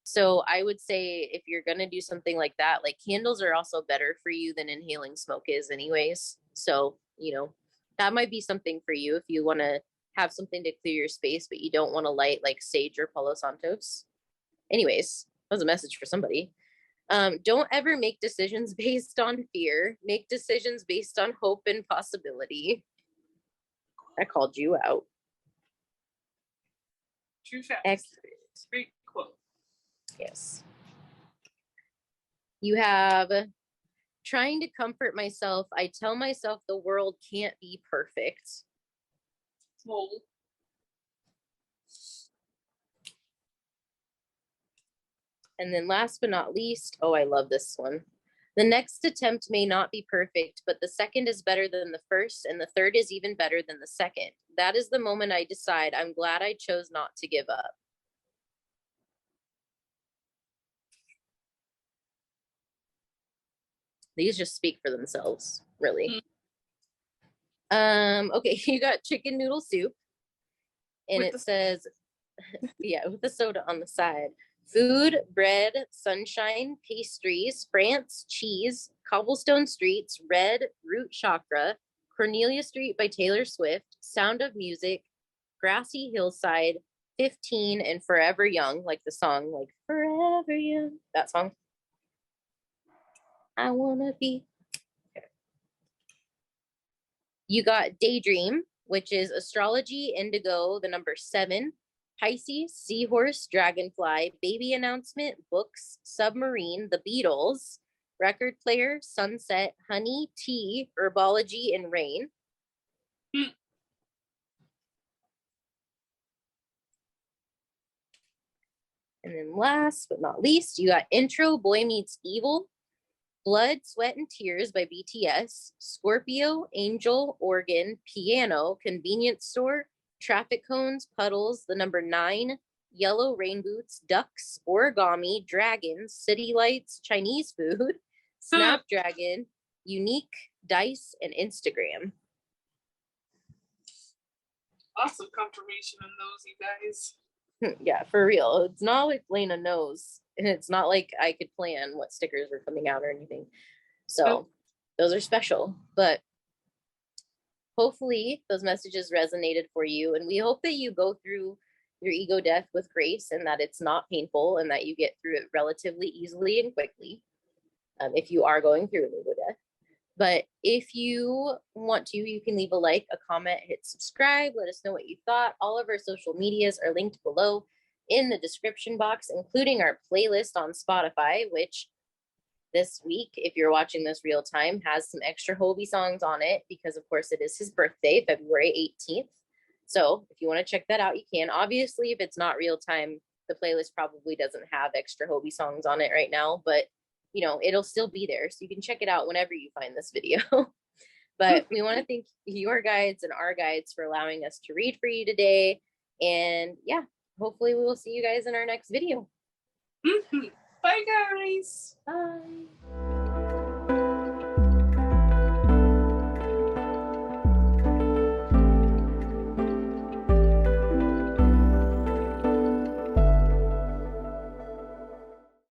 So I would say if you're going to do something like that, like, candles are also better for you than inhaling smoke is anyways. So, you know, that might be something for you if you want to have something to clear your space, but you don't want to light like sage or Palo Santos. Anyways, that was a message for somebody. Don't ever make decisions based on fear. Make decisions based on hope and possibility. I called you out. True facts. Excellent. Great quote. Yes. You have trying to comfort myself. I tell myself the world can't be perfect. Well, And then last but not least, oh, I love this one. The next attempt may not be perfect, but the second is better than the first, and the third is even better than the second. That is the moment I decide I'm glad I chose not to give up. These just speak for themselves, really. Okay, you got chicken noodle soup, and it says, yeah, with the soda on the side. Food, bread, sunshine, pastries, France, cheese, cobblestone streets, red, root chakra, Cornelia Street by Taylor Swift, Sound of Music, Grassy Hillside, 15, and Forever Young, like the song, like Forever Young, that song. I wanna be. You got Daydream, which is astrology, indigo, the number 7, Pisces, seahorse, dragonfly, baby announcement, books, submarine, the Beatles, record player, sunset, honey, tea, herbology, and rain. And then last but not least, you got intro, Boy Meets Evil, Blood, Sweat, and Tears by BTS, Scorpio, Angel, Organ, Piano, Convenience Store, Traffic Cones, Puddles, the number 9, Yellow Rain Boots, Ducks, Origami, Dragons, City Lights, Chinese Food, Snapdragon, Unique, Dice, and Instagram. Awesome confirmation on those, you guys. Yeah, for real. It's not like Laina knows, and it's not like I could plan what stickers were coming out or anything. So those are special, but hopefully those messages resonated for you, and we hope that you go through your ego death with grace and that it's not painful and that you get through it relatively easily and quickly, if you are going through an ego death. But if you want to, you can leave a like, a comment, hit subscribe, let us know what you thought. All of our social medias are linked below in the description box, including our playlist on Spotify, which this week, if you're watching this real time, has some extra Hobie songs on it because, of course, it is his birthday, February 18th. So if you want to check that out, you can. Obviously, if it's not real time, the playlist probably doesn't have extra Hobie songs on it right now, but you know, it'll still be there. So you can check it out whenever you find this video. But we want to thank your guides and our guides for allowing us to read for you today. And yeah, hopefully we will see you guys in our next video. Bye, guys. Bye.